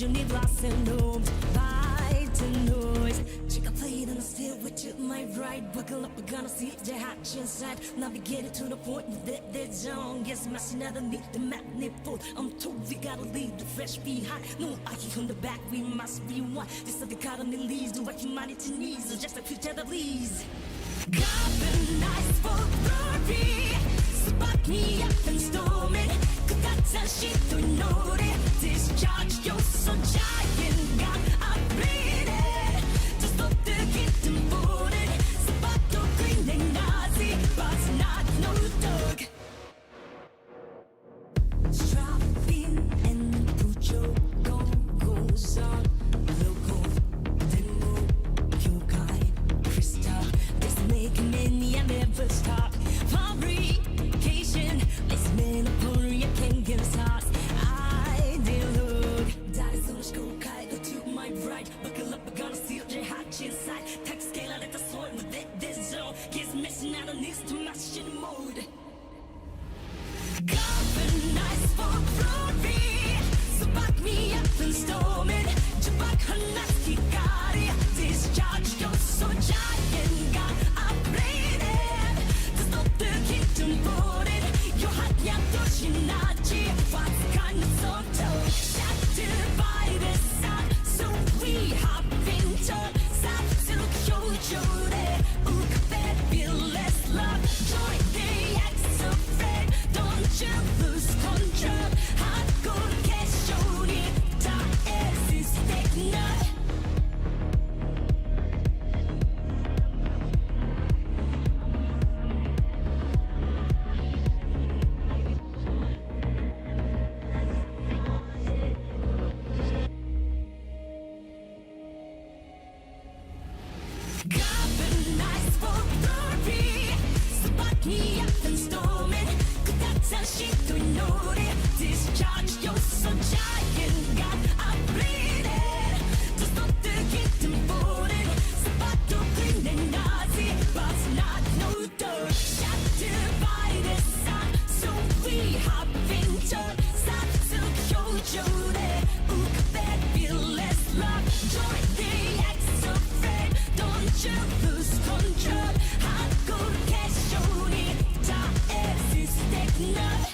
you need lost and homes, fight the noise. Check a plate and I still with you, my right. Buckle up, we're gonna see the hot inside. Navigating to the point that the zone. Yes, messing out, I need the manifold. I'm told we gotta leave the fresh behind. No, I keep on the back, we must be one. This is the economy leads, the way humanity needs. So just a future that leads. Galvanized for glory. Spot me up and storm it. 끝같은 시도 노래. Discharge your soul, giant gun. I bleed it. To stop the kitten boarded. Spot the green and Nazi. But not no dog. Strap in and put your goggles on. Logo, demo, yokai, crystal. Let's make many and never stop. Fabrication, let's monopoly, I can't get us. I did look. That is so much go go to my right. Buckle up, we're gonna steal your hot inside. Tech scale, I let the soil with it. This zone gets messing out of needs to match in mode. Galvanized for glory. So back me up and storm it. Jabak Hanaski got it. Discharge your soul, giant gun. I played it. To stop the kingdom boarded. Your hot Yatoshinachi. What's kind of so tough? Shattered by the sun. So we hop into Satsu Kyojo. Ook fabulous love. Join the X-Afraid. Don't you lose control. Hardcore casually. That is stagnant. Galvanized for glory. Spot me up and storm it. 끝같은 시도 노래. Discharge your soul, giant gun. I bleed it. To stop the kitten boarded. Spot the green and Nazi. But not no dog. Shattered by the sun. So we hop into Satsu Kyojo. Ook fabulous love. Join the X-Afraid. Don't you lose control. Hardcore casually. That is stagnant.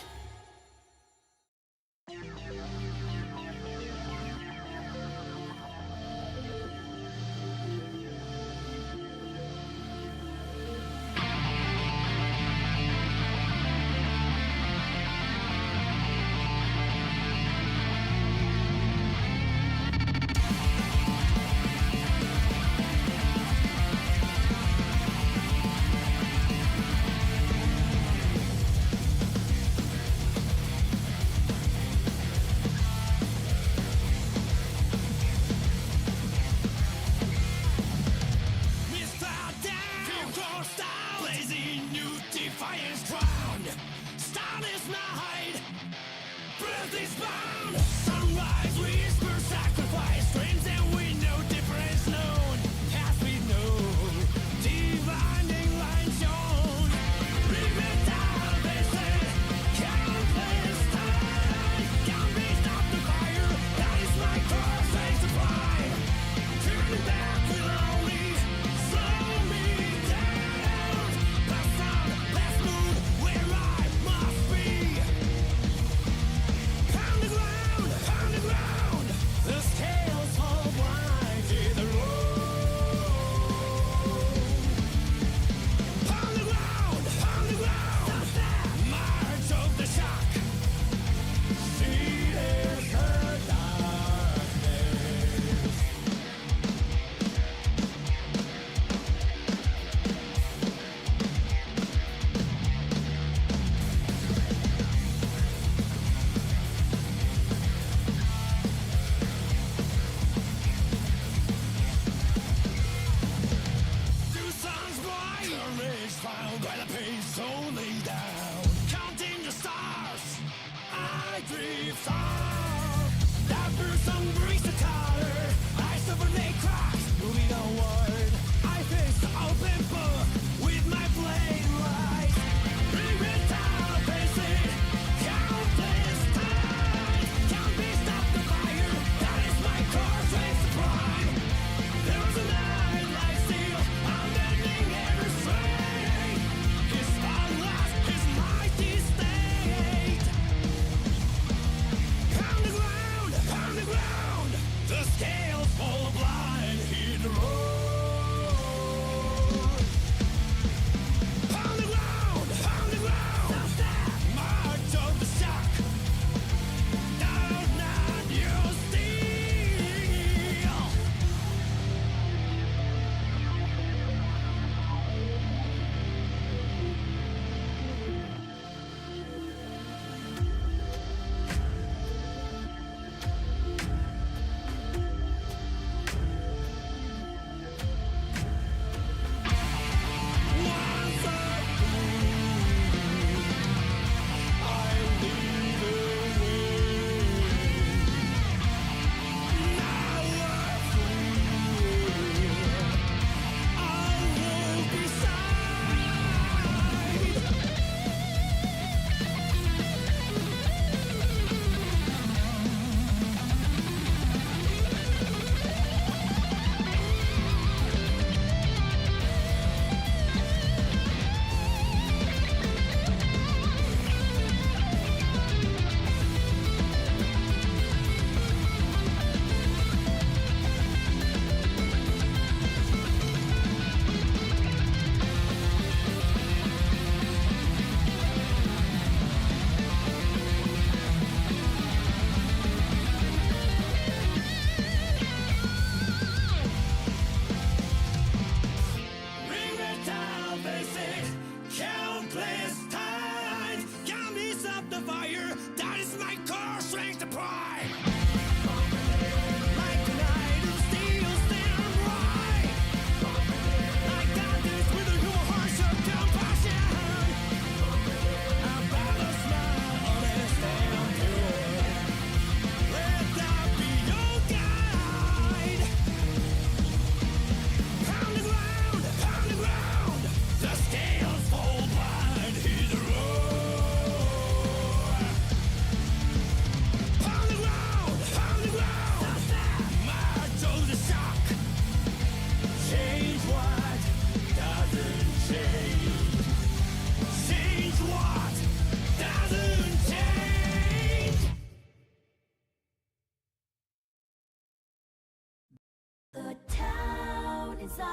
That is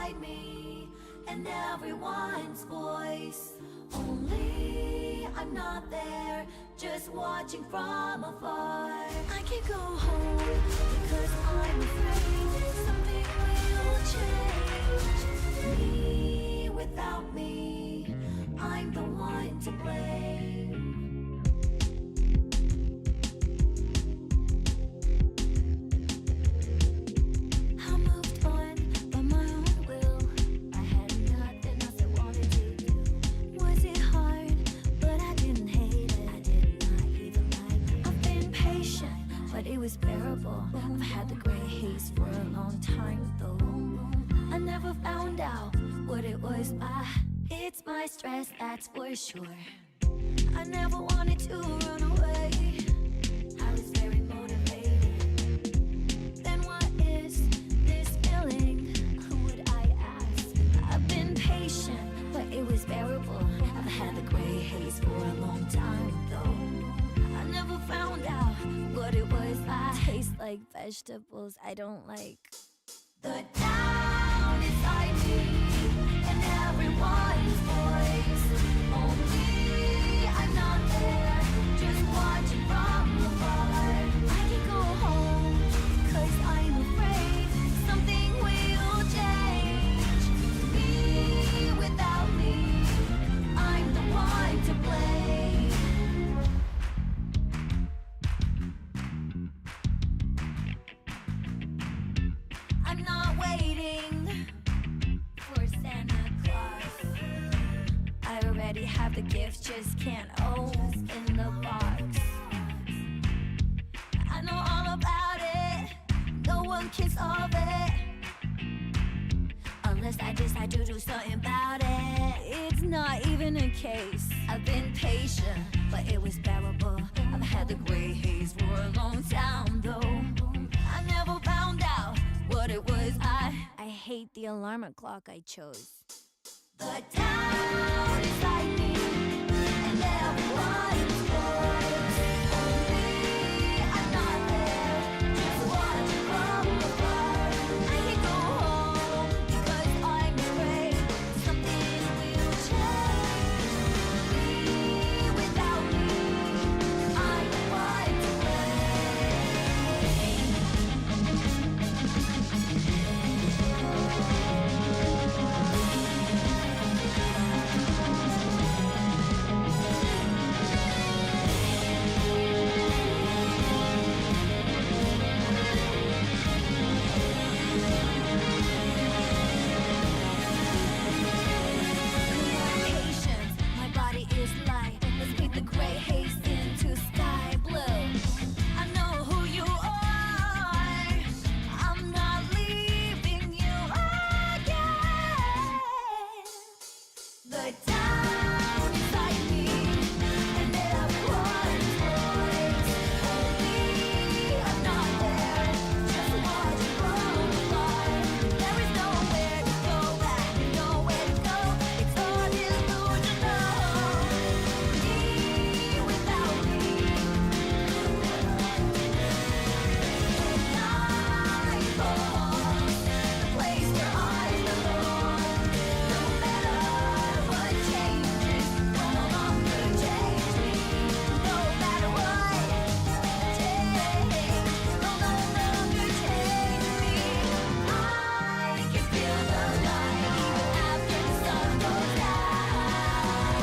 inside me and everyone's voice. Only I'm not there, just watching from afar. I can't go home because I'm afraid something will change. Me without me, I'm the one to blame. I moved on by my own will. I had nothing else I wanted to do. Was it hard? But I didn't hate it. I did not even like it. I've been patient, but it was bearable. I've had the gray haze for a long time though. I never found out what it was. It's my stress, that's for sure. I never wanted to run away. I was very motivated. Then what is this feeling? Who would I ask? I've been patient, but it was bearable. I've had the gray haze for a long time though. I never found out what it was. I taste like vegetables I don't like. The town inside me and everyone's voice. Only I'm not there, just watching from afar. I can go home, cause I'm afraid something will change. Me without me, I'm the one to blame. I'm not waiting for Santa Claus. I already have the gift, just can't open the box. I know all about it, no one can solve it unless I decide to do something about it. It's not even a case. I've been patient, but it was bearable. I've had the gray haze for a long time though. I never found out what it was. I hate the alarm clock I chose. The town inside me and everyone's voice. Only I'm not there, just watching from afar. I can go home because I'm afraid something will change. Me without me, I'm the one to patience, my body is light. Let's paint the gray haze into sky blue. I know who you are. I'm not leaving you again. The town inside me and everyone's voice. Only I'm not there, just watching from afar. There is nowhere to go back, nowhere to go. It's all delusional. Me without me. I go home, the place where I belong. No matter what changes, no longer change me. No matter what change, no longer change me. I can feel the light even after the sun goes down.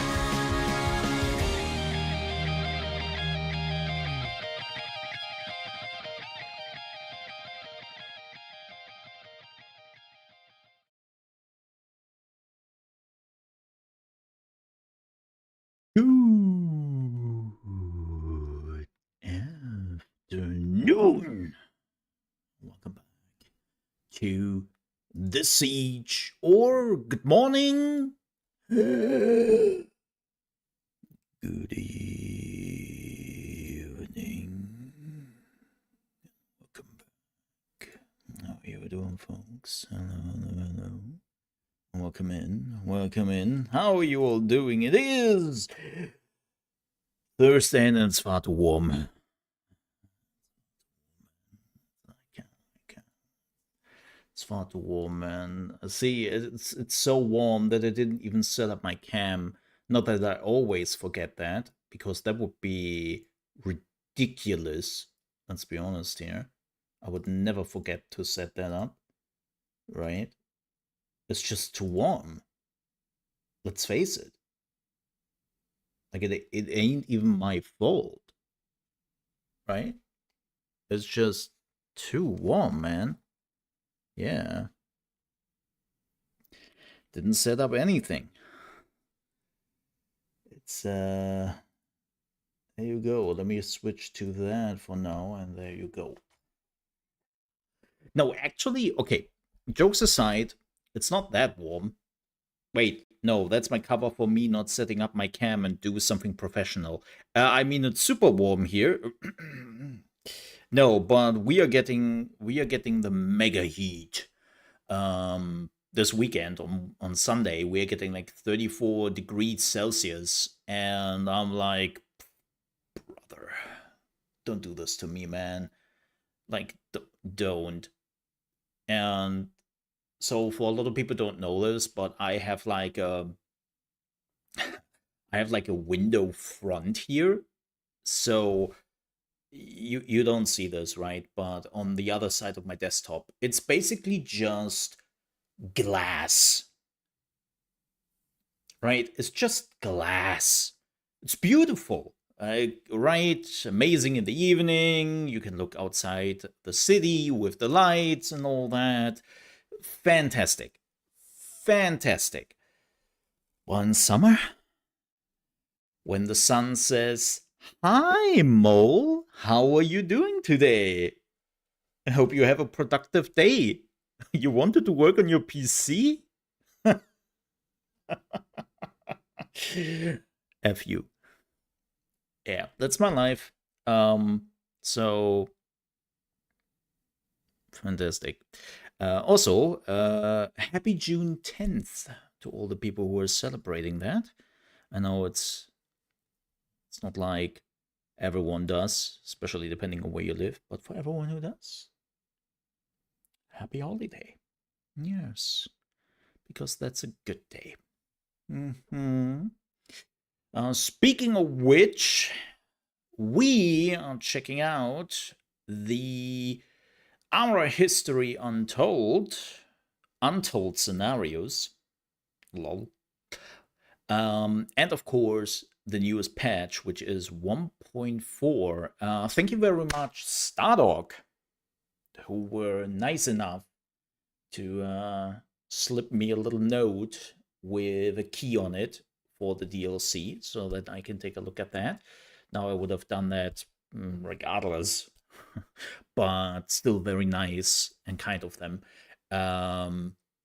Good afternoon. Welcome back to The Siege, or good morning. Good evening. Welcome back. How are you doing, folks? Hello. Welcome in. How are you all doing? It is Thursday and it's far too warm. I can't. It's far too warm, man. See, it's so warm that I didn't even set up my cam. Not that I always forget that, because that would be ridiculous. Let's be honest here. I would never forget to set that up, right? It's just too warm. Let's face it. Like, it ain't even my fault, right? It's just too warm, man. Yeah. Didn't set up anything. It's, there you go. Let me switch to that for now, and there you go. No, actually, okay. Jokes aside, it's not that warm. Wait, no, that's my cover for me not setting up my cam and do something professional. I mean, it's super warm here. No, but we are getting the mega heat. This weekend on Sunday, we're getting like 34 degrees Celsius, and I'm like, brother, don't do this to me, man. Like, don't. And so for a lot of people don't know this, but I have like a window front here. So you don't see this, right? But on the other side of my desktop, it's basically just glass. Right? It's just glass. It's beautiful. Right? Amazing in the evening. You can look outside the city with the lights and all that. Fantastic. Fantastic. One summer, when the sun says, "Hi, Mole. How are you doing today? I hope you have a productive day. You wanted to work on your PC?" F you. Yeah, that's my life. So fantastic. Also, happy June 10th to all the people who are celebrating that. I know it's not like everyone does, especially depending on where you live, but for everyone who does, happy holiday. Yes, because that's a good day. Speaking of which, we are checking out the Ara History Untold Scenarios, lol. And of course, the newest patch, which is 1.4. Thank you very much, Stardog, who were nice enough to slip me a little note with a key on it for the DLC so that I can take a look at that. Now, I would have done that regardless, but still very nice and kind of them.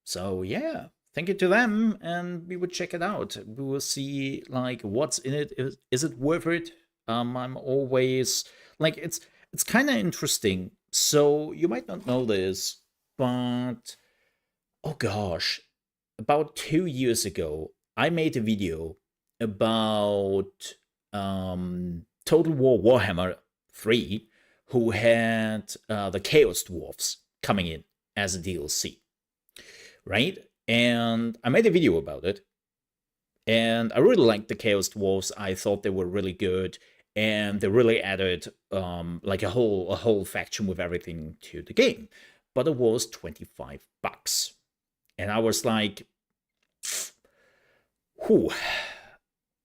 So yeah, thank you to them, and we would check it out. We will see like what's in it. Is it worth it? I'm always like it's kind of interesting. So you might not know this, but oh gosh, about 2 years ago, I made a video about Total War Warhammer 3, who had the Chaos Dwarfs coming in as a DLC, right? And I made a video about it, and I really liked the Chaos Dwarfs. I thought they were really good, and they really added like a whole faction with everything to the game. But it was $25. And I was like, whew,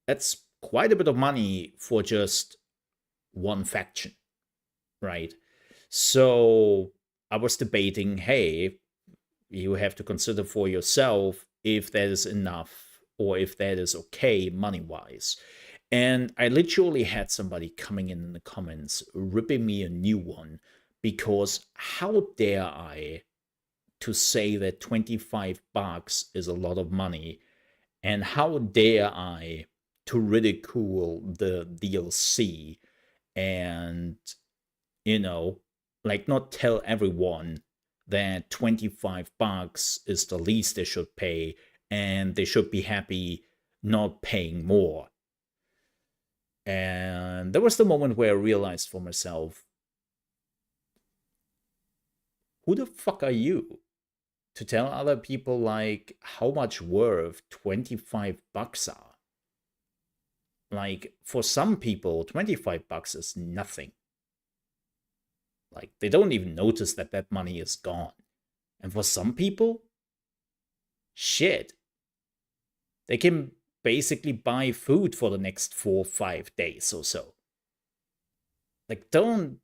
that's quite a bit of money for just one faction, right? So I was debating, hey, you have to consider for yourself if that is enough or if that is okay money-wise. And I literally had somebody coming in the comments ripping me a new one, because how dare I to say that $25 is a lot of money, and how dare I to ridicule the DLC and, you know, like not tell everyone that $25 is the least they should pay and they should be happy not paying more. And there was the moment where I realized for myself, who the fuck are you? to tell other people like how much worth $25 are. Like for some people, $25 is nothing. Like they don't even notice that that money is gone. And for some people, shit, they can basically buy food for the next 4 or 5 days or so. Like don't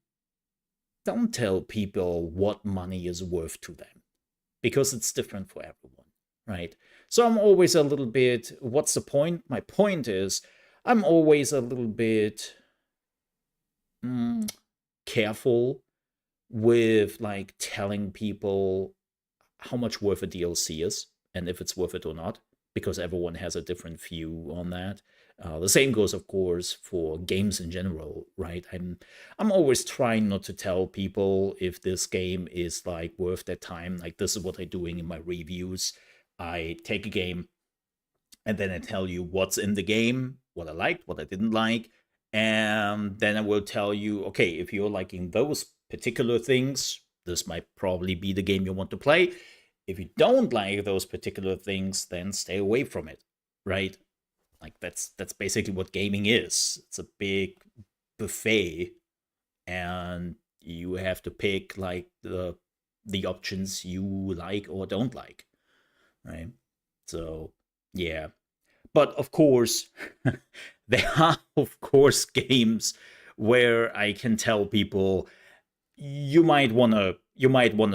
tell people what money is worth to them, because it's different for everyone, right? So I'm always a little bit, what's the point? My point is, I'm always a little bit careful with like telling people how much worth a DLC is and if it's worth it or not, because everyone has a different view on that. The same goes, of course, for games in general, right? I'm always trying not to tell people if this game is like worth their time. Like this is what I'm doing in my reviews. I take a game and then I tell you what's in the game, what I liked, what I didn't like, and then I will tell you, okay, if you're liking those particular things, this might probably be the game you want to play. If you don't like those particular things, then stay away from it, right? Like that's basically what gaming is. It's a big buffet, and you have to pick like the options you like or don't like, right? So yeah, but of course, there are of course games where I can tell people you might wanna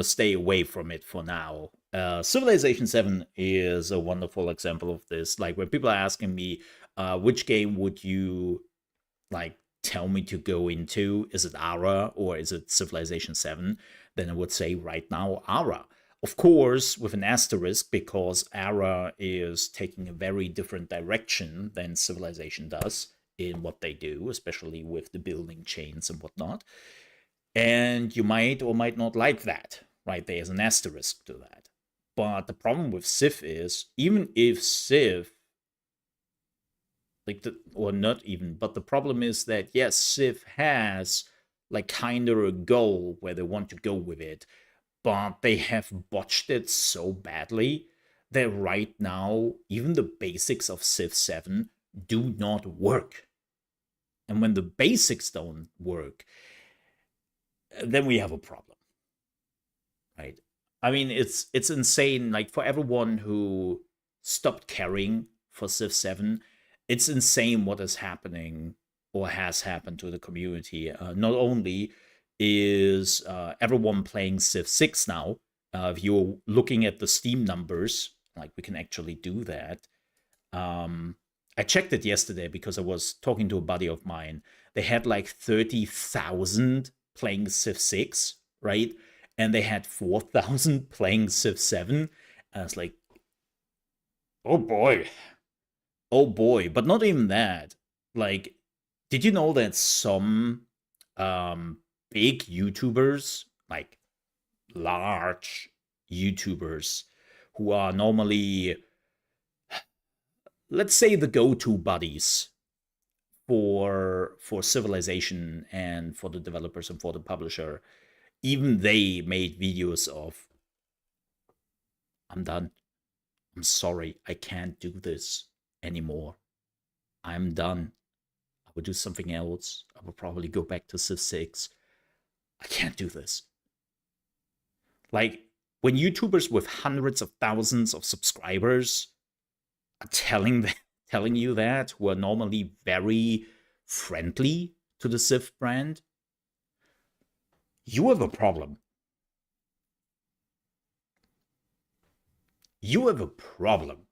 stay away from it for now. Civilization 7 is a wonderful example of this. Like when people are asking me, which game would you like tell me to go into? Is it Ara or is it Civilization 7? Then I would say right now Ara. Of course, with an asterisk, because Ara is taking a very different direction than Civilization does in what they do, especially with the building chains and whatnot. And you might or might not like that, right? There's an asterisk to that. But the problem with Civ is, even if Civ, or not even, but the problem is that, yes, Civ has like kind of a goal where they want to go with it, but they have botched it so badly that right now, even the basics of Civ 7 do not work. And when the basics don't work, then we have a problem, right? I mean, it's insane. Like for everyone who stopped caring for Civ 7, it's insane what is happening or has happened to the community. Not only is everyone playing Civ 6 now, if you're looking at the Steam numbers, like we can actually do that. I checked it yesterday because I was talking to a buddy of mine. They had like 30,000 playing Civ 6, right? And they had 4,000 playing Civ 7. And I was like, oh boy. Oh boy. But not even that. Like, did you know that some big YouTubers, like large YouTubers, who are normally, let's say, the go-to buddies for Civilization and for the developers and for the publisher, even they made videos of, I'm done. I'm sorry, I can't do this anymore. I'm done. I will do something else. I will probably go back to Civ 6. I can't do this. Like, when YouTubers with hundreds of thousands of subscribers are telling you that, who are normally very friendly to the Civ brand, you have a problem. You have a problem.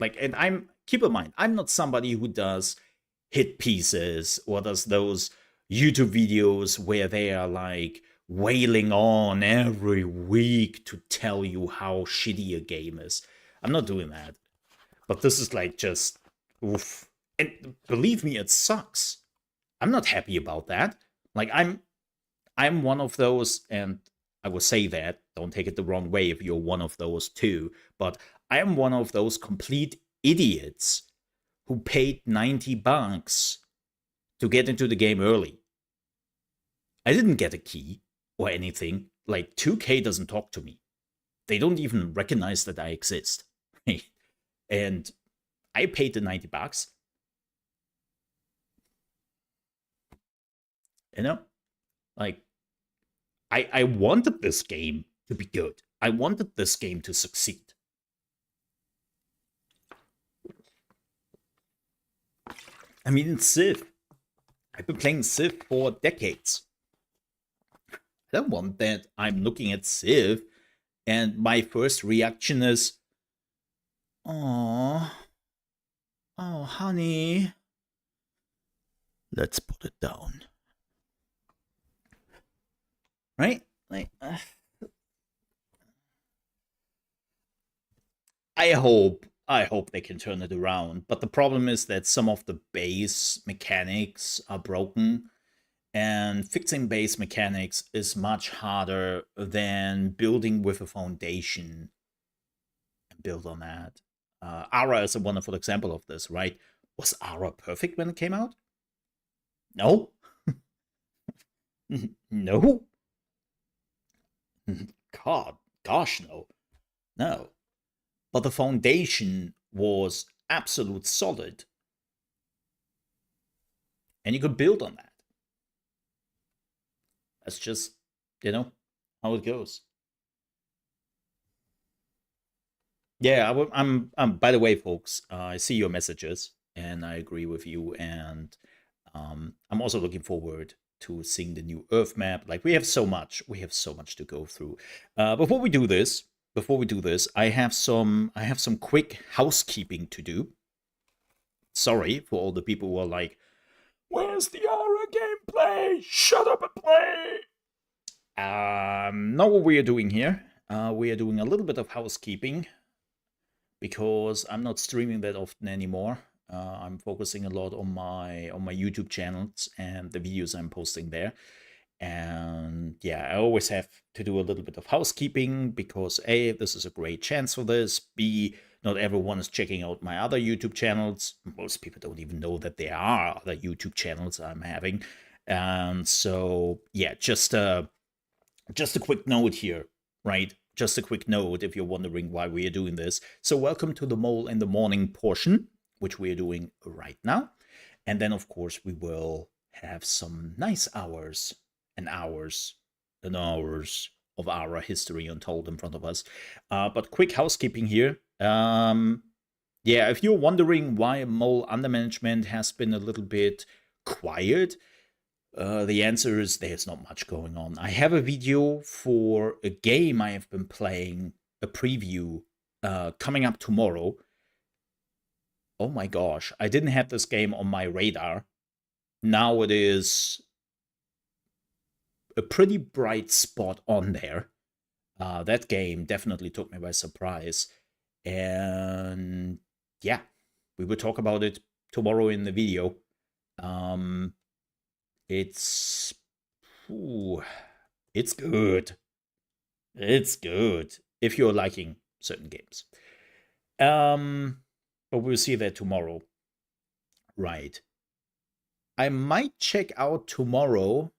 Like, and keep in mind, I'm not somebody who does hit pieces or does those YouTube videos where they are like wailing on every week to tell you how shitty a game is. I'm not doing that. But this is like just oof. And believe me, it sucks. I'm not happy about that. Like I'm one of those, and I will say that, don't take it the wrong way if you're one of those too, but I am one of those complete idiots who paid $90 to get into the game early. I didn't get a key or anything. like 2K doesn't talk to me. They don't even recognize that I exist. And I paid the $90. You know? Like, I wanted this game to be good. I wanted this game to succeed. I mean, it's Civ. I've been playing Civ for decades. I don't want that I'm looking at Civ and my first reaction is, oh, honey. Let's put it down. Right? Like, I hope they can turn it around. But the problem is that some of the base mechanics are broken. And fixing base mechanics is much harder than building with a foundation and build on that. Ara is a wonderful example of this, right? Was Ara perfect when it came out? No. No. Gosh, no. No. But the foundation was absolute solid. And you could build on that. That's just, how it goes. Yeah, I'm by the way, folks, I see your messages and I agree with you. And I'm also looking forward to seeing the new Earth map. Like, we have so much to go through. Before we do this, I have some quick housekeeping to do. Sorry for all the people who are like, where's the Ara gameplay? Shut up and play! Know what we are doing here. We are doing a little bit of housekeeping because I'm not streaming that often anymore. I'm focusing a lot on my YouTube channels and the videos I'm posting there. And yeah, I always have to do a little bit of housekeeping because A, this is a great chance for this. B, not everyone is checking out my other YouTube channels. Most people don't even know that there are other YouTube channels I'm having. And so yeah, just a quick note here, right? Just a quick note if you're wondering why we are doing this. So welcome to the Mole in the Morning portion, which we are doing right now. And then, of course, we will have some nice hours and hours and hours of Ara History Untold in front of us. But quick housekeeping here. Yeah, if you're wondering why Mole under management has been a little bit quiet, the answer is there's not much going on. I have a video for a game I have been playing, a preview, coming up tomorrow. Oh my gosh, I didn't have this game on my radar. Now it is a pretty bright spot on there. That game definitely took me by surprise. And yeah, we will talk about it tomorrow in the video. It's good. It's good if you're liking certain games. But we'll see that tomorrow. Right. I might check out tomorrow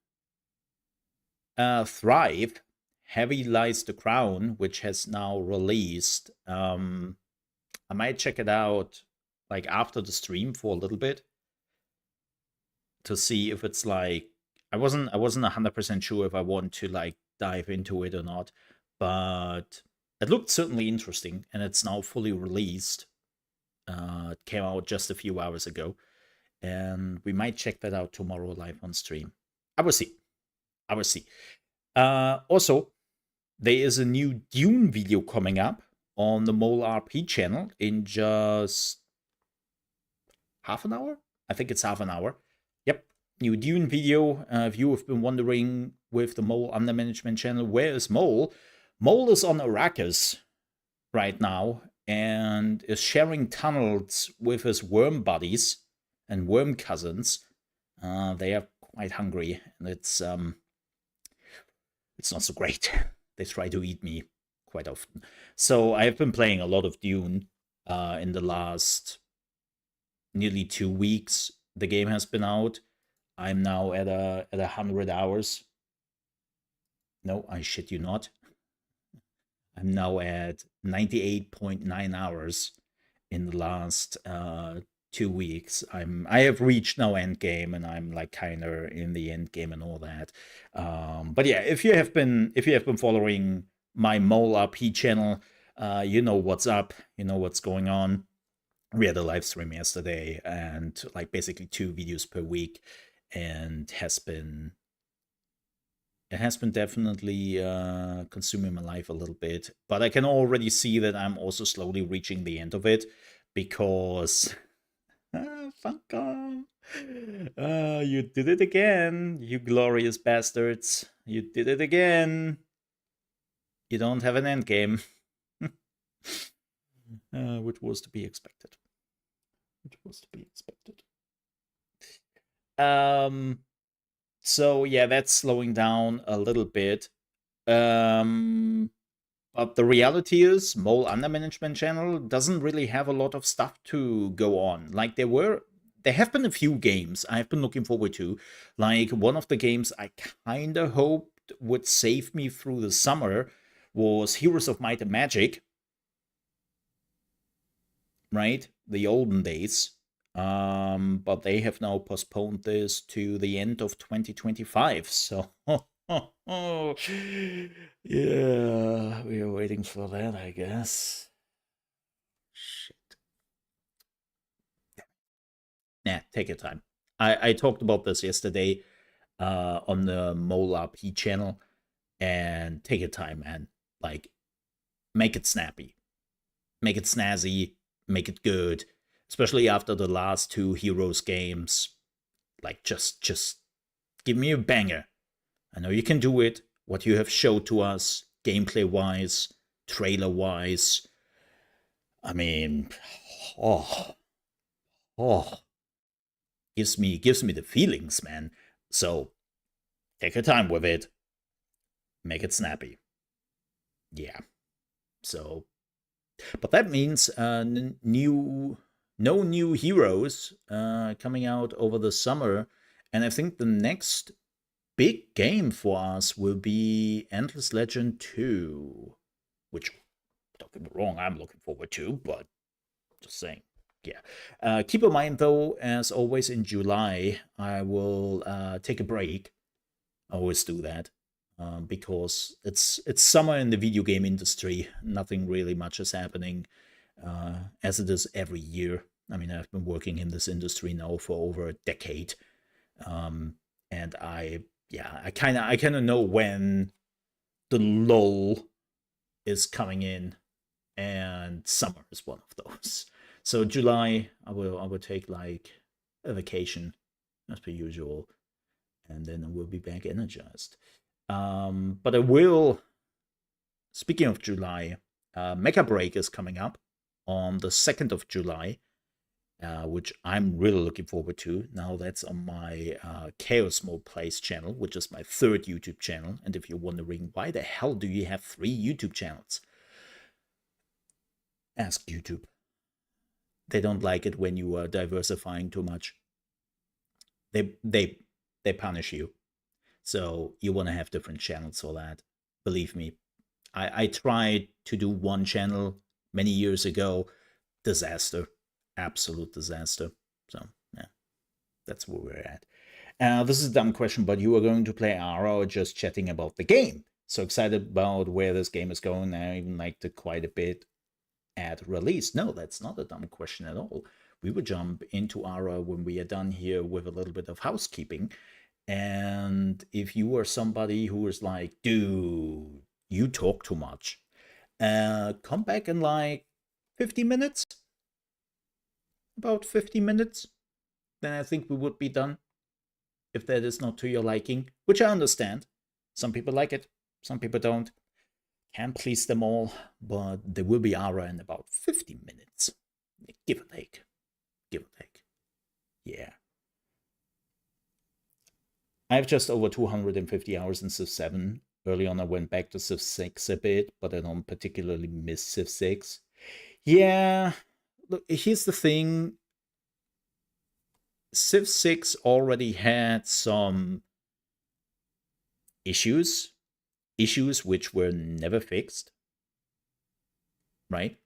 Thrive, Heavy Lies the Crown, which has now released. I might check it out like after the stream for a little bit to see if it's like, I wasn't 100% sure if I want to like dive into it or not, but it looked certainly interesting, and it's now fully released. It came out just a few hours ago, and we might check that out tomorrow live on stream. I will see. Also, there is a new Dune video coming up on the Mole RP channel in just half an hour. I think it's half an hour. Yep, new Dune video. If you have been wondering with the Mole under management channel, where is Mole? Mole is on Arrakis right now and is sharing tunnels with his worm buddies and worm cousins. They are quite hungry, and it's not so great. They try to eat me quite often. So I have been playing a lot of Dune in the last nearly 2 weeks. The game has been out. I'm now at 100 hours. No, I shit you not. I'm now at 98.9 hours in the last 2 weeks. I have reached now end game, and I'm like kind of in the end game and all that. But yeah, if you have been following my Mole RP channel, you know what's up, you know what's going on. We had a live stream yesterday, and like basically 2 videos per week, and it has been definitely consuming my life a little bit, but I can already see that I'm also slowly reaching the end of it, because fuck off. You did it again, you glorious bastards. You did it again. You don't have an end game. Which was to be expected. So yeah, that's slowing down a little bit. But the reality is, Mole Under Management channel doesn't really have a lot of stuff to go on. Like there have been a few games I've been looking forward to. Like one of the games I kinda hoped would save me through the summer was Heroes of Might and Magic. Right? The olden days. But they have now postponed this to the end of 2025. So, yeah, we are waiting for that, I guess. Shit. Nah, take your time. I talked about this yesterday on the Mole RP channel, and take your time, man. Like, make it snappy, make it snazzy, make it good. Especially after the last 2 Heroes games. Like, just give me a banger. I know you can do it. What you have showed to us, gameplay-wise, trailer-wise. I mean, oh, gives me the feelings, man. So, take your time with it. Make it snappy. Yeah. So, but that means no new heroes coming out over the summer, and I think the next big game for us will be Endless Legend 2, which, don't get me wrong, I'm looking forward to, but just saying. Yeah. Keep in mind, though, as always in July, I will take a break. I always do that. Because it's summer in the video game industry. Nothing really much is happening, as it is every year. I mean, I've been working in this industry now for over a decade, and I kind of know when the lull is coming in, and summer is one of those. So July, I will take like a vacation, as per usual, and then I will be back energized. But I will. Speaking of July, Mecha Break is coming up on the 2nd of July, which I'm really looking forward to. Now that's on my ChaosMole Plays channel, which is my 3rd YouTube channel. And if you're wondering, why the hell do you have 3 YouTube channels? Ask YouTube. They don't like it when you are diversifying too much. They punish you. So you want to have different channels for that. Believe me. I tried to do one channel many years ago. Disaster. Absolute disaster. So, yeah. That's where we're at. This is a dumb question, but you are going to play Ara or just chatting about the game? So excited about where this game is going. I even liked it quite a bit at release. No, that's not a dumb question at all. We will jump into Ara when we are done here with a little bit of housekeeping. And if you are somebody who is like, dude, you talk too much, come back in like 50 minutes. About 50 minutes. Then I think we would be done. If that is not to your liking, which I understand. Some people like it, some people don't. Can't please them all, but there will be Ara in about 50 minutes. Give or take. Give or take. Yeah. I have just over 250 hours in Civ 7. Early on I went back to Civ 6 a bit, but I don't particularly miss Civ 6. Yeah, look, here's the thing. Civ 6 already had some issues issues which were never fixed, right?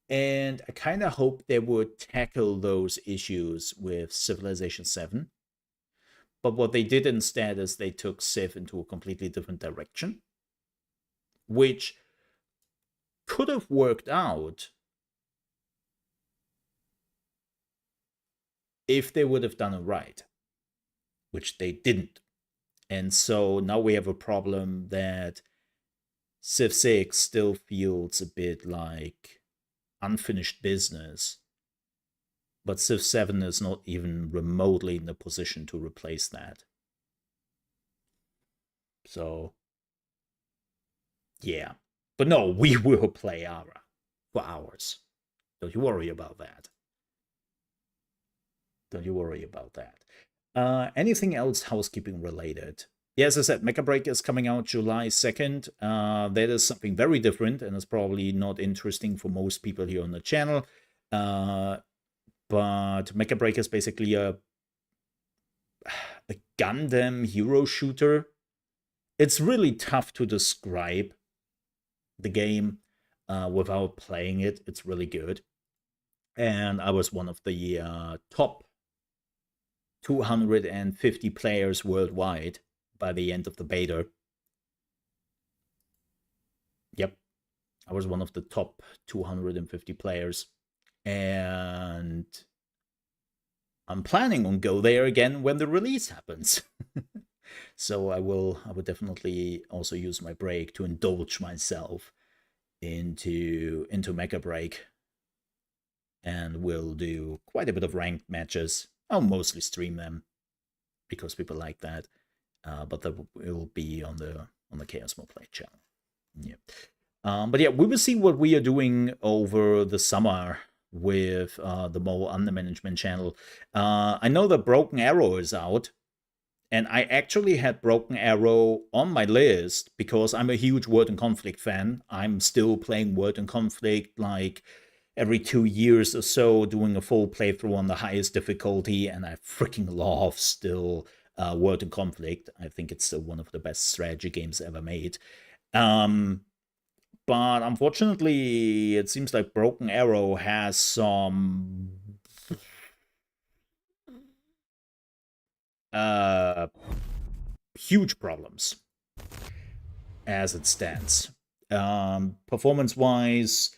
And I kind of hope they would tackle those issues with Civilization 7. But what they did instead is they took Civ into a completely different direction, which could have worked out if they would have done it right, which they didn't. And so now we have a problem that Civ 6 still feels a bit like unfinished business, but Civ 7 is not even remotely in the position to replace that. So, yeah. But no, we will play Ara for hours. Don't you worry about that. Don't you worry about that. Anything else housekeeping related? Yeah, as I said, Mecha Break is coming out July 2nd. That is something very different, and it's probably not interesting for most people here on the channel. But Mecha Break is basically a Gundam hero shooter. It's really tough to describe the game without playing it. It's really good. And I was one of the top 250 players worldwide by the end of the beta. Yep, I was one of the top 250 players, and I'm planning on go there again when the release happens. So I will definitely also use my break to indulge myself into Mecha Break, and will do quite a bit of ranked matches. I'll mostly stream them because people like that, but that will be on the ChaosMole Play channel. Yeah. But yeah, we will see what we are doing over the summer with the Mole Under Management channel. I know that Broken Arrow is out, and I actually had Broken Arrow on my list because I'm a huge Word and Conflict fan. I'm still playing Word and Conflict like every 2 years or so, doing a full playthrough on the highest difficulty, and I freaking love still Word and Conflict. I think it's still one of the best strategy games ever made. But unfortunately, it seems like Broken Arrow has some huge problems as it stands. Performance-wise,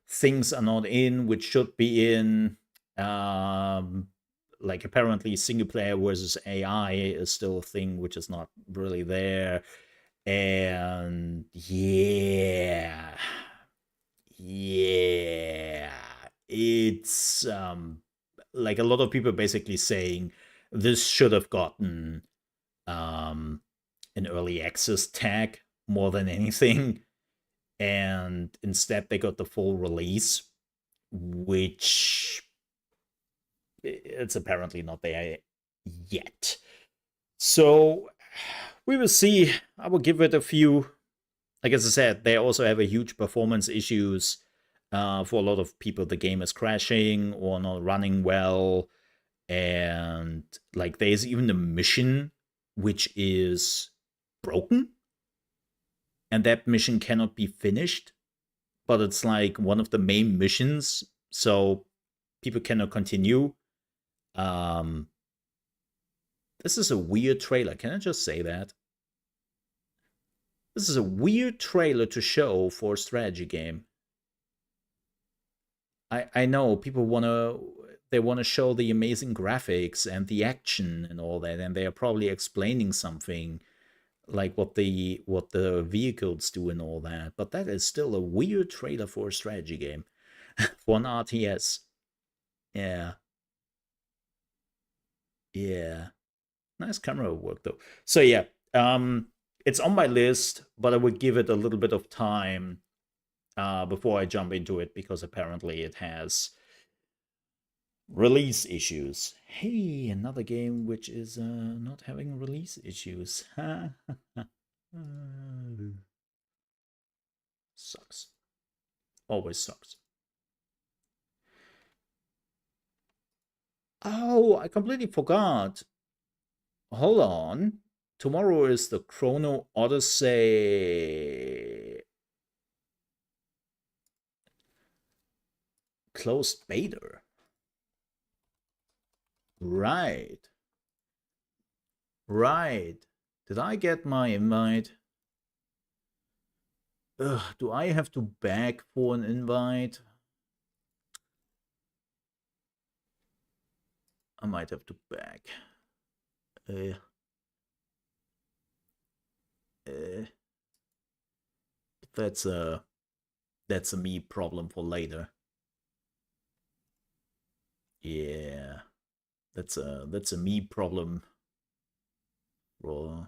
things are not in which should be in. Like apparently single player versus AI is still a thing which is not really there. And yeah, it's like a lot of people basically saying this should have gotten an early access tag more than anything, and instead they got the full release, which it's apparently not there yet. So we will see. I will give it a few. Like as I said, they also have a huge performance issues. For a lot of people, the game is crashing or not running well. And like there's even a mission which is broken. And that mission cannot be finished. But it's like one of the main missions. So people cannot continue. This is a weird trailer. Can I just say that? This is a weird trailer to show for a strategy game. I know people they wanna show the amazing graphics and the action and all that, and they are probably explaining something like what the vehicles do and all that. But that is still a weird trailer for a strategy game, for an RTS. Yeah. Yeah. Nice camera work though. So yeah, it's on my list, but I would give it a little bit of time before I jump into it, because apparently it has release issues. Hey, another game which is not having release issues. Sucks. Always sucks. Oh, I completely forgot. Hold on. tomorrow is the Chrono Odyssey closed beta. Right. Right. Did I get my invite? Ugh, do I have to beg for an invite? I might have to beg. That's a me problem for later. Yeah, that's a me problem for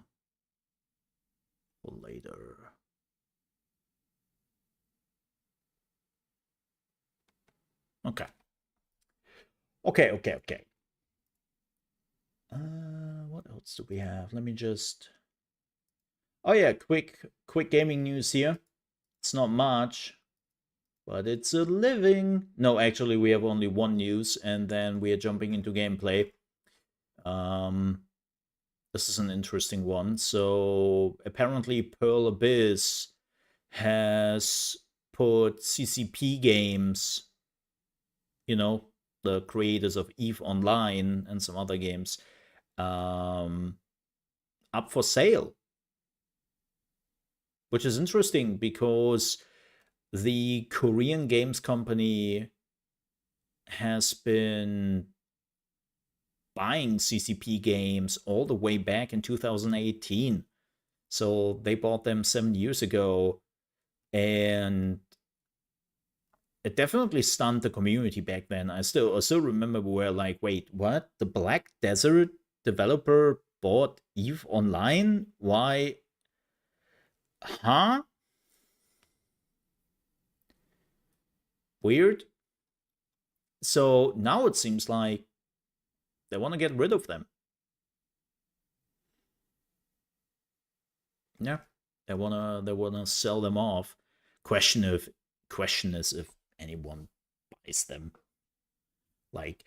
later. Okay. Okay. What else do we have? Let me just. Oh yeah, quick gaming news here. It's not much, but it's a living. No, actually, we have only one news, and then we are jumping into gameplay. This is an interesting one. So apparently, Pearl Abyss has put CCP games, you know, the creators of EVE Online and some other games, up for sale. Which is interesting because the Korean games company has been buying CCP games all the way back in 2018. So they bought them 7 years ago, and it definitely stunned the community back then. I still remember we were like, wait, what? The Black Desert developer bought EVE Online? Why? Huh? Weird. So now it seems like they want to get rid of them. Yeah, they wanna sell them off. Question is if anyone buys them. Like,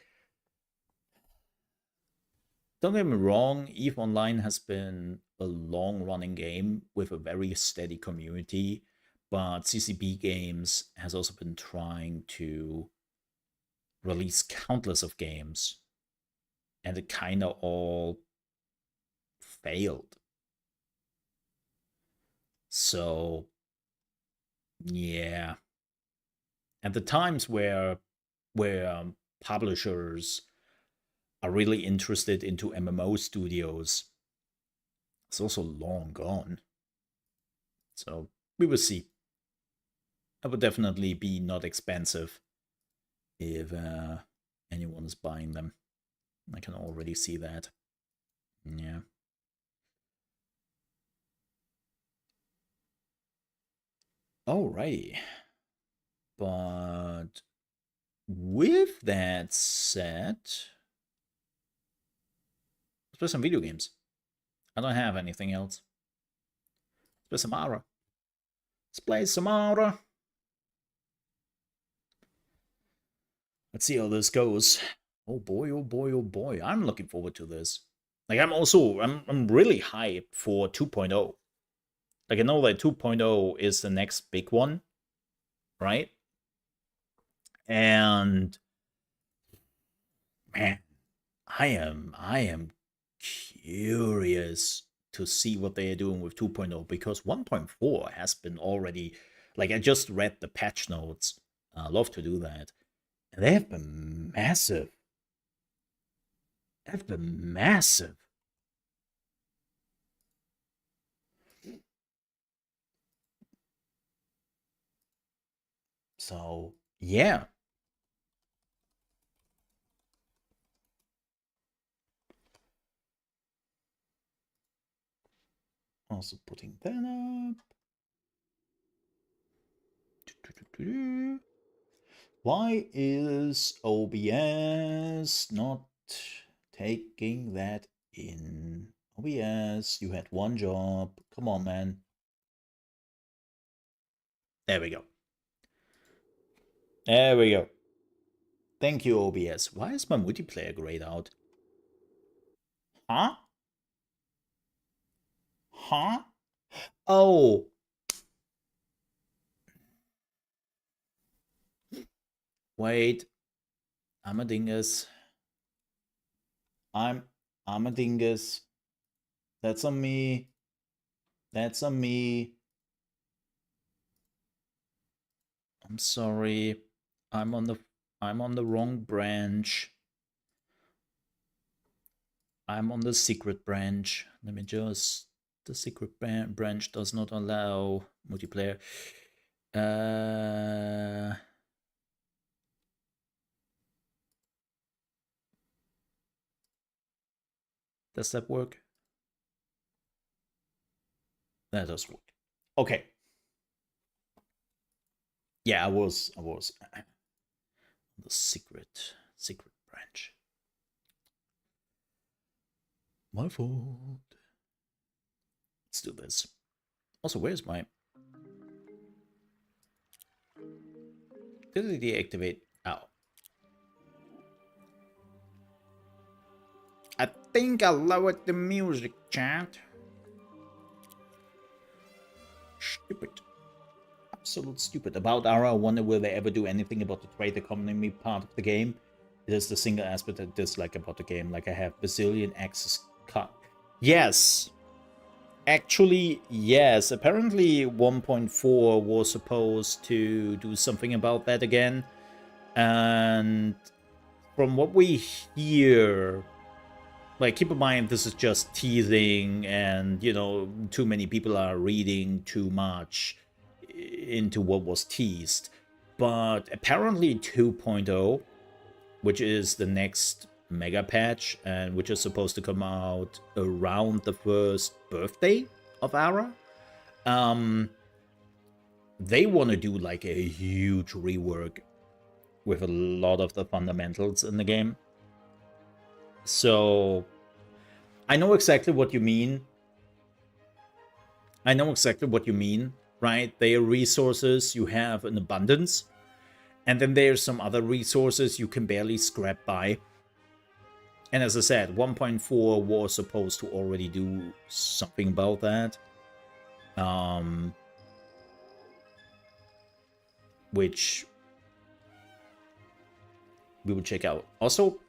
don't get me wrong, EVE Online has been a long-running game with a very steady community, but CCP Games has also been trying to release countless of games, and it kind of all failed. So, yeah. And the times where publishers are really interested into MMO studios, it's also long gone. So we will see. It would definitely be not expensive if anyone is buying them. I can already see that. Yeah. Alrighty. But with that said, let's play some video games. I don't have anything else. Let's play some Ara. Let's play some Ara. Let's see how this goes. Oh boy, oh boy, oh boy. I'm looking forward to this. Like, I'm really hyped for 2.0. Like, I know that 2.0 is the next big one, right? And man, I am curious to see what they are doing with 2.0, because 1.4 has been already, like, I just read the patch notes. I love to do that. And they have been massive. They have been massive. So, yeah. Also putting that up. Why is OBS not taking that in? OBS, you had one job. Come on, man. There we go. There we go. Thank you, OBS. Why is my multiplayer grayed out? Huh? Huh? Oh. Wait. I'm a dingus. I'm a dingus. That's on me. That's on me. I'm sorry. I'm on the wrong branch. I'm on the secret branch. Let me just... The secret branch does not allow multiplayer. Does that work? That does work. Okay. Yeah, I was the secret branch. My fault. Let's do this. Also, where's my... Did it deactivate? Oh. I think I lowered the music, chat. Stupid. Absolute stupid. About Ara, I wonder will they ever do anything about the trade economy part of the game. It is the single aspect I dislike about the game. Like I have bazillion access cut. Yes. Actually, yes. Apparently 1.4 was supposed to do something about that again. And from what we hear, like, keep in mind this is just teasing and, you know, too many people are reading too much into what was teased. But apparently 2.0, which is the next mega patch and which is supposed to come out around the first birthday of Ara, they want to do like a huge rework with a lot of the fundamentals in the game. So I know exactly what you mean. Right? They are resources you have in abundance. And then there's some other resources you can barely scrap by. And as I said, 1.4 was supposed to already do something about that. Which we will check out. Also,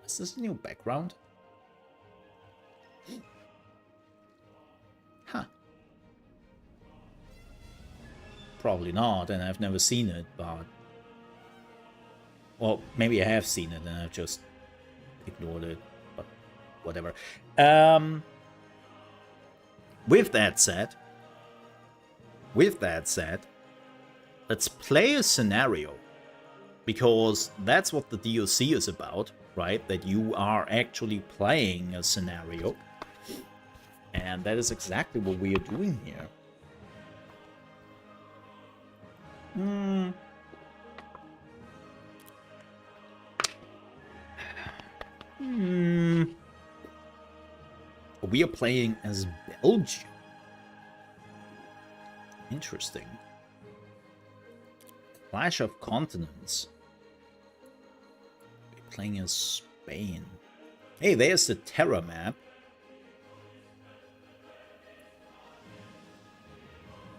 is this a new background? Huh. Probably not, and I've never seen it, but... Well, maybe I have seen it and I've just ignored it, but whatever. With that said, let's play a scenario. Because that's what the DLC is about, right? That you are actually playing a scenario. And that is exactly what we are doing here. We are playing as Belgium. Interesting. Clash of Continents. We're playing as Spain. Hey, there's the Terra map.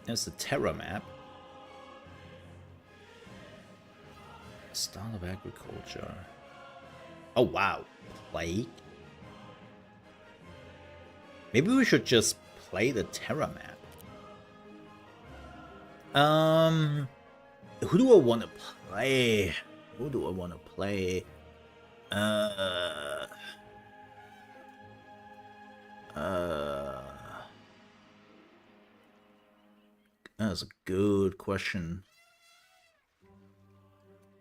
There's the Terra map. Style of agriculture. Oh, wow. Plague? Maybe we should just play the Terra map. Who do I want to play? That's a good question.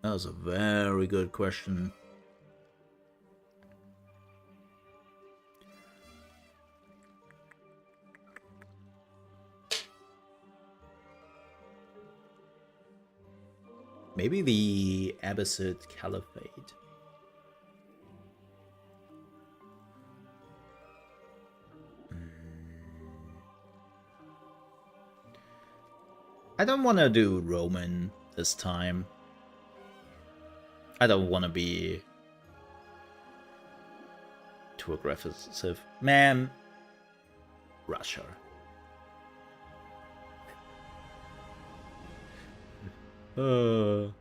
That was a very good question. Maybe the Abbasid Caliphate. I don't want to do Roman this time. I don't want to be too aggressive. Man, Russia. I'm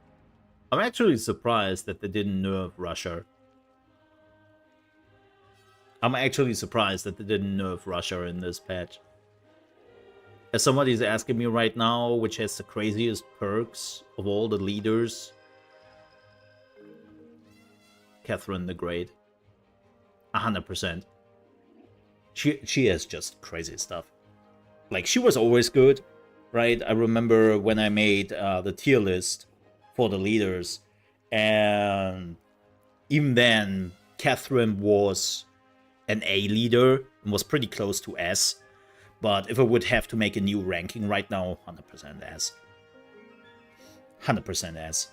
actually surprised that they didn't nerf Russia. I'm actually surprised that they didn't nerf Russia in this patch. As somebody's asking me right now, which has the craziest perks of all the leaders, Catherine the Great. 100%. She has just crazy stuff. Like, she was always good, right? I remember when I made the tier list for the leaders, and even then, Catherine was an A leader and was pretty close to S. But if I would have to make a new ranking right now, 100% S. 100% S.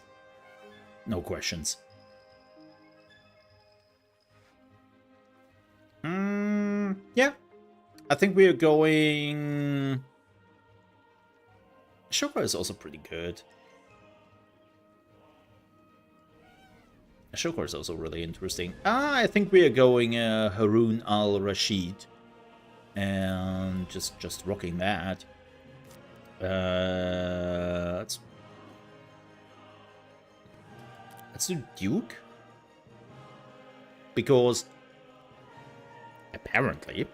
No questions. Yeah. I think we are going... Ashoka is also pretty good. Ashoka is also really interesting. I think we are going Harun al-Rashid. And just rocking that. Let's do Duke. Because apparently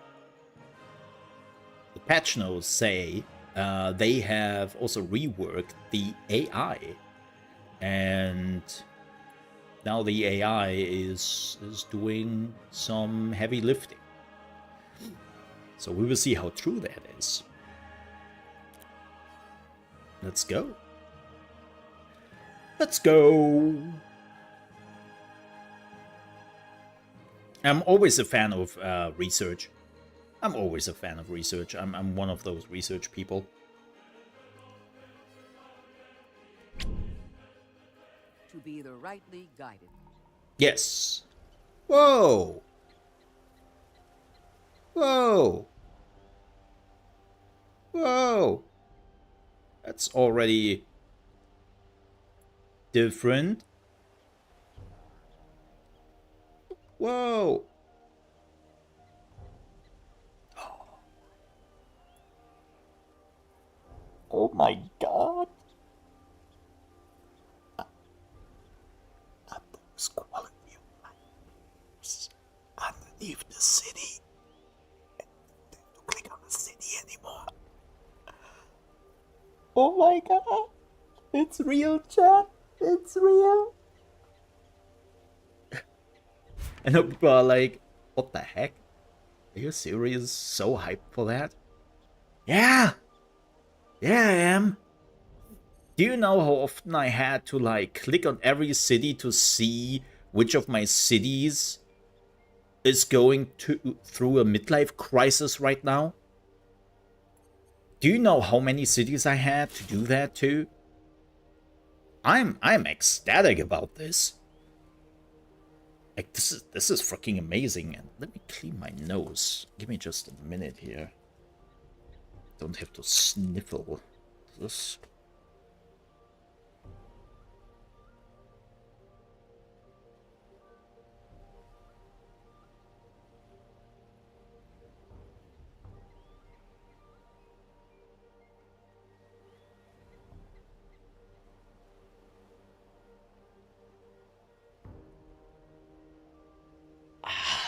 the patch notes say they have also reworked the AI. And now the AI is doing some heavy lifting. So we will see how true that is. Let's go. Let's go. I'm always a fan of research. I'm always a fan of research. I'm one of those research people. To be the rightly guided. Yes. Whoa. Whoa. Whoa. That's already different. Whoa. Oh my god. Are those quality of life underneath the city? And don't have to click on the city anymore. Oh my god. It's real, chat. It's real. And people are like, what the heck? Are you serious? So hyped for that? Yeah! Yeah, I am. Do you know how often I had to, like, click on every city to see which of my cities is going through a midlife crisis right now? Do you know how many cities I had to do that to? I'm ecstatic about this. Like, this is freaking amazing. And let me clean my nose. Give me just a minute here. Don't have to sniffle this.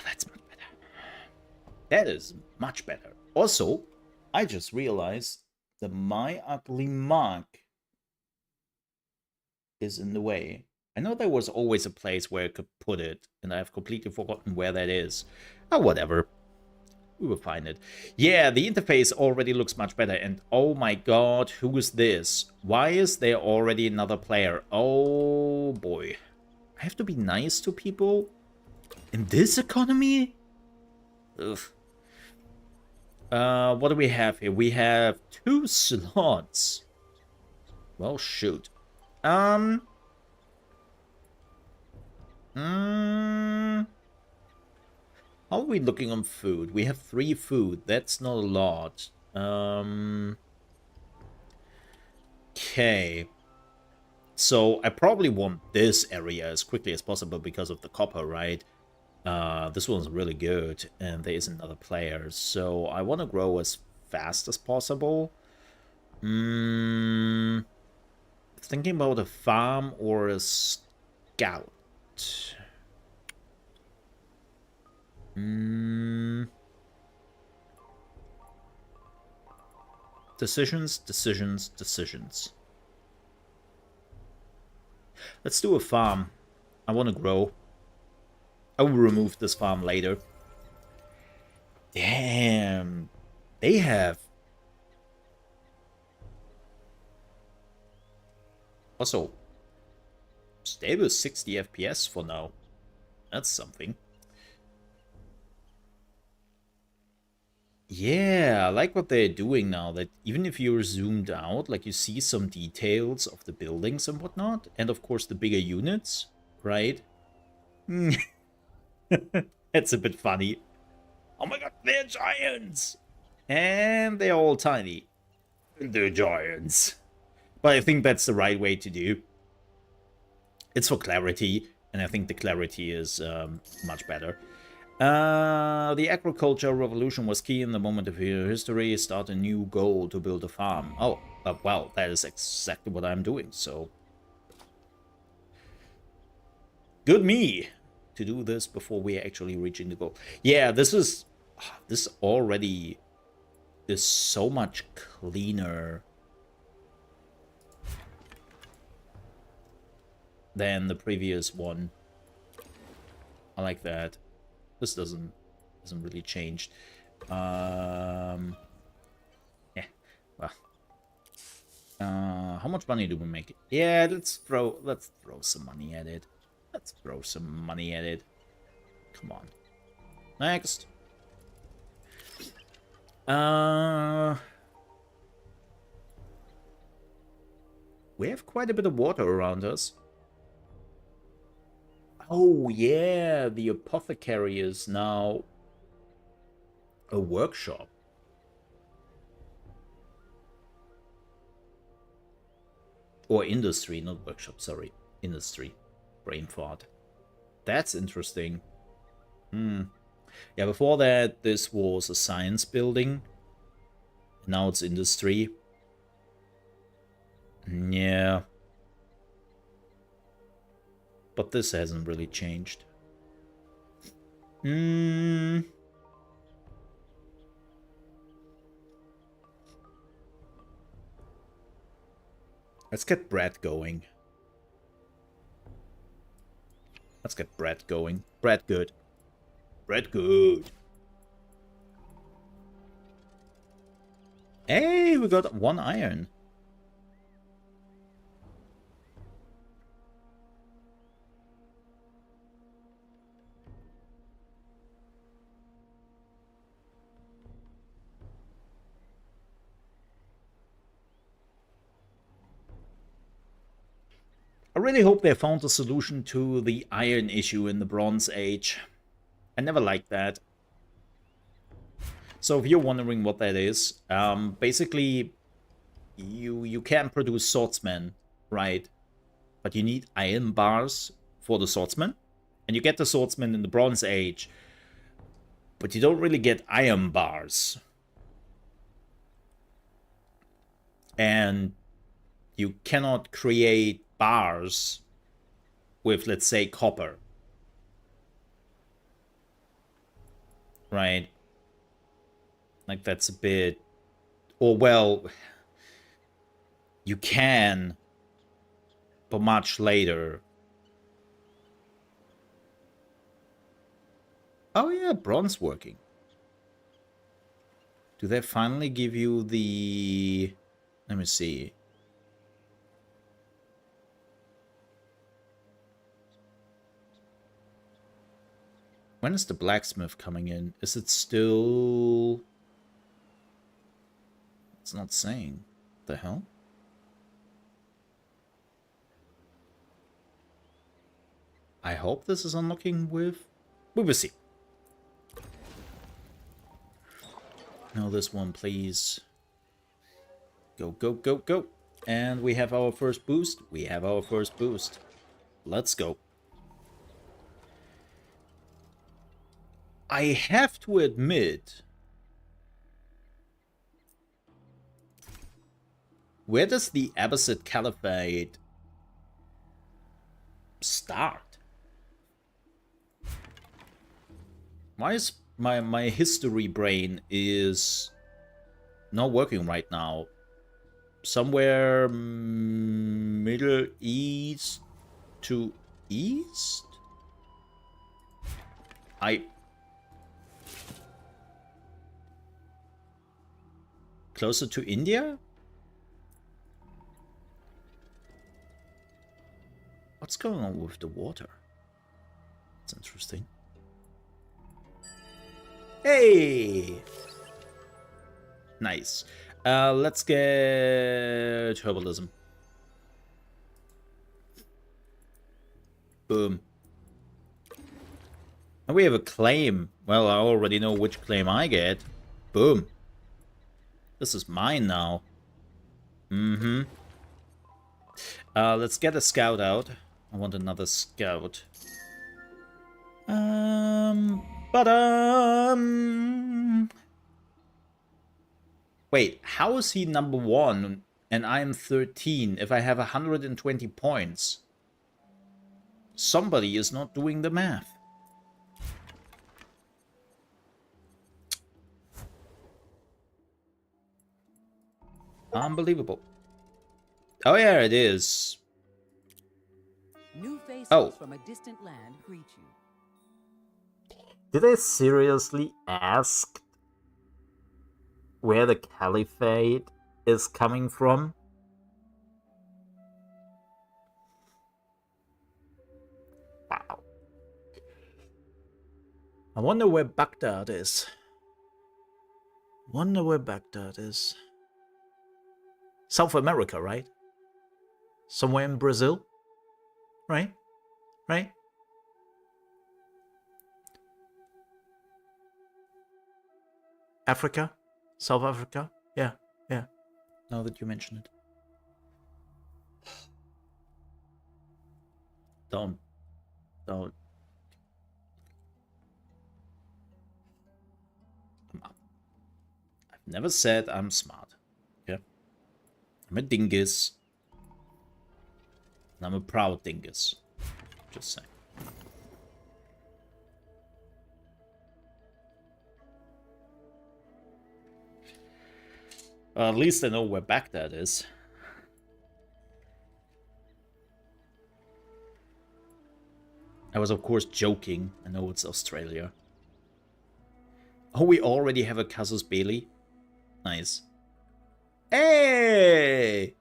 That's much better. That is much better. Also, I just realized that my ugly mark is in the way. I know there was always a place where I could put it, and I've completely forgotten where that is. Oh, whatever. We will find it. Yeah, the interface already looks much better, and oh my god, who is this? Why is there already another player? Oh boy. I have to be nice to people? In this economy? Ugh. What do we have here? We have 2 slots. Well, shoot. How are we looking on food? We have 3 food. That's not a lot. Okay. So I probably want this area as quickly as possible because of the copper, right? This one's really good, and there is another player, so I want to grow as fast as possible. Thinking about a farm or a scout. Decisions, decisions, decisions. Let's do a farm. I want to grow. I will remove this farm later. Damn. They have... Also, stable 60 FPS for now. That's something. Yeah, I like what they're doing now, that even if you're zoomed out, like you see some details of the buildings and whatnot, and of course the bigger units, right? That's a bit funny. Oh my god, they're giants! And they're all tiny. They're giants. But I think that's the right way to do. It's for clarity, and I think the clarity is much better. The agricultural revolution was key in the moment of history. Start a new goal to build a farm. Oh, well, that is exactly what I'm doing, so... Good me to do this before we're actually reaching the goal. Yeah, this already is so much cleaner than the previous one. I like that. This doesn't really change. Yeah, well. How much money do we make? Yeah, let's throw some money at it. Let's throw some money at it. Come on. Next. We have quite a bit of water around us. Oh, yeah, the apothecary is now a workshop. Or industry, not workshop, sorry. Industry. Brain fart. That's interesting. Yeah, before that, this was a science building. Now it's industry. Yeah. But this hasn't really changed. Let's get Brad going. Let's get Brad going. Brad good. Brad good. Hey, we got 1 iron. I really hope they found a solution to the iron issue in the Bronze Age. I never liked that. So if you're wondering what that is, basically you can produce swordsmen, right? But you need iron bars for the swordsman. And you get the swordsman in the Bronze Age, but you don't really get iron bars. And you cannot create bars with, let's say, copper. Right? Like, that's a bit... Or, well... You can, but much later. Oh yeah, bronze working. Do they finally give you the... Let me see. When is the blacksmith coming in? Is it still... It's not saying. What the hell? I hope this is unlocking with... We will see. Now this one, please. Go, go, go, go. And we have our first boost. We have our first boost. Let's go. I have to admit, where does the Abbasid Caliphate start? Why is my history brain is not working right now? Somewhere Middle East to East? Closer to India? What's going on with the water? That's interesting. Hey! Nice. Let's get herbalism. Boom. And we have a claim. Well, I already know which claim I get. Boom. This is mine now. Mm-hmm. Let's get a scout out. I want another scout. Wait, how is he number 1 and I'm 13 if I have 120 points? Somebody is not doing the math. Unbelievable. Oh yeah, it is. New faces from a distant land greet you. Did I seriously ask where the Caliphate is coming from? Wow. I wonder where Baghdad is. South America, right? Somewhere in Brazil? Right? Right? Africa? South Africa? Yeah, yeah. Now that you mention it. Don't. I've never said I'm smart. Okay? I'm a dingus. And I'm a proud dingus. Just saying. Well, at least I know where Baghdad is. I was, of course, joking. I know it's Australia. Oh, we already have a Casus Belli? Nice. Hey!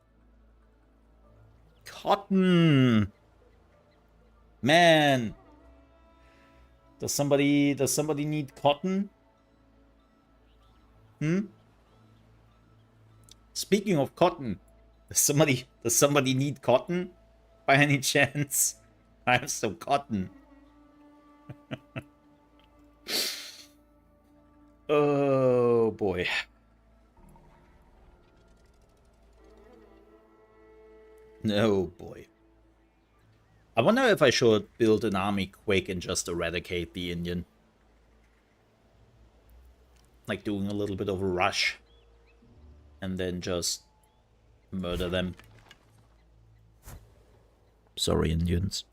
Cotton! Man! Does somebody need cotton? Speaking of cotton, does somebody need cotton? By any chance? I have some cotton. Oh boy. No boy. I wonder if I should build an army quick and just eradicate the Indian. Like doing a little bit of a rush. And then just murder them. Sorry, Indians.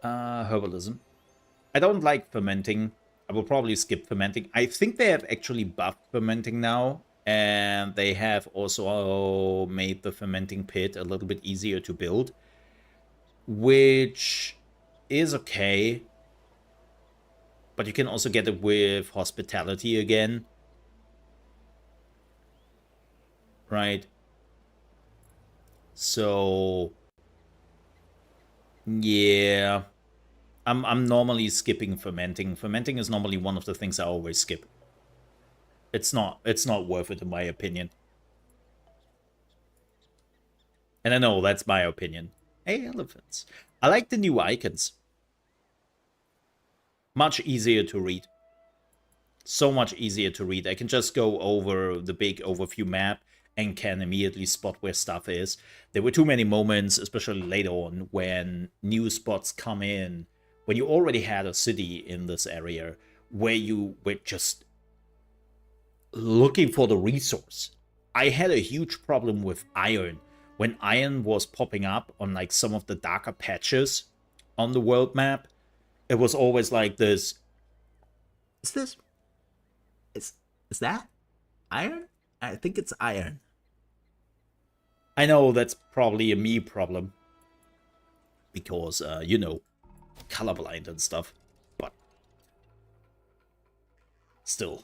Herbalism. I don't like fermenting. I will probably skip fermenting. I think they have actually buffed fermenting now. And they have also made the fermenting pit a little bit easier to build. Which is okay. But you can also get it with hospitality again. Right? So yeah. I'm normally skipping fermenting. Fermenting is normally one of the things I always skip. It's not worth it in my opinion. And I know that's my opinion. Hey, elephants. I like the new icons. Much easier to read. So much easier to read. I can just go over the big overview map and can immediately spot where stuff is. There were too many moments, especially later on, when new spots come in, when you already had a city in this area, where you were just looking for the resource. I had a huge problem with iron. When iron was popping up on like some of the darker patches on the world map, it was always like this. Is that iron? I think it's iron. I know that's probably a me problem. Because, you know, colorblind and stuff. But still,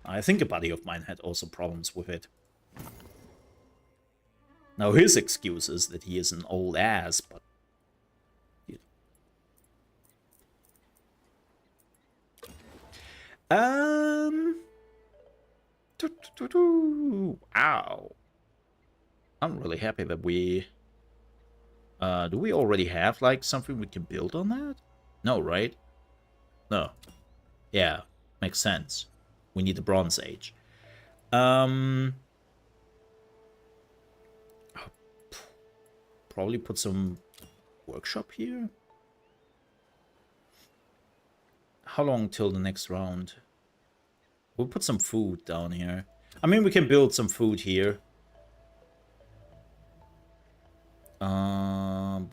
I think a buddy of mine had also problems with it. Now his excuse is that he is an old ass, but Ow. I'm really happy that we... do we already have, like, something we can build on that? No, right? No. Yeah, makes sense. We need the Bronze Age. Probably put some workshop here. How long till the next round? We'll put some food down here. I mean, we can build some food here. Or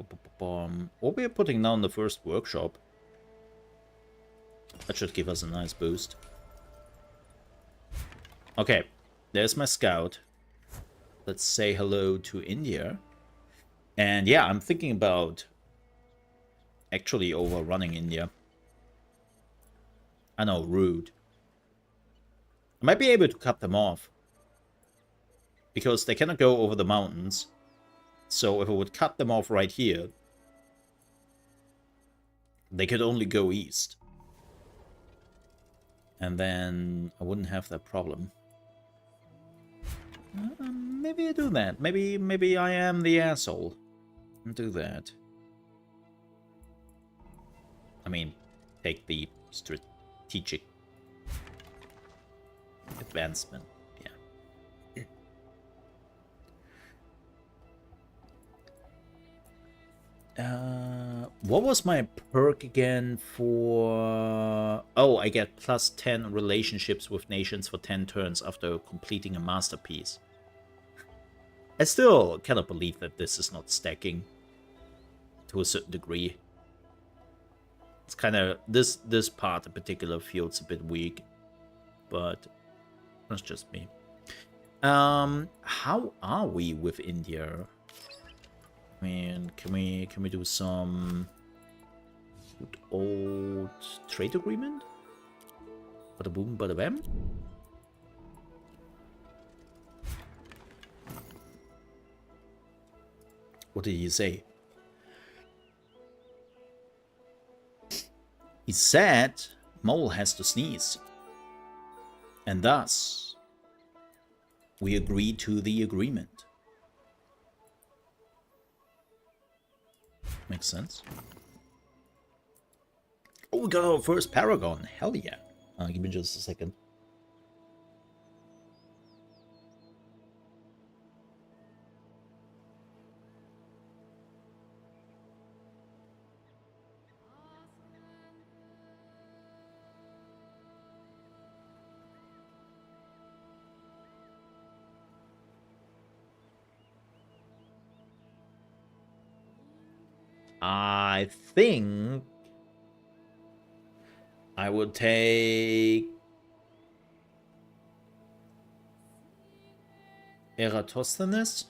we're putting down the first workshop. That should give us a nice boost. Okay, there's my scout. Let's say hello to India. And yeah, I'm thinking about actually overrunning India. I know, rude. I might be able to cut them off. Because they cannot go over the mountains. So if I would cut them off right here, they could only go east. And then I wouldn't have that problem. Maybe I do that. Maybe I am the asshole. And do that. I mean, take the strategic advancement. Yeah. What was my perk again for... Oh, I get plus 10 relationships with nations for 10 turns after completing a masterpiece. I still cannot believe that this is not stacking to a certain degree. It's kind of... This part in particular feels a bit weak. But that's just me. How are we with India? I mean, can we do some good old trade agreement? Bada boom, bada bam. What did he say? He said Mole has to sneeze. And thus, we agreed to the agreement. Makes sense. Oh, we got our first Paragon. Hell yeah. Give me just a second. I think I would take Eratosthenes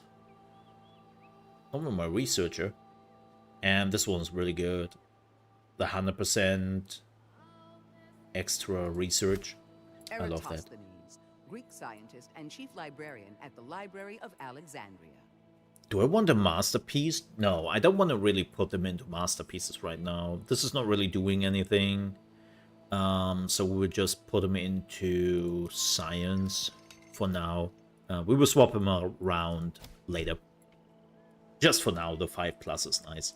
over my researcher, and this one's really good. The 100% extra research. I love that. Greek scientist and chief librarian at the Library of Alexandria. Do I want a masterpiece? No, I don't want to really put them into masterpieces right now. This is not really doing anything. So we would just put them into science for now. We will swap them around later. Just for now, the 5+ is nice.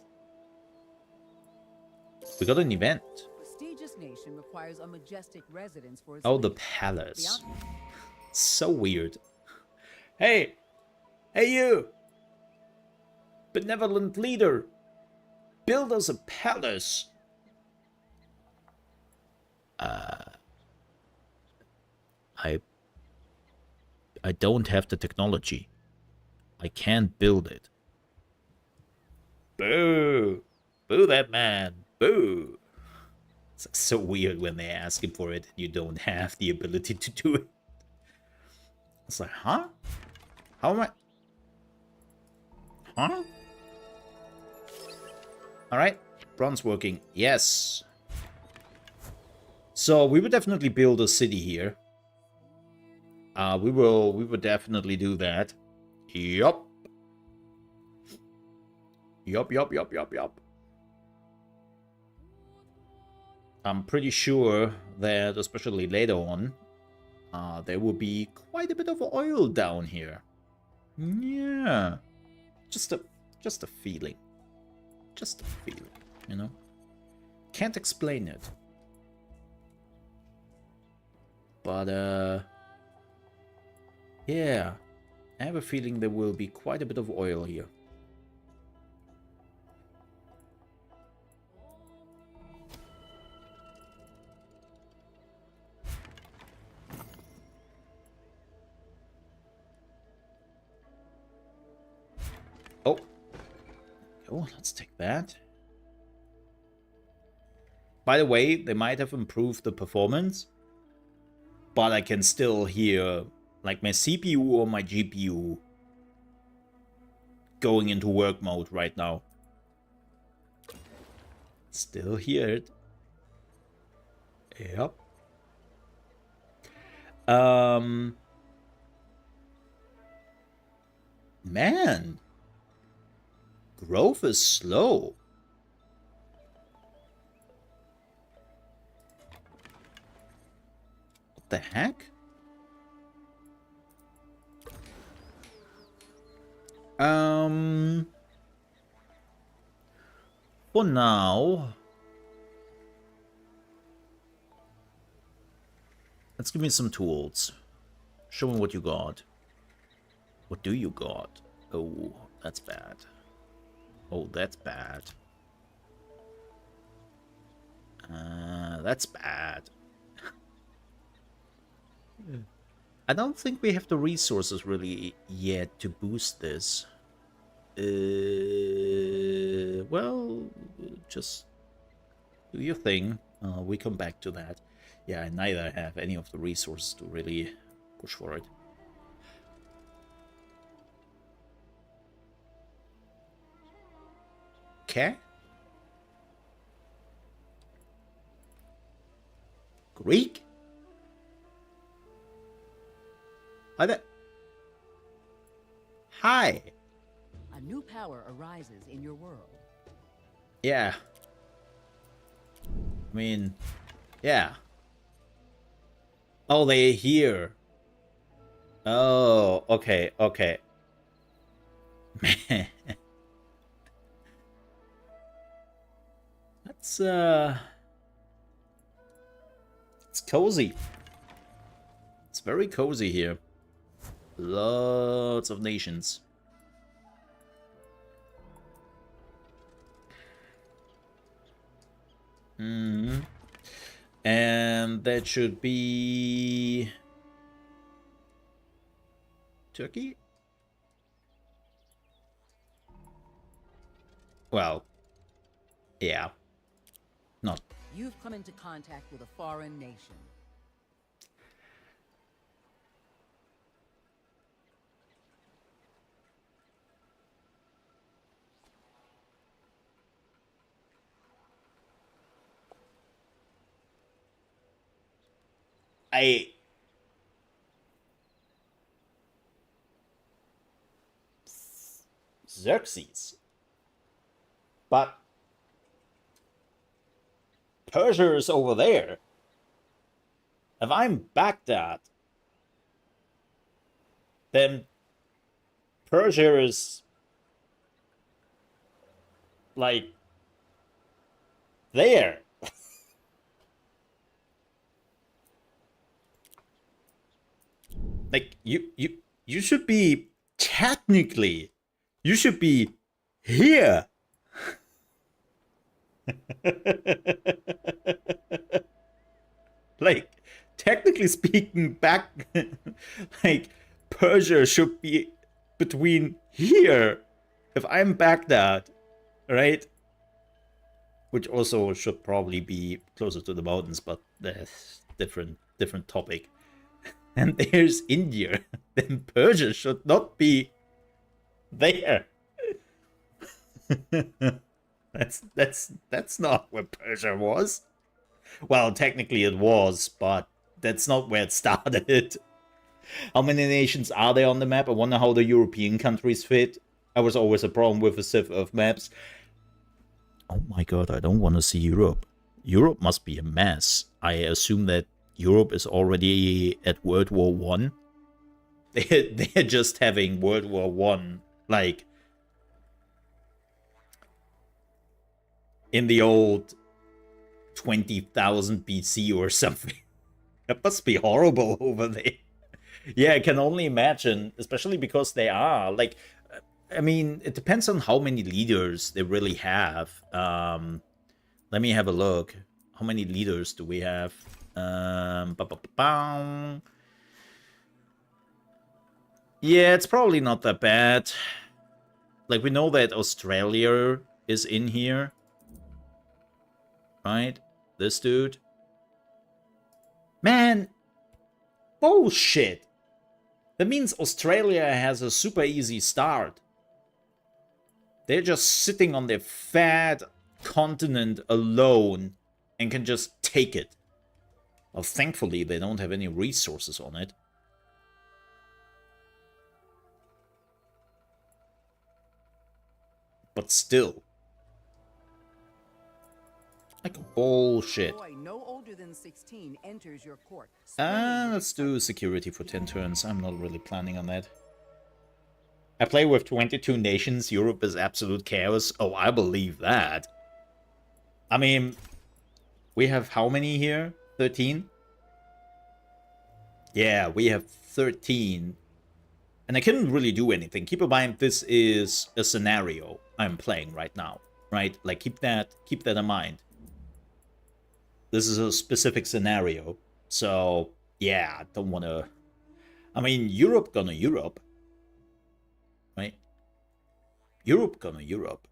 We got an event. Prestigious nation requires a majestic residence for its Oh, the leaders. palace. So weird. Hey, Hey you! Benevolent leader! Build us a palace! I don't have the technology. I can't build it. Boo! Boo that man! Boo! It's like so weird when they ask him for it and you don't have the ability to do it. It's like, huh? How am I? Huh? Alright, bronze working. Yes. So we would definitely build a city here. We will definitely do that. Yup. Yup. I'm pretty sure that, especially later on, there will be quite a bit of oil down here. Yeah. Just a feeling. Just a feeling, you know? Can't explain it. But, yeah. I have a feeling there will be quite a bit of oil here. Oh. Oh, let's take that. By the way, they might have improved the performance, but I can still hear like my CPU or my GPU going into work mode right now. Still hear it. Yep. Man. Growth is slow. What the heck? For now, let's give me some tools. Show me what you got. What do you got? Oh, that's bad. Oh, that's bad. That's bad. I don't think we have the resources really yet to boost this. Well, just do your thing. We come back to that. Yeah, I neither have any of the resources to really push for it. Okay. Greek? Hi there. Hi. A new power arises in your world. Yeah. I mean, yeah. Oh, they're here. Oh, okay, okay. Man. That's, it's cozy. It's very cozy here. Lots of nations. And that should be Turkey? Well, yeah. Not. You've come into contact with a foreign nation. Xerxes. But Persia is over there. If I'm Baghdad, then Persia is like there. Like you should be technically, you should be here. Like, technically speaking, back, like, Persia should be between here. If I'm Baghdad, right? Which also should probably be closer to the mountains, but that's different topic. And there's India. Then Persia should not be there. that's not where Persia was. Well, technically it was, but that's not where it started. How many nations are there on the map? I wonder how the European countries fit. I was always a problem with the Civ of maps. Oh my god, I don't want to see Europe. Europe must be a mess. I assume that Europe is already at World War One. They're just having World War One, like, in the old 20,000 BC or something. That must be horrible over there. Yeah, I can only imagine, especially because they are, like, I mean, it depends on how many leaders they really have. Let me have a look. How many leaders do we have? Yeah, it's probably not that bad. Like, we know that Australia is in here. Right? This dude. Man! Bullshit! That means Australia has a super easy start. They're just sitting on their fat continent alone and can just take it. Well, thankfully, they don't have any resources on it. But still. Like bullshit. Boy no older than 16 enters your court. Let's do security for 10 turns. I'm not really planning on that. I play with 22 nations. Europe is absolute chaos. Oh, I believe that. I mean, we have how many here? 13? Yeah, we have 13. And I couldn't really do anything. Keep in mind, this is a scenario I'm playing right now, right? Like, keep that in mind. This is a specific scenario. So, yeah, I don't want to... I mean, Europe gonna Europe. Right? Europe gonna Europe.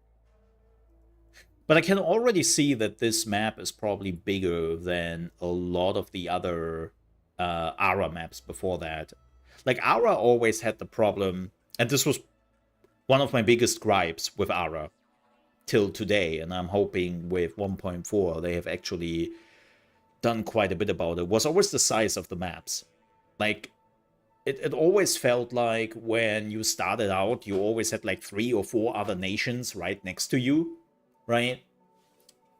But I can already see that this map is probably bigger than a lot of the other Ara maps before that. Like, Ara always had the problem, and this was one of my biggest gripes with Ara till today, and I'm hoping with 1.4 they have actually done quite a bit about it, was always the size of the maps. Like, it always felt like when you started out, you always had like 3 or 4 other nations right next to you, right?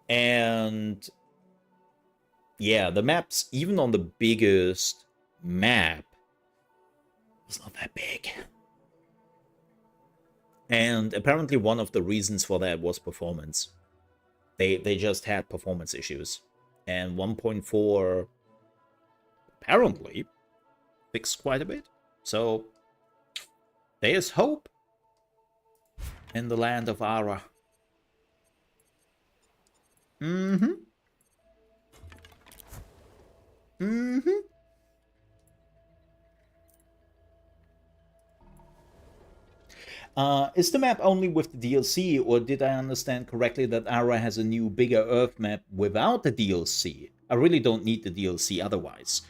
And yeah, the maps, even on the biggest map, was not that big. And apparently one of the reasons for that was performance. They just had performance issues. And 1.4 apparently fixed quite a bit. So there's hope in the land of Ara. Mm-hmm. Mm-hmm. Is the map only with the DLC, or did I understand correctly that Ara has a new, bigger Earth map without the DLC? I really don't need the DLC otherwise.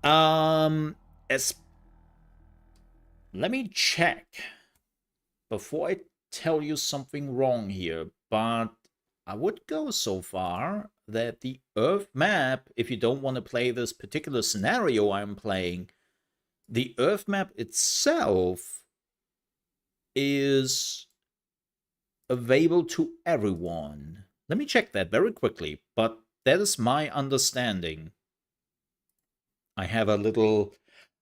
Let me check before I tell you something wrong here, but I would go so far that the Earth map, if you don't want to play this particular scenario I'm playing, the Earth map itself is available to everyone. Let me check that very quickly, but that is my understanding. I have a little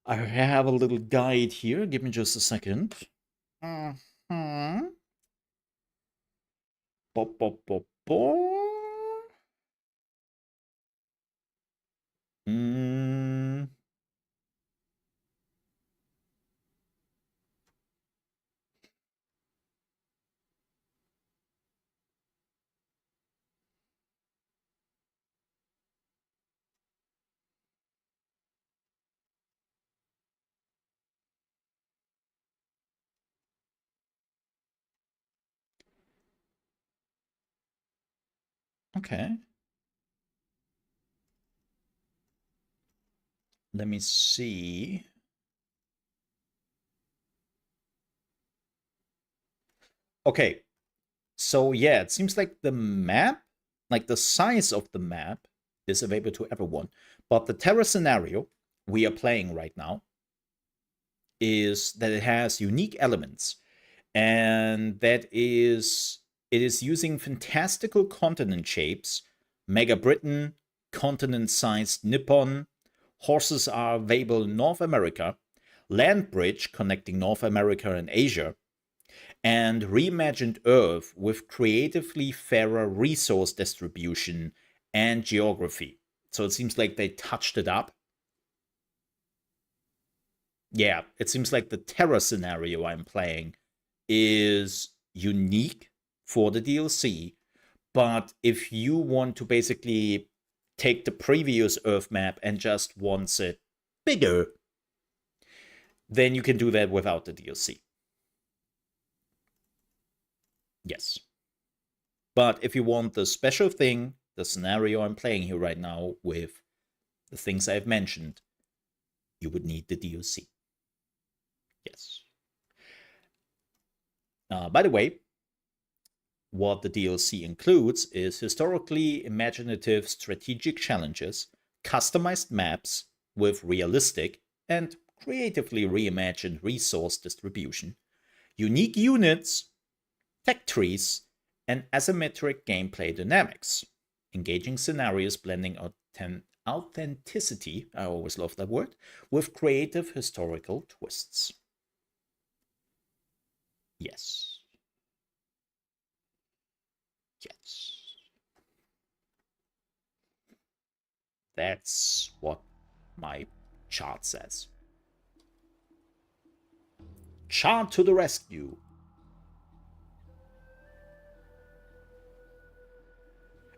guide here. Give me just a second. Bop, bop, bop, bop. Okay. Let me see. Okay. So yeah, it seems like the map, like the size of the map, is available to everyone. But the Terra scenario we are playing right now is that it has unique elements, and that is it is using fantastical continent shapes, Mega Britain, continent-sized Nippon, horses are available in North America, land bridge connecting North America and Asia, and reimagined Earth with creatively fairer resource distribution and geography. So it seems like they touched it up. Yeah, it seems like the Terra scenario I'm playing is unique for the DLC, but if you want to basically take the previous Earth map and just want it bigger, then you can do that without the DLC. Yes. But if you want the special thing, the scenario I'm playing here right now with the things I've mentioned, you would need the DLC. Yes. By the way, what the DLC includes is historically imaginative strategic challenges, customized maps with realistic and creatively reimagined resource distribution, unique units, tech trees, and asymmetric gameplay dynamics, engaging scenarios blending authenticity, I always love that word, with creative historical twists. Yes. Yes. That's what my chart says. Chart to the rescue.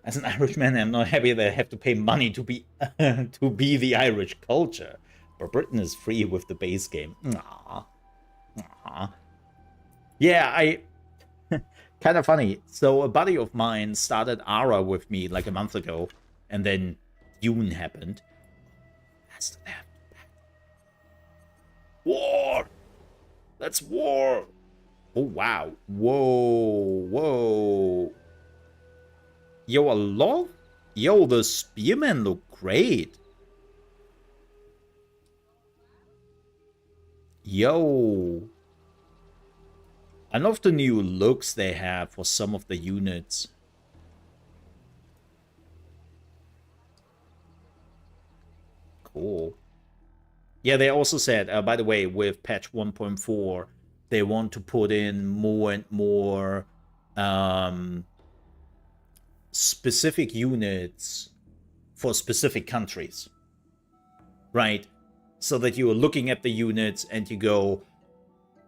As an Irishman, I'm not happy that I have to pay money to be to be the Irish culture. But Britain is free with the base game. Aww. Aww. Yeah, I kind of funny. So a buddy of mine started Ara with me like a month ago, and then Dune happened. War! That's war! Oh, wow. Whoa, whoa. Yo, a lot? Yo, the spearmen look great. Yo. I love the new looks they have for some of the units. Cool. Yeah, they also said, by the way, with patch 1.4, they want to put in more and more specific units for specific countries. Right? So that you are looking at the units and you go,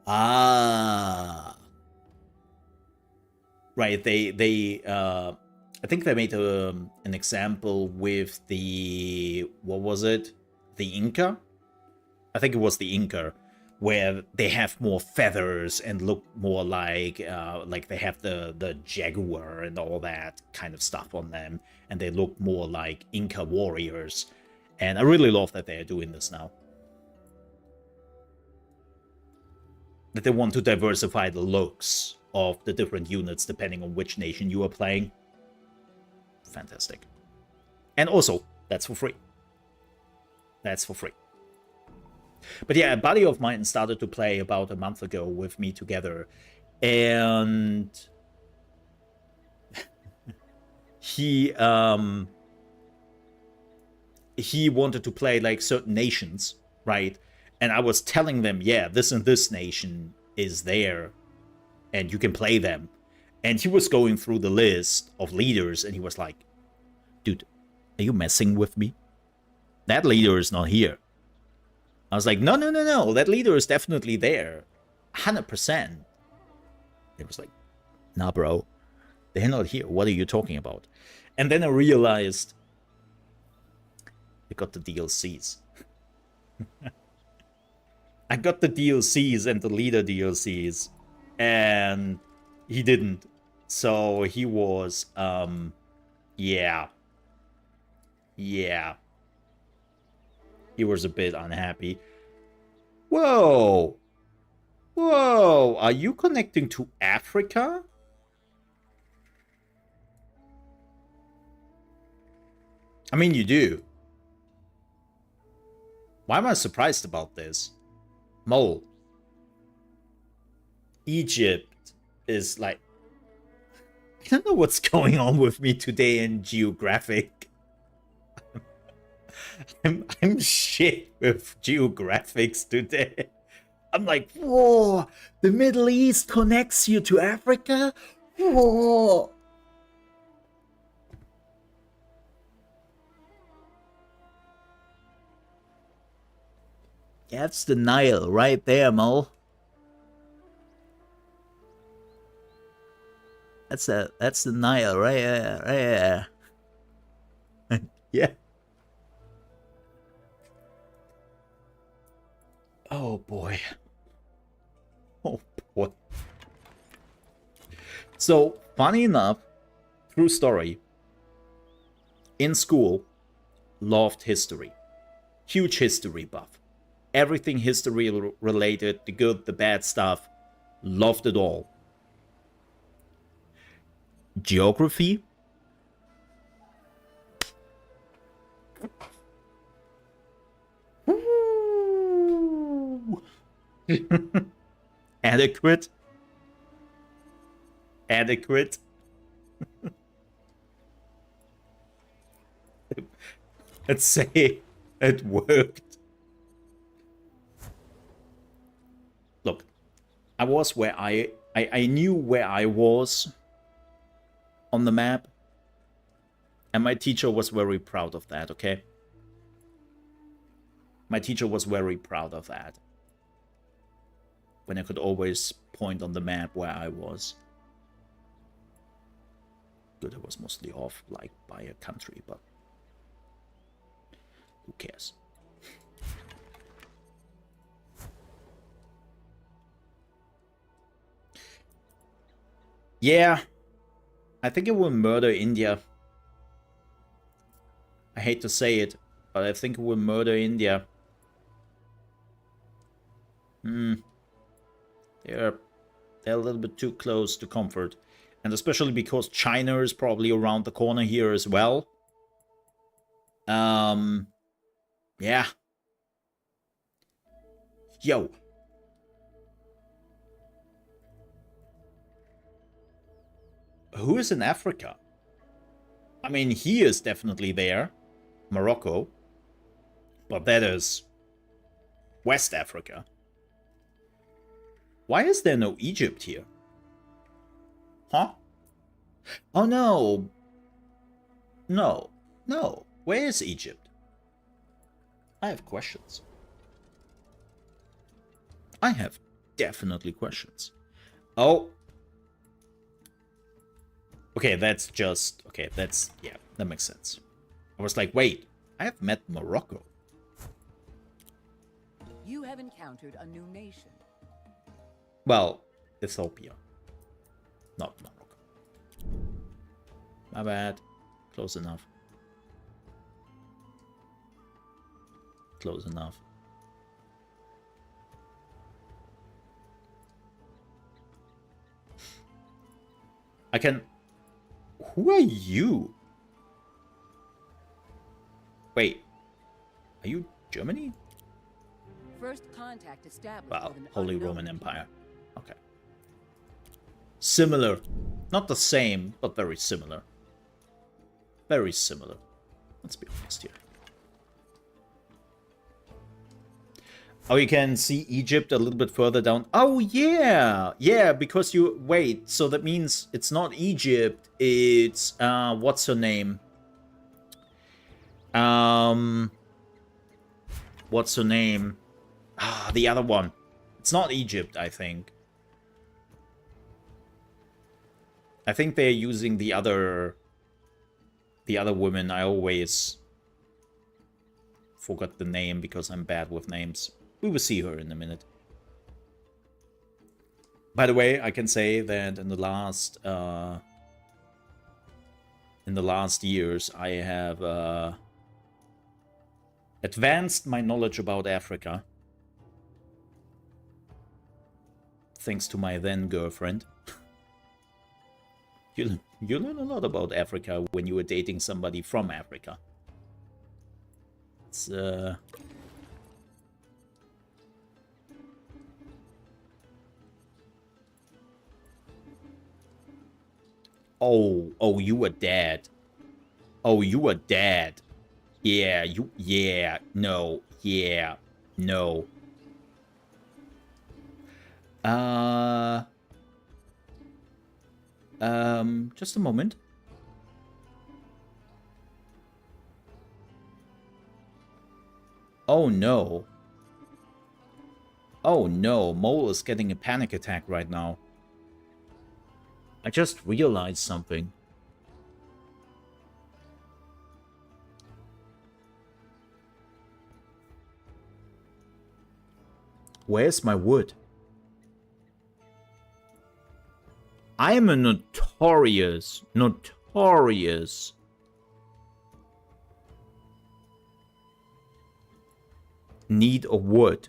ah. Right, I think they made an example with the, what was it? The Inca? I think it was the Inca, where they have more feathers and look more like they have the jaguar and all that kind of stuff on them, and they look more like Inca warriors. And I really love that they're doing this now. That they want to diversify the looks of the different units depending on which nation you are playing. Fantastic. And also, that's for free. That's for free. But yeah, a buddy of mine started to play about a month ago with me together, and he wanted to play like certain nations, right? And I was telling them, yeah, this and this nation is there, and you can play them. And he was going through the list of leaders, and he was like, dude, are you messing with me? That leader is not here. I was like, no, that leader is definitely there. 100%. It was like, nah, bro, they're not here. What are you talking about? And then I realized I got the DLCs. I got the DLCs and the leader DLCs, and he didn't. So he was, Yeah. Yeah. He was a bit unhappy. Whoa! Whoa! Are you connecting to Africa? I mean, you do. Why am I surprised about this? Mole. Egypt is like... I don't know what's going on with me today in geographic. I'm shit with geographics today. I'm like, whoa, the Middle East connects you to Africa? Whoa. That's the Nile right there, Mo. That's the Nile right there, right there. Yeah. Oh boy. Oh boy. So, funny enough, true story. In school, loved history. Huge history buff. Everything history related, the good, the bad stuff. Loved it all. Geography. Adequate. Adequate. Let's say it worked. Look, I was where I knew where I was on the map, and my teacher was very proud of that, okay? My teacher was very proud of that. When I could always point on the map where I was. Good, I was mostly off, like, by a country, but who cares? Yeah, I think it will murder India. I hate to say it, but I think it will murder India. They're a little bit too close to comfort. And especially because China is probably around the corner here as well. Yeah. Yo. Who is in Africa? I mean, he is definitely there. Morocco. But that is West Africa. Why is there no Egypt here? Huh? Oh no. No. No. Where is Egypt? I have questions. I have definitely questions. Oh. Okay, that's just... Okay, that's... Yeah, that makes sense. I was like, wait. I have met Morocco. You have encountered a new nation. Well, Ethiopia. Not Morocco. My bad. Close enough. Close enough. I can... Who are you? Wait. Are you Germany? First contact established Wow, with an Holy unknown Roman people. Empire. Okay. Similar. Not the same, but very similar. Very similar. Let's be honest here. Oh, you can see Egypt a little bit further down. Oh, yeah. Yeah, because you... Wait, so that means it's not Egypt. It's... what's her name? What's her name? Ah, the other one. It's not Egypt, I think. I think they're using the other woman. I always forgot the name because I'm bad with names. We will see her in a minute. By the way, I can say that in the last in the last years, I have advanced my knowledge about Africa. Thanks to my then girlfriend. You learn a lot about Africa when you were dating somebody from Africa. It's Oh, you were dead. Oh, you were dead. Yeah, no, yeah, no. Just a moment. Oh no. Oh no, Mole is getting a panic attack right now. I just realized something. Where's my wood? I am a notorious need of wood.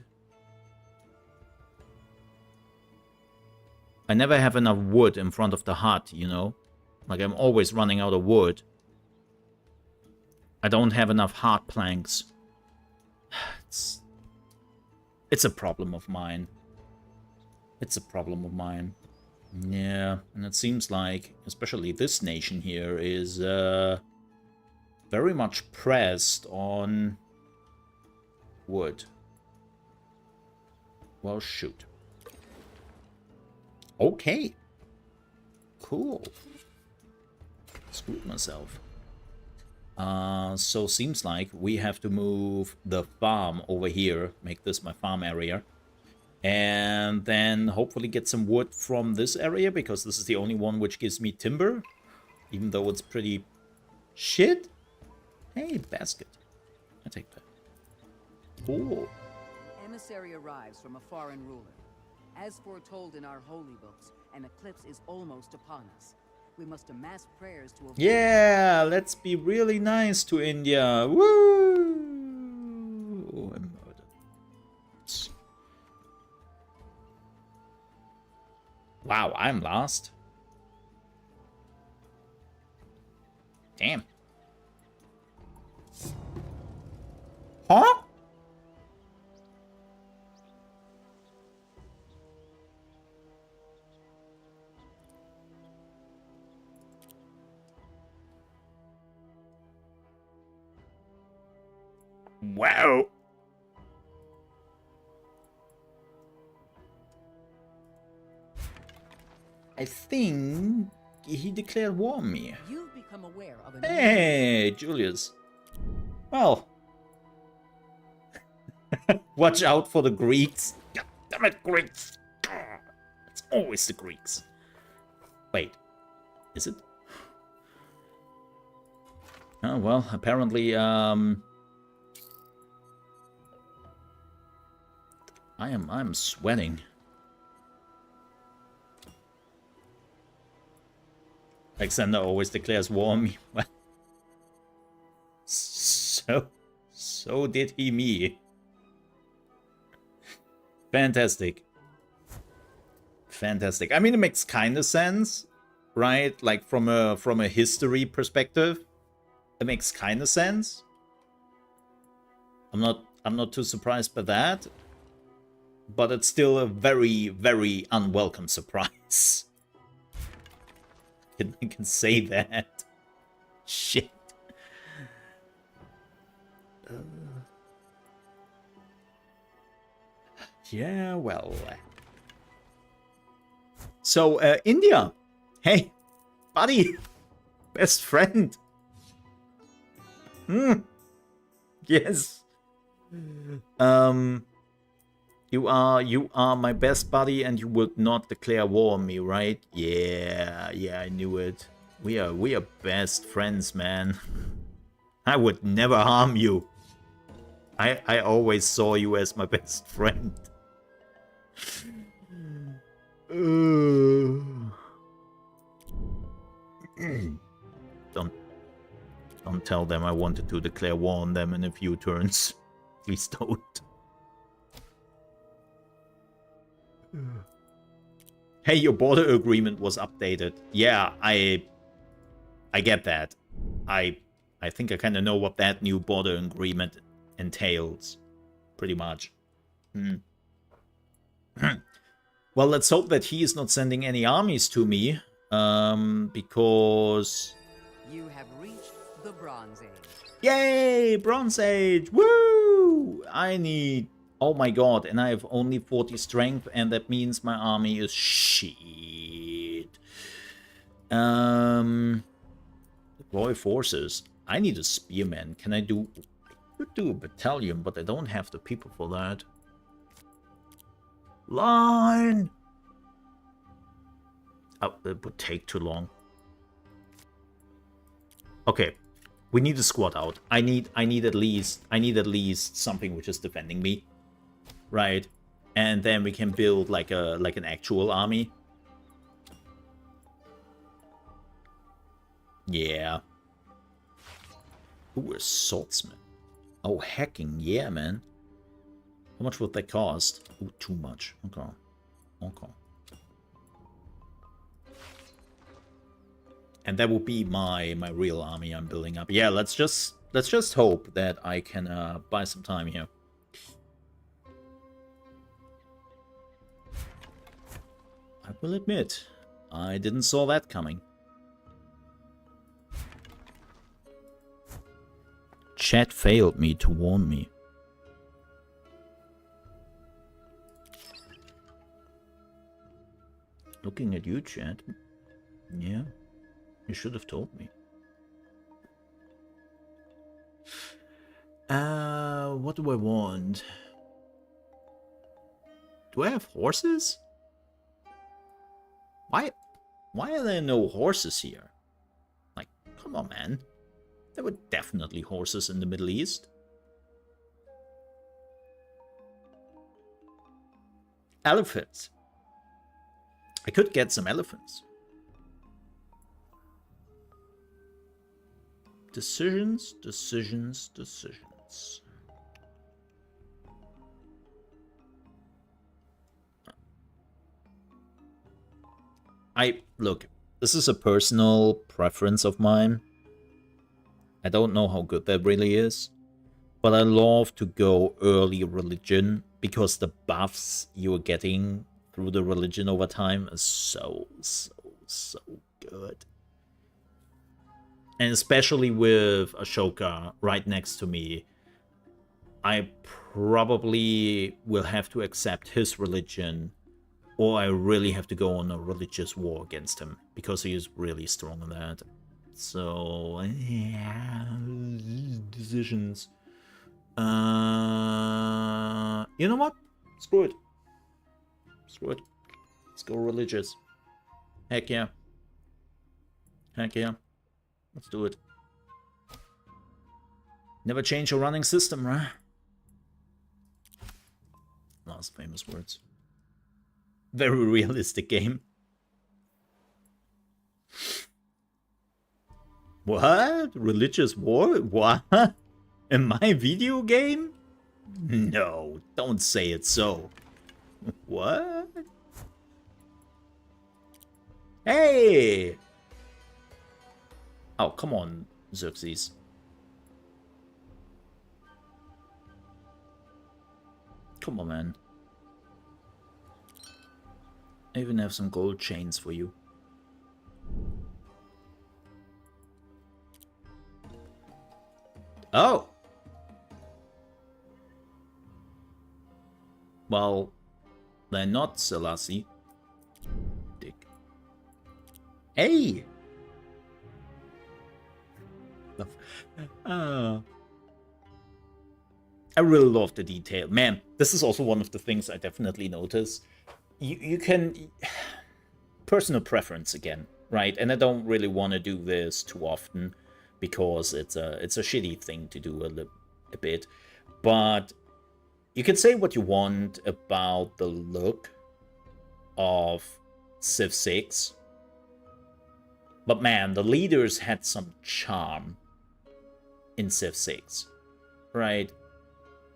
I never have enough wood in front of the hut, you know? Like, I'm always running out of wood. I don't have enough hard planks. It's a problem of mine. It's a problem of mine. Yeah, and it seems like, especially this nation here, is very much pressed on wood. Well, shoot. Okay. Cool. Screwed myself. So seems like we have to move the farm over here, make this my farm area, and then hopefully get some wood from this area, because this is the only one which gives me timber, even though it's pretty shit. Hey, basket. I take that. Cool. Emissary arrives from a foreign ruler. As foretold in our holy books, an eclipse is almost upon us. We must amass prayers to avoid... Yeah, let's be really nice to India. Woo! I'm murdered. Wow, I'm lost. Damn. Huh? Wow. I think he declared war on me. You've become aware of a Hey, Julius. Well. Watch out for the Greeks. God damn it, Greeks. It's always the Greeks. Wait. Is it? Oh, well, apparently, I'm sweating. Alexander always declares war on me. So did he me. Fantastic. Fantastic. I mean, it makes kind of sense, right? Like from a history perspective, it makes kind of sense. I'm not too surprised by that. But it's still a very, very unwelcome surprise. I can say that. Shit. Yeah, well. So, India. Hey, buddy. Best friend. Yes. You are my best buddy, and you would not declare war on me, right? Yeah, I knew it. We are best friends, man. I would never harm you. I always saw you as my best friend. Don't tell them I wanted to declare war on them in a few turns. Please don't. Hey, your border agreement was updated. Yeah, I get that. I think I kind of know what that new border agreement entails. Pretty much. Well, let's hope that he is not sending any armies to me. Because... You have reached the Bronze Age. Yay! Bronze Age! Woo! I need... Oh my god, and I have only 40 strength, and that means my army is shit. Deploy forces. I need a spearman. Can I do... I could do a battalion, but I don't have the people for that. Line! Oh, it would take too long. Okay. We need a squad out. I need at least something which is defending me. Right? And then we can build like an actual army. Yeah. Ooh, a swordsman. Oh, hacking. Yeah, man. How much would that cost? Ooh, too much. Okay. Okay. And that will be my real army I'm building up. Yeah, let's just hope that I can buy some time here. I will admit, I didn't saw that coming. Chat failed me to warn me. Looking at you, chat. Yeah, you should have told me. What do I want? Do I have horses? Why are there no horses here? Like, come on, man. There were definitely horses in the Middle East. Elephants. I could get some elephants. Decisions, decisions, decisions. Look, this is a personal preference of mine. I don't know how good that really is, but I love to go early religion because the buffs you're getting through the religion over time is so good. And especially with Ashoka right next to me, I probably will have to accept his religion, or I really have to go on a religious war against him, because he is really strong in that. So, yeah, decisions. You know what? Screw it. Screw it. Let's go religious. Heck yeah. Heck yeah. Let's do it. Never change a running system, right? Last famous words. Very realistic game. What? Religious war? What? In my video game? No, don't say it so. What? Hey! Oh, come on, Xerxes. Come on, man. I even have some gold chains for you. Oh! Well, they're not Selassie. Dick. Hey! I really love the detail. Man, this is also one of the things I definitely notice. You can... Personal preference again, right? And I don't really want to do this too often, because it's a shitty thing to do a bit. But you can say what you want about the look of Civ 6. But man, the leaders had some charm. in Civ 6, right?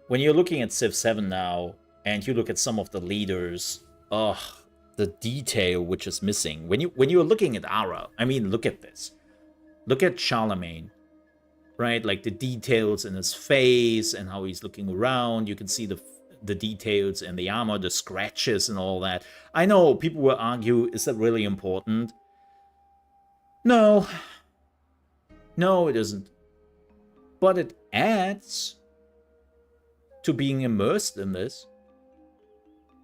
When you're looking at Civ 7 now, and you look at some of the leaders, the detail which is missing. When you're looking at Ara, I mean, look at this. Look at Charlemagne, right? Like the details in his face and how he's looking around. You can see the details in the armor, the scratches and all that. I know people will argue, is that really important? No. No, it isn't. But it adds to being immersed in this.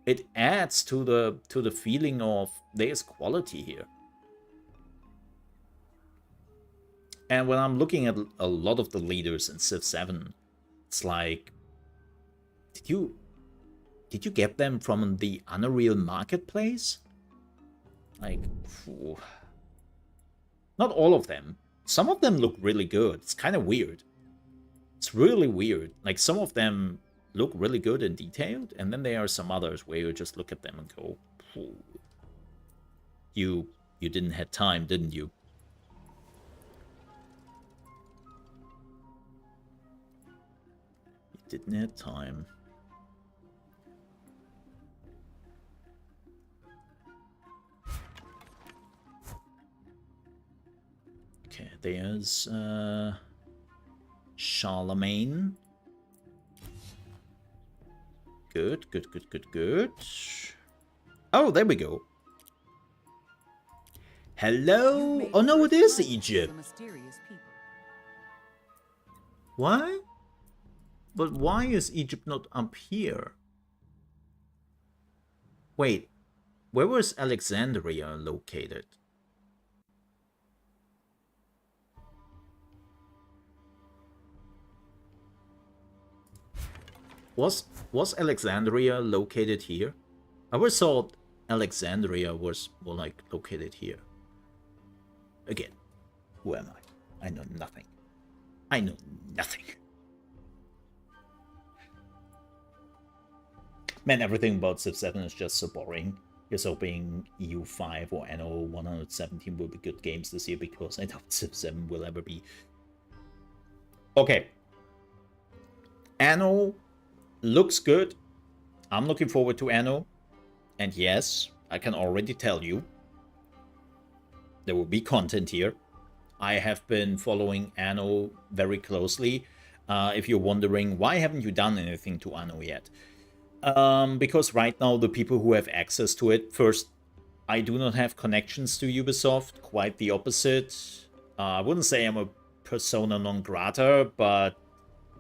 It adds to the feeling of there's quality here. And when I'm looking at a lot of the leaders in Civ 7, it's like, did you get them from the Unreal Marketplace? Like, phew. Not all of them. Some of them look really good. It's kind of weird. It's really weird. Like, some of them look really good and detailed, and then there are some others where you just look at them and go, phew. You didn't have time, didn't you? You didn't have time. Okay, there's Charlemagne. Good. Oh, there we go. Hello? Oh no, it is Egypt. Why? But why is Egypt not up here? Wait, where was Alexandria located? Was Alexandria located here? I always thought Alexandria was more like located here. Again, who am I? I know nothing. I know nothing. Man, everything about Civ 7 is just so boring. Here's hoping EU5 or NO 117 will be good games this year, because I doubt Civ 7 will ever be. Okay. Anno looks good. I'm looking forward to Anno. And yes, I can already tell you, there will be content here. I have been following Anno very closely. If you're wondering, why haven't you done anything to Anno yet? Because right now, the people who have access to it, first, I do not have connections to Ubisoft. Quite the opposite. I wouldn't say I'm a persona non grata, but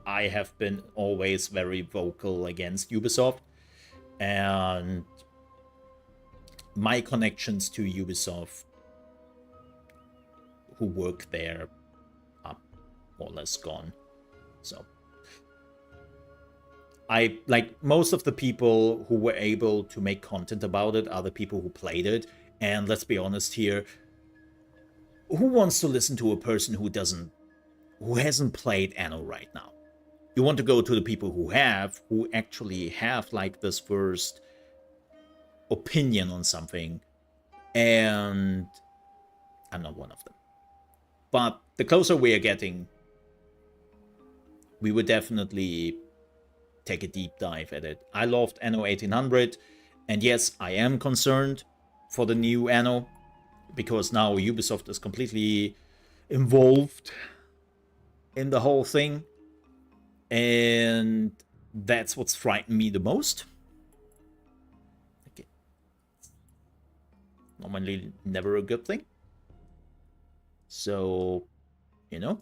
I have been always very vocal against Ubisoft, and my connections to Ubisoft who work there are more or less gone. So I like most of the people who were able to make content about it are the people who played it, and let's be honest here, who wants to listen to a person who hasn't played Anno right now? You want to go to the people who actually have like this first opinion on something, and I'm not one of them. But the closer we are getting, we would definitely take a deep dive at it. I loved Anno 1800, and yes, I am concerned for the new Anno, because now Ubisoft is completely involved in the whole thing. And that's what's frightened me the most. Okay. Normally never a good thing. So, you know,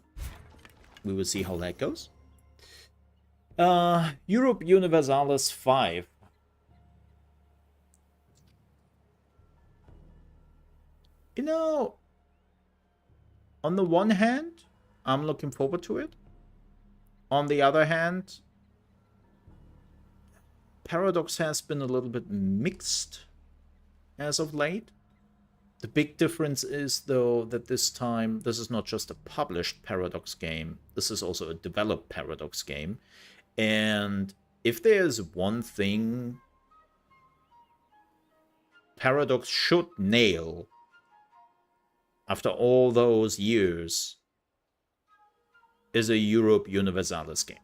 we will see how that goes. Europe Universalis 5. You know, on the one hand, I'm looking forward to it. On the other hand, Paradox has been a little bit mixed as of late. The big difference is, though, that this time, this is not just a published Paradox game, this is also a developed Paradox game. And if there's one thing Paradox should nail after all those years, is a Europe Universalis game.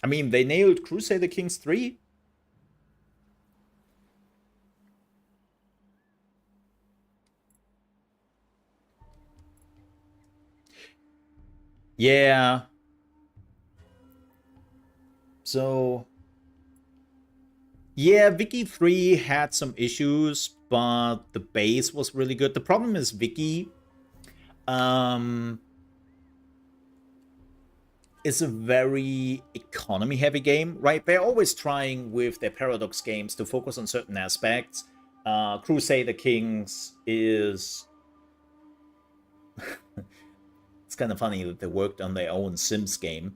I mean, they nailed Crusader Kings 3. Yeah. So, yeah, Wiki 3 had some issues, but the base was really good. The problem is Wiki is a very economy-heavy game, right? They're always trying with their Paradox games to focus on certain aspects. Crusader Kings is... It's kind of funny that they worked on their own Sims game,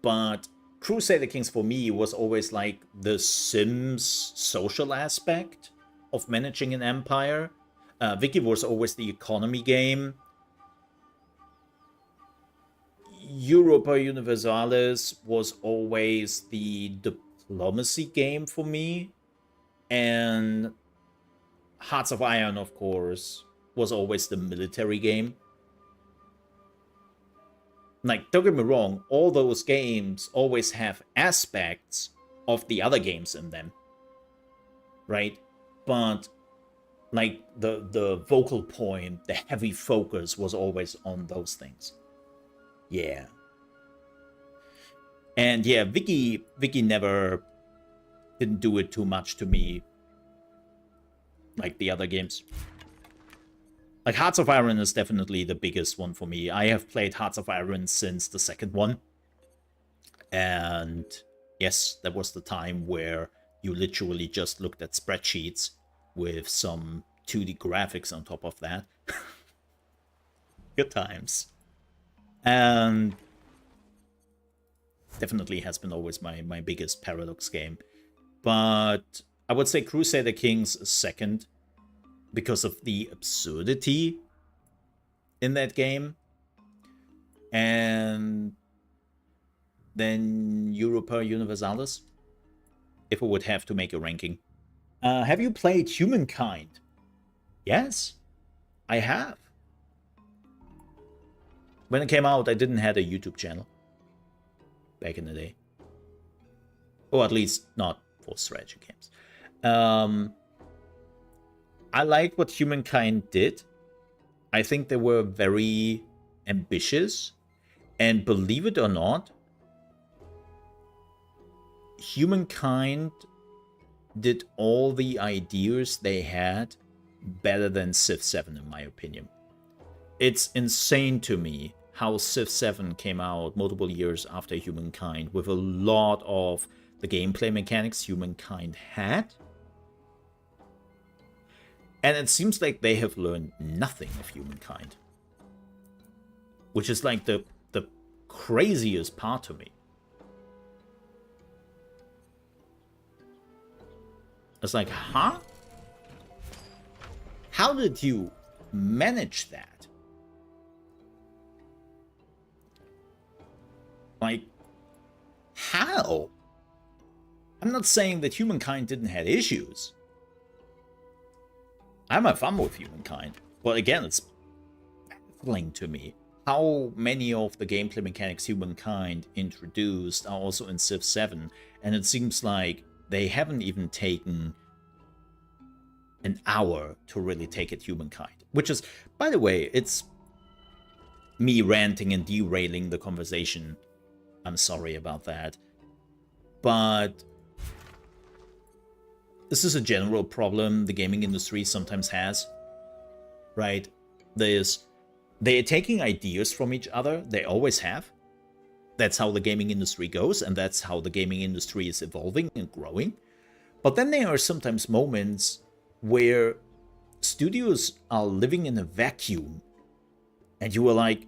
but Crusader Kings for me was always like the Sims social aspect of managing an empire. Wiki was always the economy game. Europa Universalis was always the diplomacy game for me. And Hearts of Iron, of course, was always the military game. Like, don't get me wrong, all those games always have aspects of the other games in them. Right? But, like, the vocal point, the heavy focus was always on those things. Yeah. And yeah, Wiki never didn't do it too much to me like the other games. Like, Hearts of Iron is definitely the biggest one for me. I have played Hearts of Iron since the second one. And yes, that was the time where you literally just looked at spreadsheets with some 2D graphics on top of that. Good times. And definitely has been always my biggest Paradox game. But I would say Crusader Kings is second because of the absurdity in that game. And then Europa Universalis, if I would have to make a ranking. Have you played Humankind? Yes, I have. When it came out, I didn't have a YouTube channel back in the day. Or at least not for strategy games. I liked what Humankind did. I think they were very ambitious. And believe it or not, Humankind did all the ideas they had better than Civ 7, in my opinion. It's insane to me how Civ 7 came out multiple years after Humankind with a lot of the gameplay mechanics Humankind had. And it seems like they have learned nothing of Humankind. Which is like the craziest part to me. It's like, huh? How did you manage that? Like, how? I'm not saying that Humankind didn't have issues. I have fun with Humankind. But again, it's baffling to me how many of the gameplay mechanics Humankind introduced are also in Civ 7. And it seems like they haven't even taken an hour to really take it Humankind. Which is, by the way, it's me ranting and derailing the conversation. I'm sorry about that. But this is a general problem the gaming industry sometimes has. Right? They're taking ideas from each other. They always have. That's how the gaming industry goes, and that's how the gaming industry is evolving and growing. But then there are sometimes moments where studios are living in a vacuum, and you are like,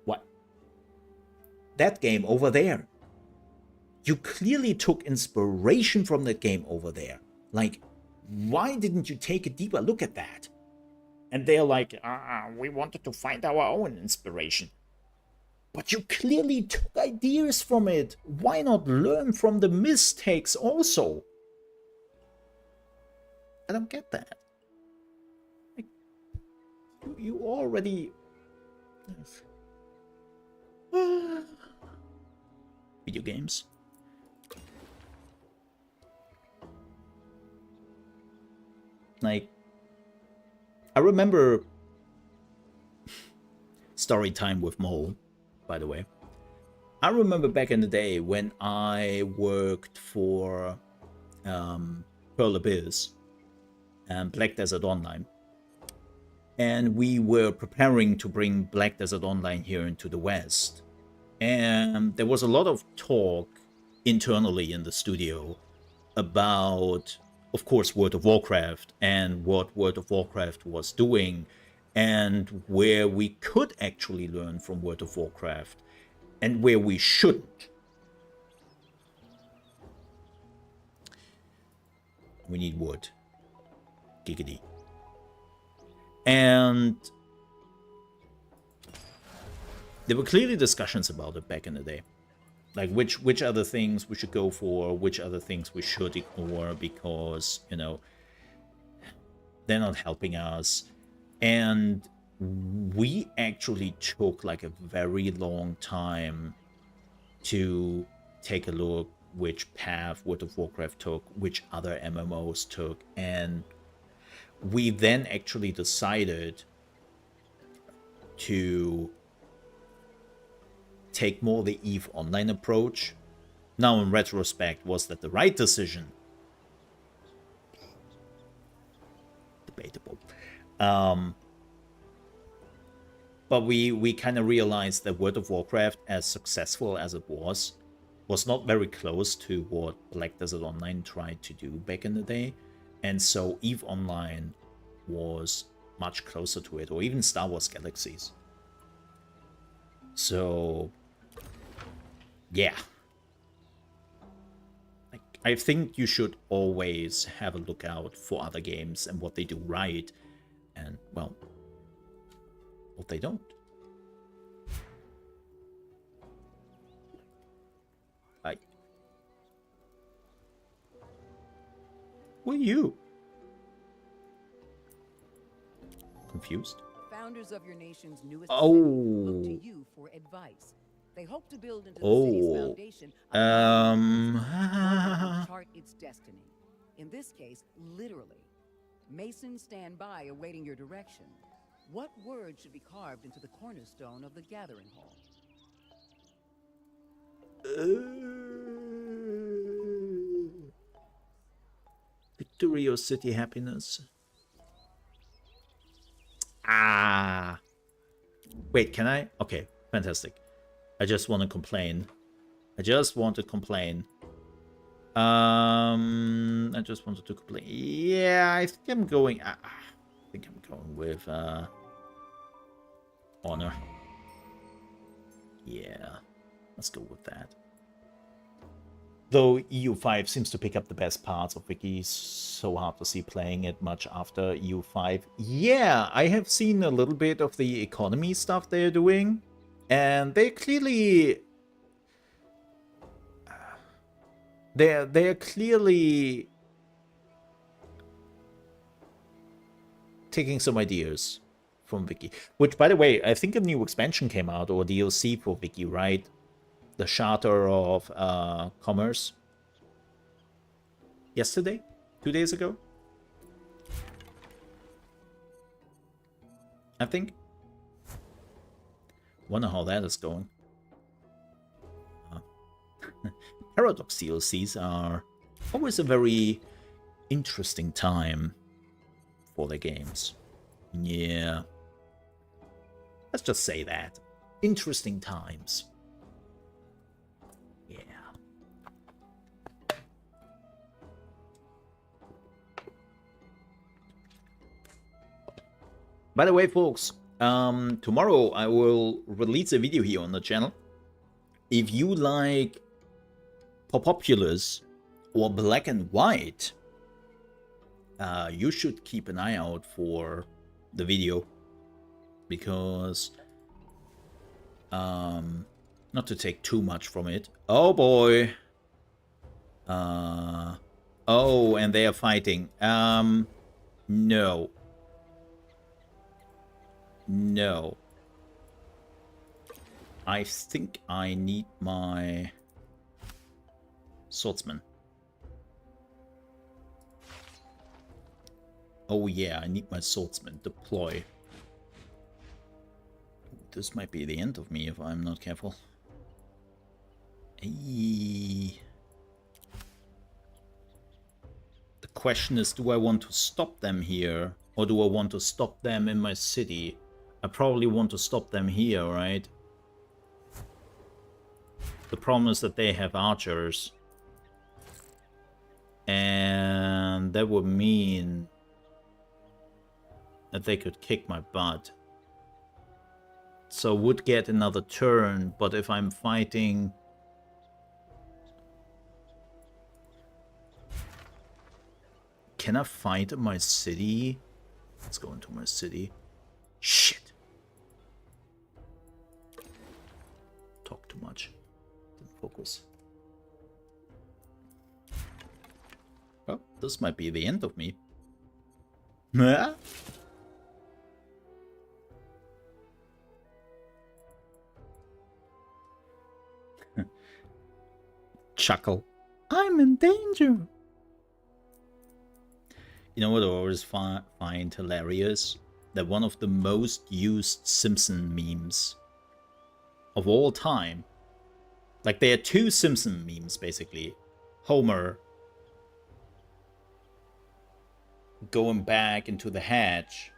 what? That game over there. You clearly took inspiration from that game over there. Like, why didn't you take a deeper look at that? And they're like, we wanted to find our own inspiration. But you clearly took ideas from it. Why not learn from the mistakes also? I don't get that. Like, you already Video games. Like, I remember story time with Mole, by the way. I remember back in the day when I worked for Pearl Abyss and Black Desert Online. And we were preparing to bring Black Desert Online here into the West. And there was a lot of talk internally in the studio about, of course, World of Warcraft and what World of Warcraft was doing and where we could actually learn from World of Warcraft and where we shouldn't. We need wood. Giggity. And there were clearly discussions about it back in the day. Like which other things we should go for, which other things we should ignore because, you know, they're not helping us. And we actually took like a very long time to take a look which path World of Warcraft took, which other MMOs took, and we then actually decided to take more the EVE Online approach. Now, in retrospect, was that the right decision? Debatable. But we kind of realized that World of Warcraft, as successful as it was not very close to what Black Desert Online tried to do back in the day. And so EVE Online was much closer to it, or even Star Wars Galaxies. So, yeah. I think you should always have a look out for other games and what they do right, and, well, what they don't. Who are you? Confused? Founders of your nation's newest Oh. city look to you for advice. They hope to build into the city's foundation a chart its destiny. In this case, literally. Masons stand by awaiting your direction. What word should be carved into the cornerstone of the gathering hall? Victory or city happiness? Ah. Wait, can I? Okay, fantastic. I just want to complain. I just want to complain. I just wanted to complain. Yeah, I think I'm going... I think I'm going with honor. Yeah, let's go with that. Though EU5 seems to pick up the best parts of Wiki, so hard to see playing it much after EU5. Yeah, I have seen a little bit of the economy stuff they're doing, and they're clearly... They're clearly taking some ideas from Wiki. Which, by the way, I think a new expansion came out, or DLC for Wiki, right? The Charter of Commerce. Yesterday? 2 days ago? I think. Wonder how that is going. Paradox DLCs are always a very interesting time for the games. Yeah. Let's just say that. Interesting times. Yeah. By the way, folks, tomorrow I will release a video here on the channel. If you like Popopulous or Black and White, you should keep an eye out for the video, because not to take too much from it. Oh boy. Oh, and they are fighting. No. No. I think I need my swordsman. Oh yeah, I need my swordsman. Deploy. This might be the end of me if I'm not careful. Hey. The question is, do I want to stop them here? Or do I want to stop them in my city? I probably want to stop them here, right? The problem is that they have archers. And that would mean that they could kick my butt. So would get another turn, but if I'm fighting... Can I fight in my city? Let's go into my city. Shit. Talk too much. Didn't focus. Well, this might be the end of me. Chuckle. I'm in danger. You know what I always find hilarious? That one of the most used Simpson memes of all time. Like, there are two Simpson memes, basically. Homer going back into the hatch,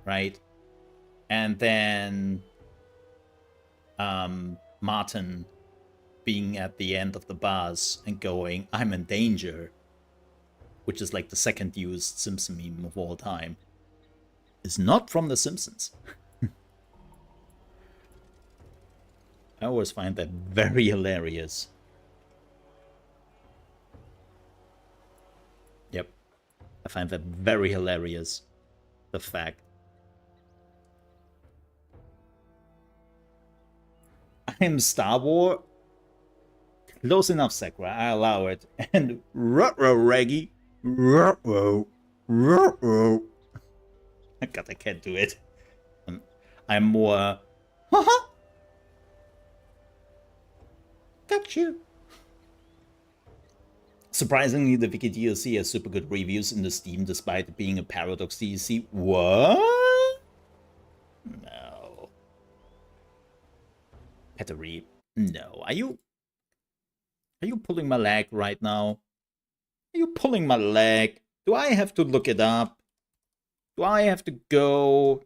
right? And then Martin being at the end of the bus and going, I'm in danger, which is like the second used Simpson meme of all time, is not from The Simpsons. I always find that very hilarious. Yep. I find that very hilarious. The fact. I'm Star Wars. Close enough, Sakura. I allow it. And ruh-roh, Reggie. Ruh-roh. Ruh-roh. God, I can't do it. I'm more... Haha! Got you. Surprisingly, the Wiki DLC has super good reviews in the Steam despite it being a Paradox DLC. What? No. Pettery. No. Are you pulling my leg right now? Are you pulling my leg? Do I have to look it up? Do I have to go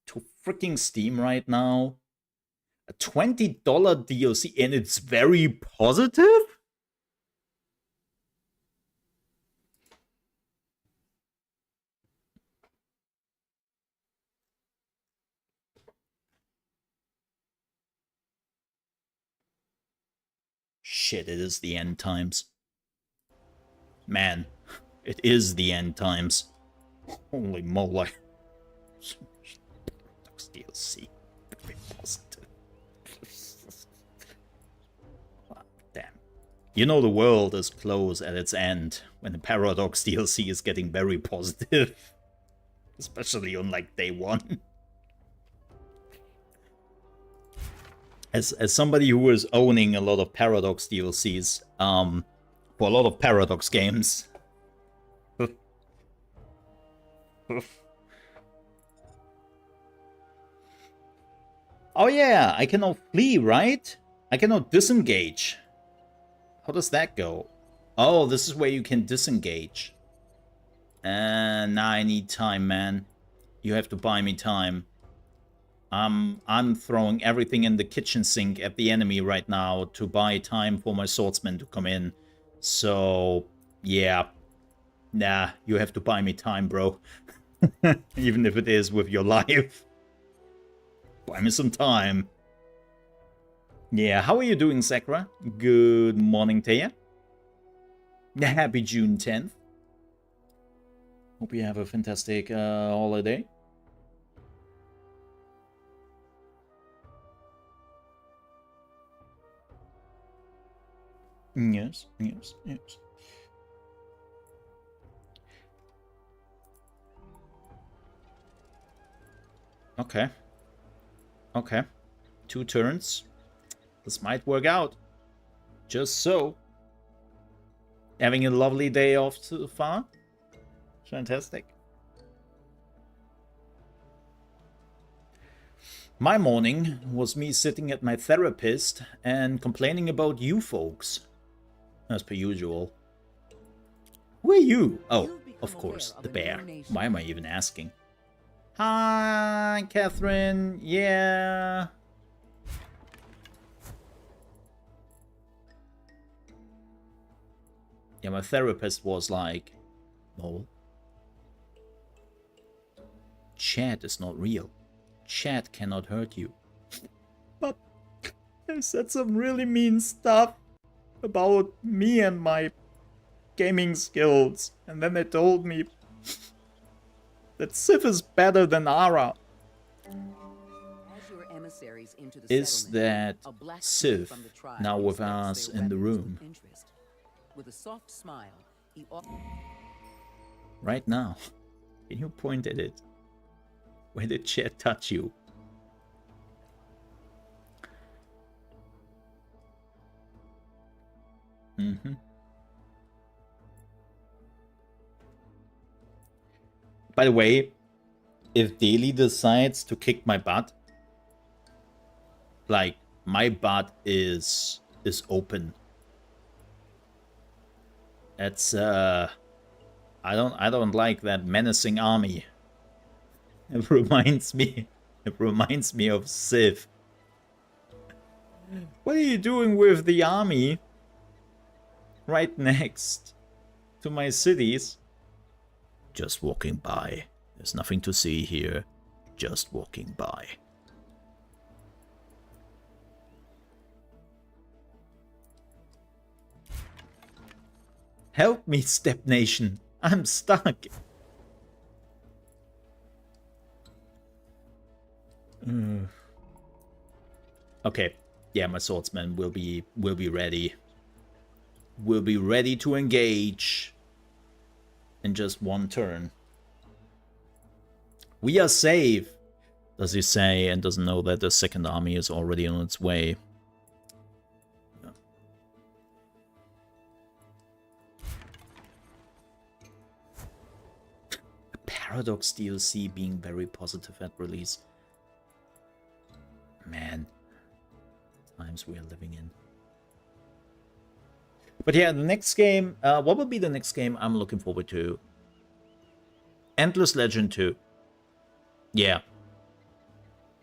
to freaking Steam right now? A $20 DLC and it's very positive? Shit, it is the end times. Man, it is the end times. Holy moly. DLC. Very positive. Damn. You know the world is close at its end when the Paradox DLC is getting very positive. Especially on like day one. As somebody who is owning a lot of Paradox DLCs, for a lot of Paradox games. Oh yeah, I cannot flee, right? I cannot disengage. How does that go? Oh, this is where you can disengage. And now I need time, man. You have to buy me time. I'm throwing everything in the kitchen sink at the enemy right now to buy time for my swordsman to come in. So, yeah. Nah, you have to buy me time, bro. Even if it is with your life. Buy me some time. Yeah, how are you doing, Sakura? Good morning to you. Happy June 10th. Hope you have a fantastic holiday. Yes, yes, yes. Okay. Okay. 2 turns. This might work out. Just so. Having a lovely day off so far. Fantastic. My morning was me sitting at my therapist and complaining about you folks. As per usual. Who are you? Oh, of course, the bear. Why am I even asking? Hi, Catherine. Yeah. Yeah, my therapist was like, Mole, chat is not real. Chat cannot hurt you. But I said some really mean stuff about me and my gaming skills. And then they told me that Sif is better than Ara. Is that Sif now with us in the room? With a soft smile, he right now. Can you point at it? Where did chat touch you? Mm-hmm. By the way, if Daily decides to kick my butt, like, my butt is open. It's I don't like that menacing army. It reminds me of Civ. What are you doing with the army right next to my cities? Just walking by. There's nothing to see here. Just walking by. Help me, Step Nation. I'm stuck. Okay. Yeah, my swordsman will be ready. Will be ready to engage in just 1 turn. We are safe, does he say, and doesn't know that the second army is already on its way. Paradox DLC being very positive at release. Man, times we are living in. But yeah, the next game, what will be the next game I'm looking forward to? Endless Legend 2. Yeah.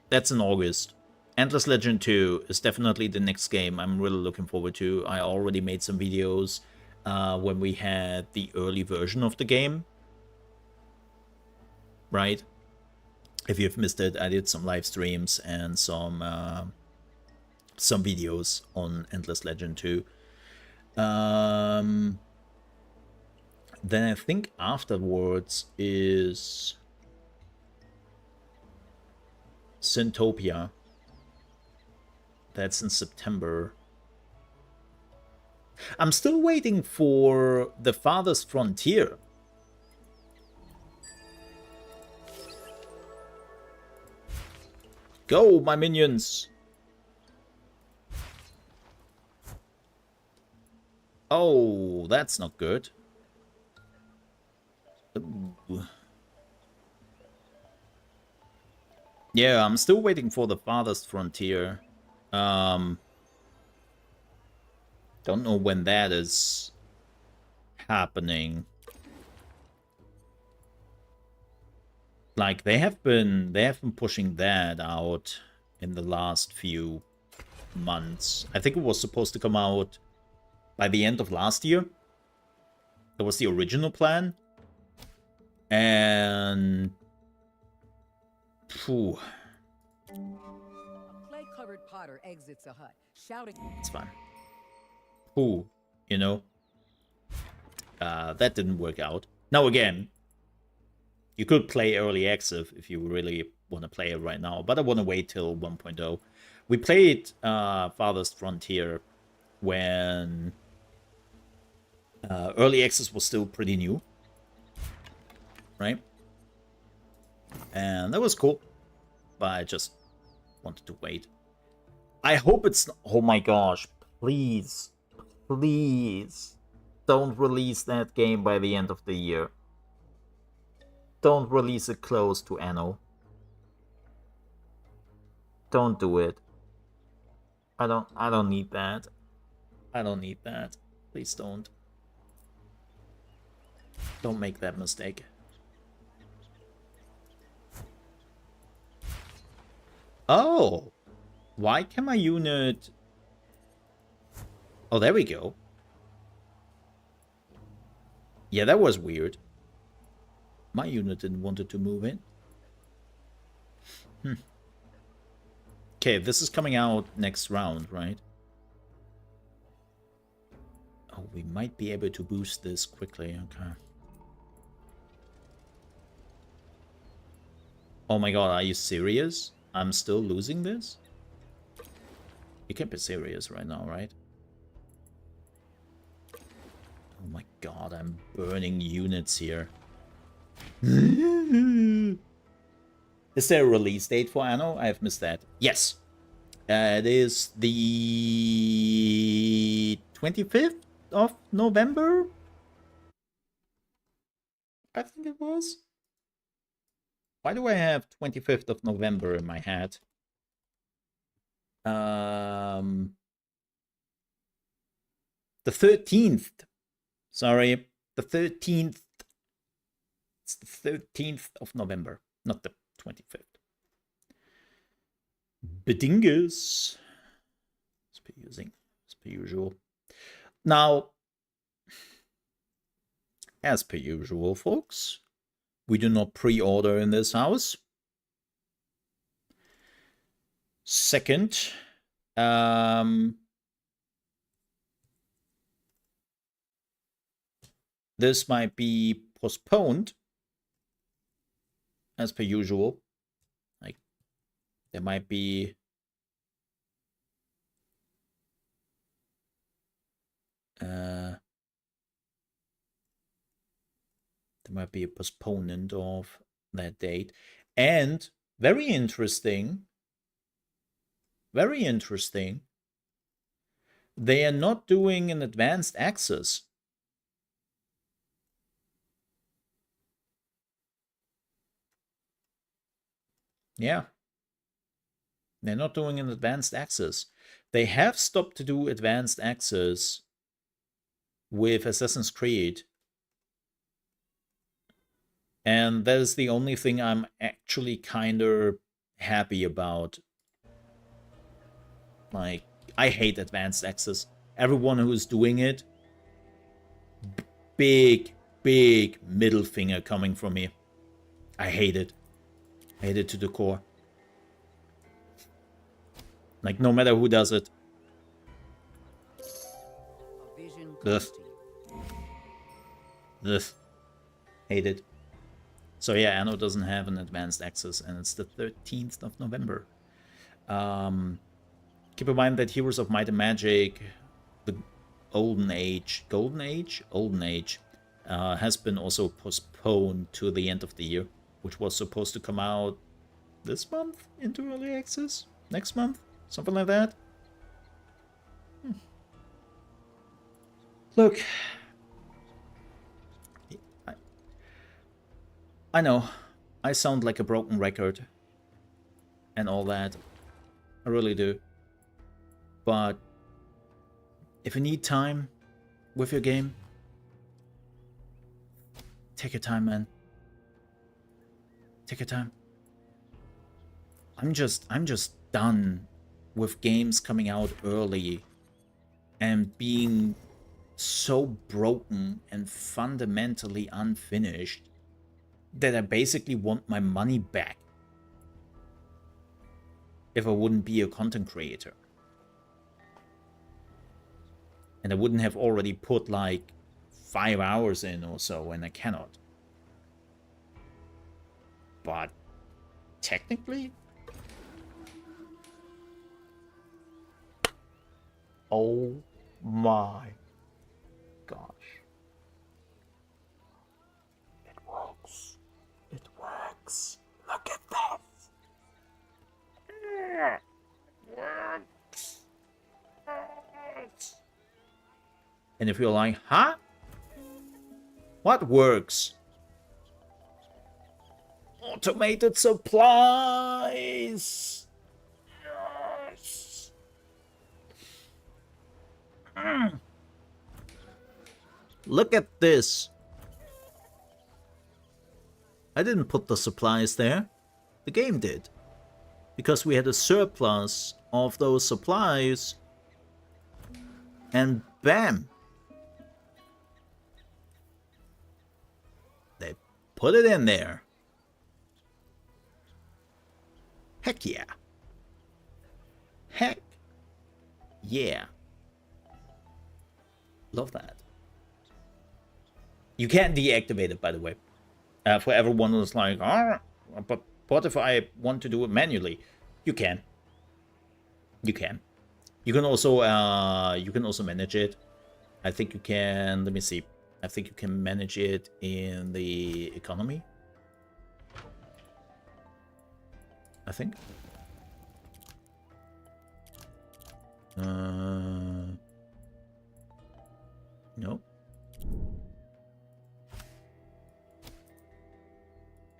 That's in August. Endless Legend 2 is definitely the next game I'm really looking forward to. I already made some videos when we had the early version of the game. Right? If you've missed it, I did some live streams and some videos on Endless Legend 2. Then I think afterwards is Syntopia. That's in September. I'm still waiting for The Farthest Frontier. Go, my minions! Oh, that's not good. Ooh. Yeah, I'm still waiting for The Farthest Frontier. Don't know when that is happening. Like, they have been pushing that out in the last few months. I think it was supposed to come out by the end of last year. That was the original plan. And phew. A clay-covered potter exits a hut, shouting. It's fine. Phew, you know. That didn't work out. Now again, you could play early access if you really want to play it right now, but I want to wait till 1.0. We played Farthest Frontier when early access was still pretty new, right? And that was cool, but I just wanted to wait. I hope it's... Oh my gosh. Please. Please. Don't release that game by the end of the year. Don't release it close to Anno. Don't do it. I don't need that. I don't need that. Please don't. Don't make that mistake. Oh! Why can my unit... Oh, there we go. Yeah, that was weird. My unit didn't want it to move in. Okay, this is coming out next round, right? Oh, we might be able to boost this quickly. Okay. Oh my god, are you serious? I'm still losing this? You can't be serious right now, right? Oh my god, I'm burning units here. Is there a release date for Anno? I have missed that. Yes. It is the 25th of November? I think it was. Why do I have 25th of November in my head? The 13th. Sorry, the 13th. It's the 13th of November, not the 25th. Bedingus. As per usual. Now, as per usual, folks, we do not pre-order in this house. Second, this might be postponed, as per usual. Like, there might be a postponement of that date. And very interesting, they are not doing an advanced access. Yeah. They're not doing an advanced access. They have stopped to do advanced access with Assassin's Creed. And that is the only thing I'm actually kind of happy about. Like, I hate advanced access. Everyone who is doing it, big middle finger coming from me. I hate it. I hate it to the core. Like, no matter who does it. Ugh. Ugh. Hate it. So yeah, Anno doesn't have an advanced access, and it's the 13th of November. Keep in mind that Heroes of Might and Magic, the Golden Age, has been also postponed to the end of the year, which was supposed to come out this month into early access, next month, something like that. Look, I know I sound like a broken record and all that. I really do. But if you need time with your game, take your time, man. Take your time. I'm just done with games coming out early and being so broken and fundamentally unfinished that I basically want my money back if I wouldn't be a content creator. And I wouldn't have already put like 5 hours in or so, and I cannot. But technically, oh my gosh. It works. It works. Look at that. And if you're like, huh? What works? Automated supplies! Yes! Look at this. I didn't put the supplies there. The game did. Because we had a surplus of those supplies. And bam! They put it in there. Heck yeah. Heck yeah. Love that. You can't deactivate it, by the way. For everyone who's like, oh, but what if I want to do it manually? You can. You can. You can also manage it. I think you can. Let me see. I think you can manage it in the economy. I think. No.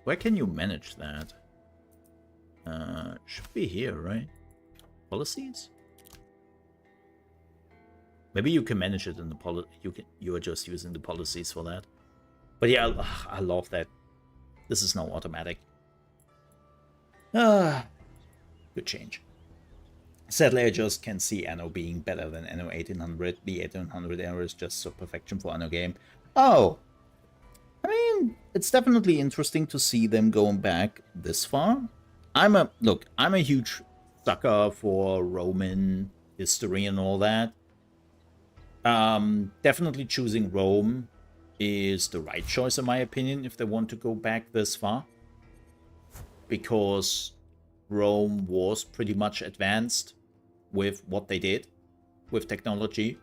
Where can you manage that? Should be here, right? Policies? Maybe you can manage it in the you are just using the policies for that. But yeah, I love that. This is now automatic. Good change. Sadly, I just can't see Anno being better than Anno 1800. The 1800 era is just so perfection for Anno game. Oh! I mean, it's definitely interesting to see them going back this far. I'm a huge sucker for Roman history and all that. Definitely choosing Rome is the right choice in my opinion if they want to go back this far. Because Rome was pretty much advanced with what they did with technology.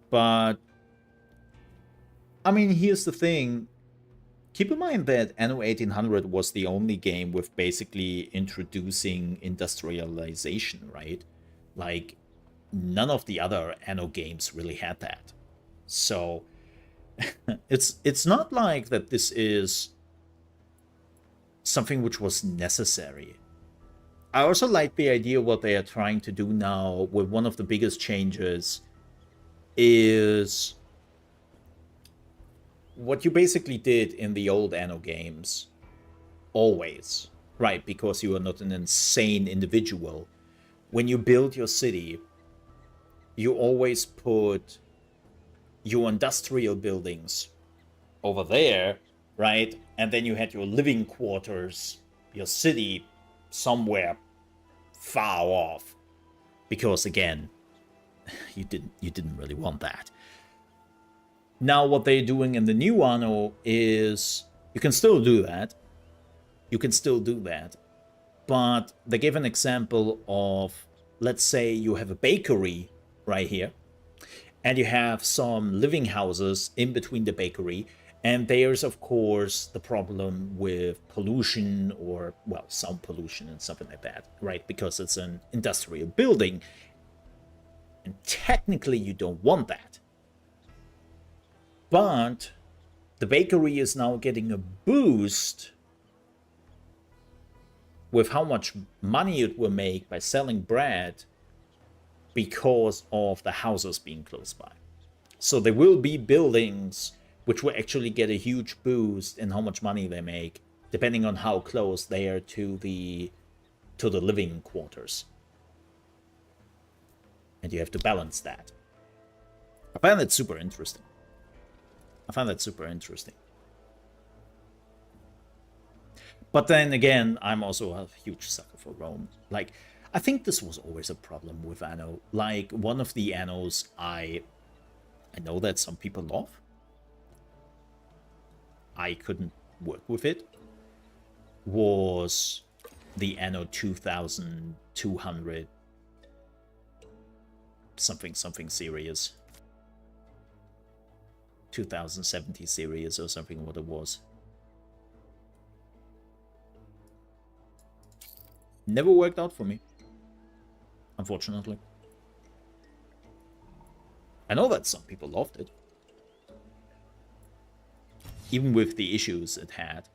But, I mean, here's the thing. Keep in mind that Anno 1800 was the only game with basically introducing industrialization, right? Like, none of the other Anno games really had that. So, it's not like that this is something which was necessary. I also like the idea what they are trying to do now with one of the biggest changes is what you basically did in the old Anno games. Always. Right, because you are not an insane individual. When you build your city, you always put your industrial buildings over there, right? And then you had your living quarters, your city, somewhere far off. Because again, you didn't really want that. Now what they're doing in the new Anno is you can still do that. You can still do that. But they gave an example of, let's say you have a bakery right here, and you have some living houses in between the bakery, and there's of course the problem with pollution or, well, sound pollution and something like that, right? Because it's an industrial building, and technically you don't want that. But the bakery is now getting a boost with how much money it will make by selling bread because of the houses being close by. So there will be buildings which will actually get a huge boost in how much money they make, depending on how close they are to the living quarters. And you have to balance that. I find that super interesting. But then again, I'm also a huge sucker for Rome. Like, I think this was always a problem with Anno. Like, one of the Annos I know that some people love. I couldn't work with it. Was the Anno 2200 something series. 2070 series or something, what it was. Never worked out for me. unfortunately. I know that some people loved it, even with the issues it had.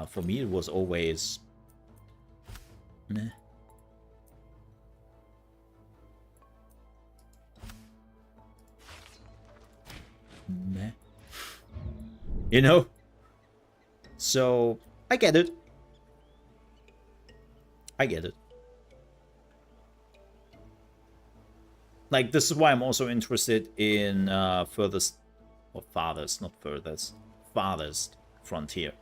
For me, it was always meh. Meh. You know? So, I get it. I get it. Like, this is why I'm also interested in farthest frontier.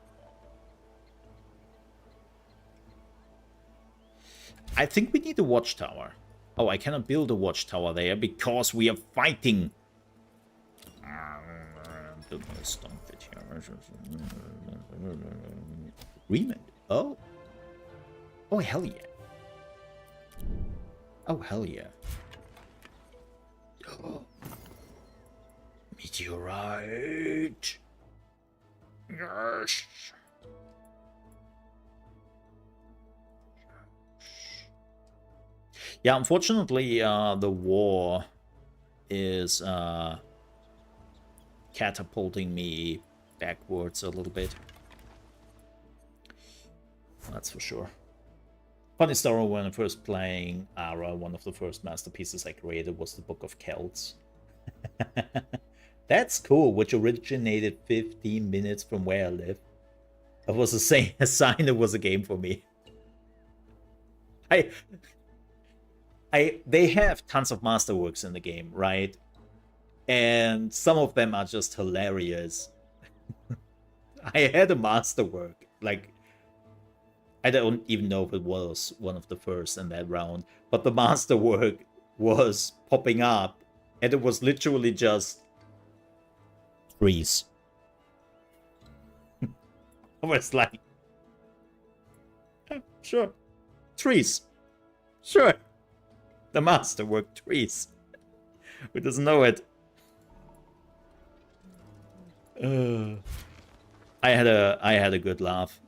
I think we need a watchtower. Oh, I cannot build a watchtower there because we are fighting. Agreement. Oh. Oh, hell yeah. Oh, hell yeah. Oh. Meteorite. Yes. Yeah, unfortunately, the war is catapulting me backwards a little bit. That's for sure. Funny story, when I first playing Ara, one of the first masterpieces I created was the Book of Celts. That's cool, which originated 15 minutes from where I live. It was a sign it was a game for me. They have tons of masterworks in the game, right? And some of them are just hilarious. I had a masterwork, like, I don't even know if it was one of the first in that round, but the masterwork was popping up, and it was literally just trees. I was like, oh, sure, trees, sure. The masterwork trees. Who doesn't know it? I had a good laugh.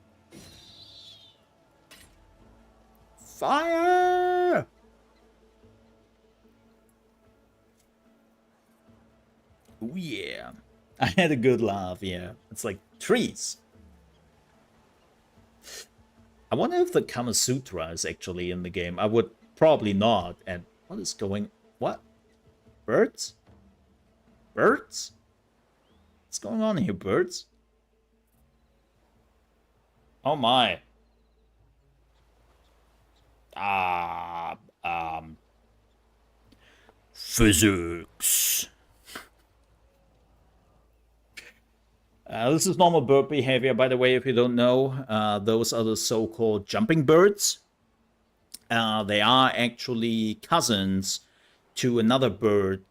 Fire! Oh yeah. I had a good laugh, yeah. It's like trees. I wonder if the Kama Sutra is actually in the game. I would probably not. And what is going... What? Birds? Birds? What's going on here, birds? Oh my. Physics. This is normal bird behavior, by the way, if you don't know. Those are the so-called jumping birds. They are actually cousins to another bird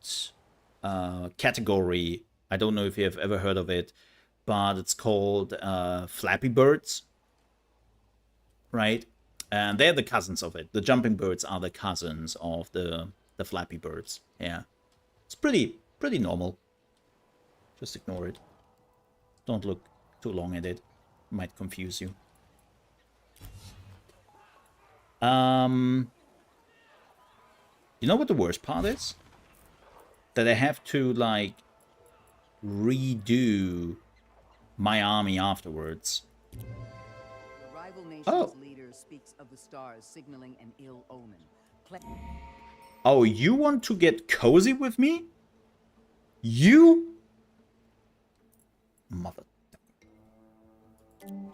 category. I don't know if you have ever heard of it, but it's called flappy birds, right? And they're the cousins of it. The jumping birds are the cousins of the flappy birds. Yeah, it's pretty normal. Just ignore it. Don't look too long at it. Might confuse you. You know what the worst part is? That I have to, like, redo my army afterwards. The rival nation's leader speaks of the stars signaling an ill omen. Oh, you want to get cozy with me? You? Mother. Your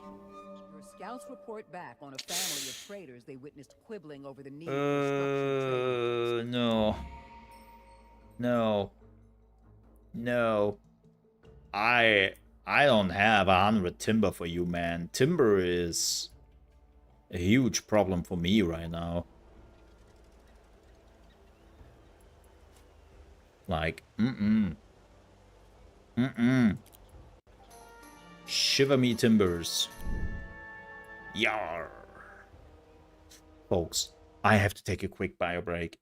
scouts report back on a family of traders they witnessed quibbling over the need for structured no. No. I don't have 100 timber for you, man. Timber is a huge problem for me right now. Like, Shiver me timbers. Yar. Folks, I have to take a quick bio break.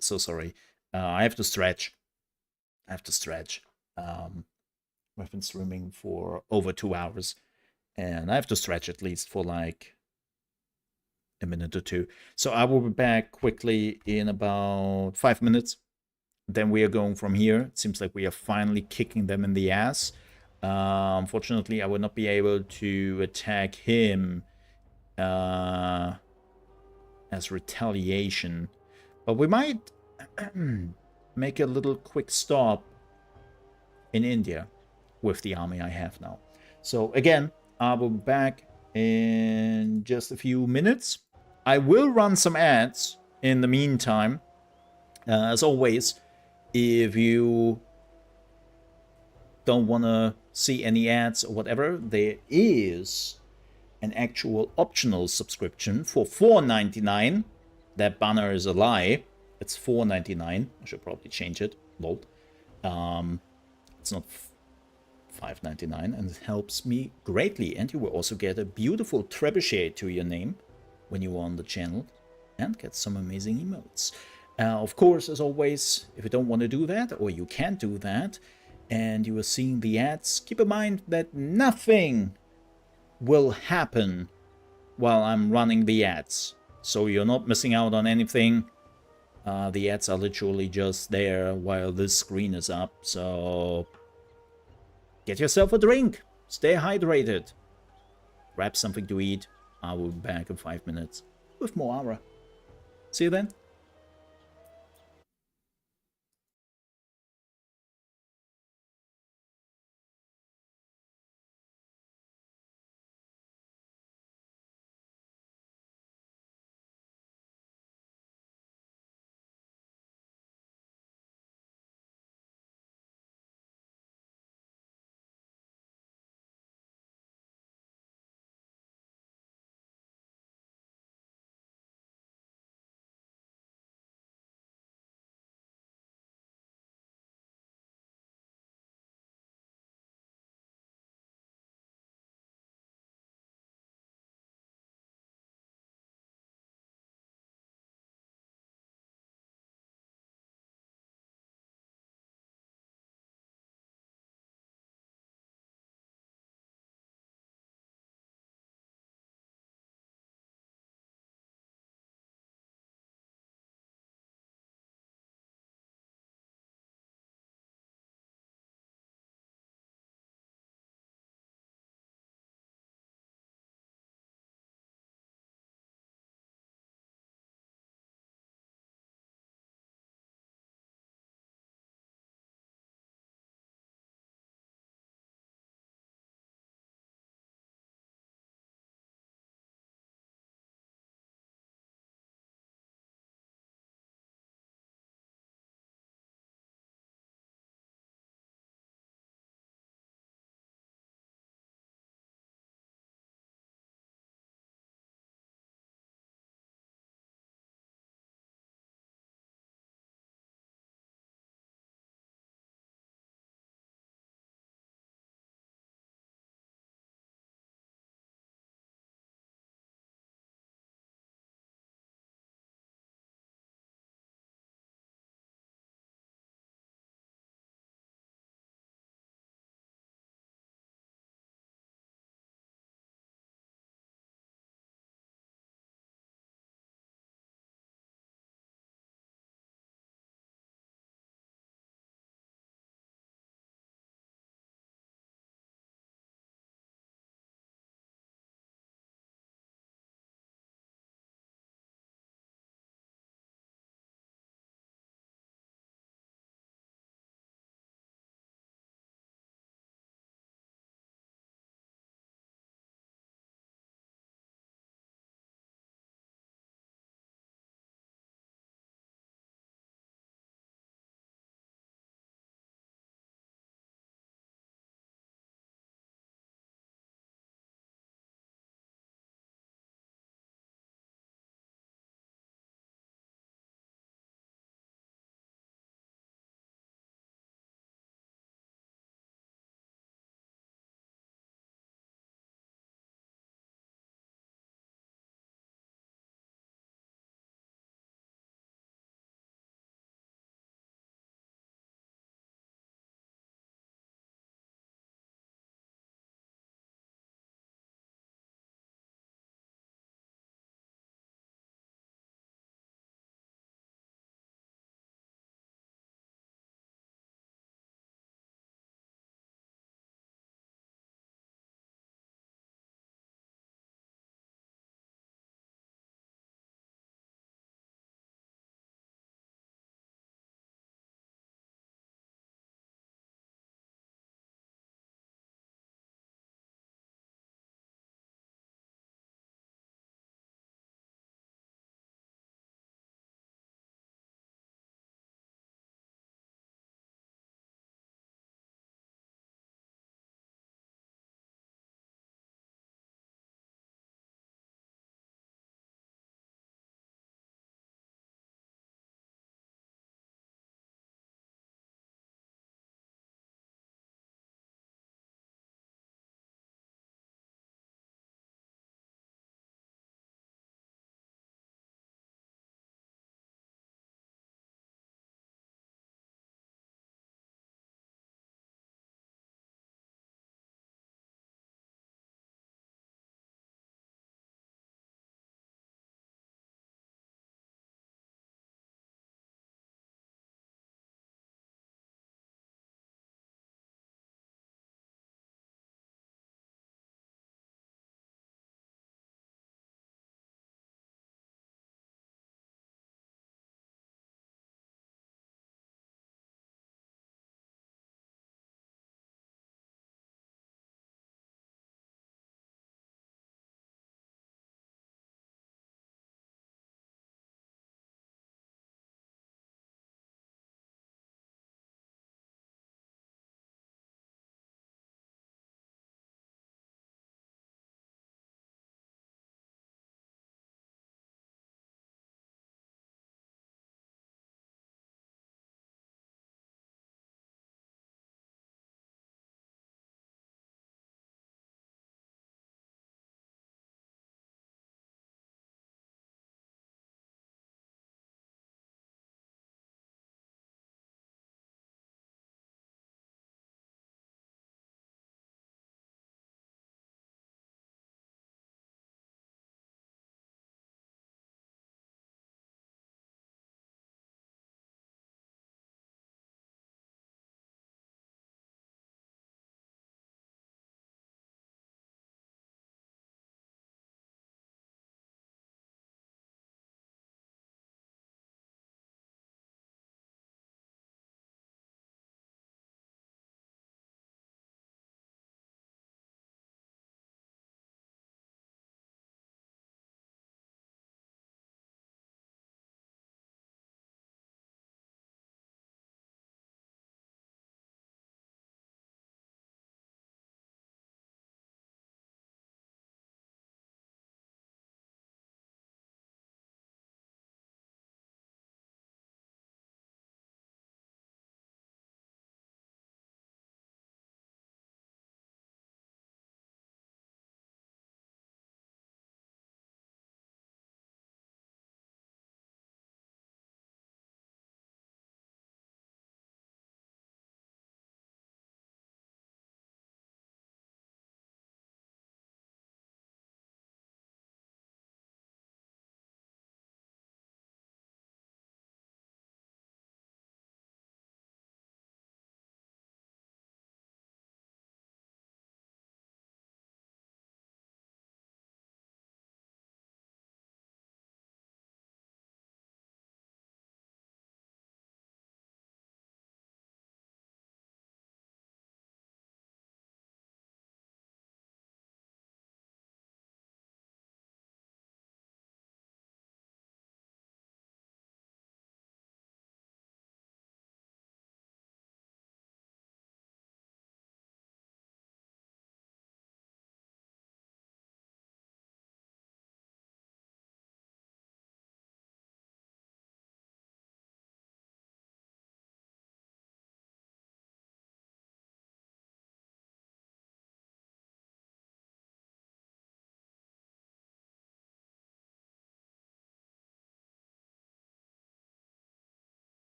So sorry. I have to stretch. I've been streaming for over 2 hours, and I have to stretch at least for like a minute or two. So I will be back quickly in about 5 minutes. Then we are going from here. It seems like we are finally kicking them in the ass. Unfortunately, I will not be able to attack him as retaliation. But we might make a little quick stop in India with the army I have now. So again, I will be back in just a few minutes. I will run some ads in the meantime. As always, if you don't want to see any ads or whatever, there is an actual optional subscription for $4.99. That banner is a lie. It's $4.99. I should probably change it. Lol. It's not $5.99, and it helps me greatly. And you will also get a beautiful trebuchet to your name when you are on the channel, and get some amazing emotes. Of course, as always, if you don't want to do that, or you can't do that, and you are seeing the ads, keep in mind that nothing will happen while I'm running the ads. So you're not missing out on anything. The ads are literally just there while this screen is up. So get yourself a drink. Stay hydrated. Grab something to eat. I will be back in 5 minutes with more Ara. See you then.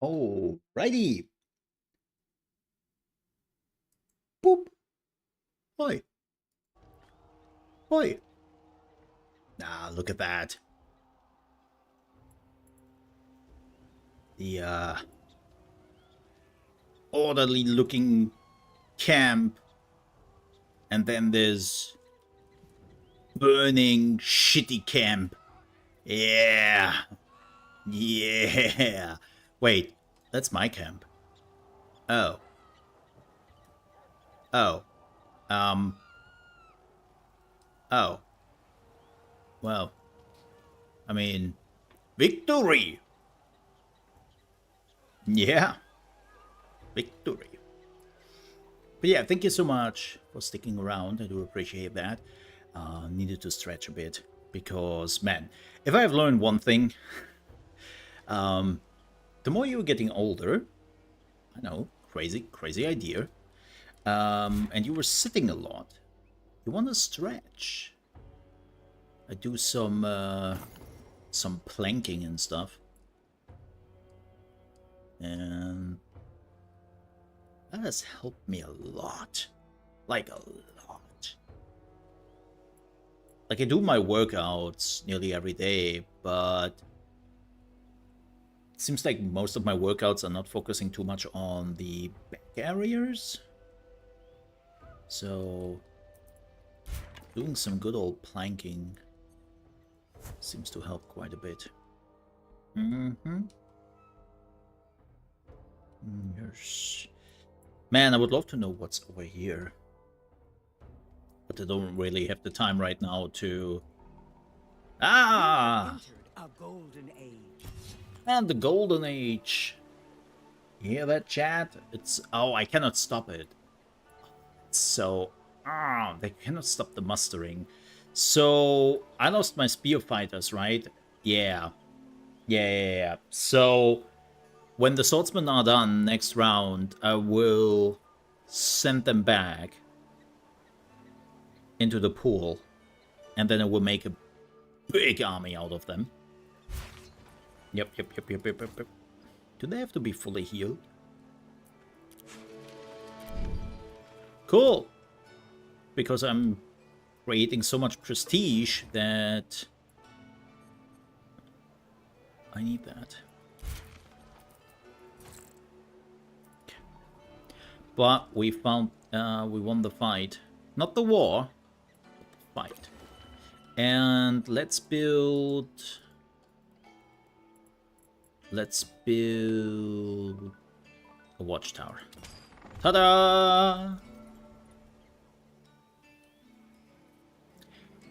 Alrighty. Boop. Oi. Oi. Ah, look at that. The orderly looking camp, and then there's burning shitty camp. Yeah. Yeah. Wait, that's my camp. Oh. Oh. Oh. Well, I mean, victory! Yeah. Victory. But yeah, thank you so much for sticking around. I do appreciate that. Needed to stretch a bit because, man, if I have learned one thing, the more you're getting older, I know, crazy idea, and you were sitting a lot, you want to stretch. I do some planking and stuff, and that has helped me a lot, like a lot. Like I do my workouts nearly every day, but it seems like most of my workouts are not focusing too much on the back areas. So doing some good old planking seems to help quite a bit. Yes. Man, I would love to know what's over here. But I don't really have the time right now to... Ah! A golden age. And the golden age. You hear that, chat? It's... Oh, I cannot stop it. So... Ah, they cannot stop the mustering. So, I lost my spear fighters, right? Yeah. Yeah. So, when the swordsmen are done next round, I will send them back into the pool. And then I will make a big army out of them. Yep. Do they have to be fully healed? Cool. Because I'm creating so much prestige that I need that. But we found, we won the fight. Not the war, but the fight. And let's build a watchtower. Ta-da!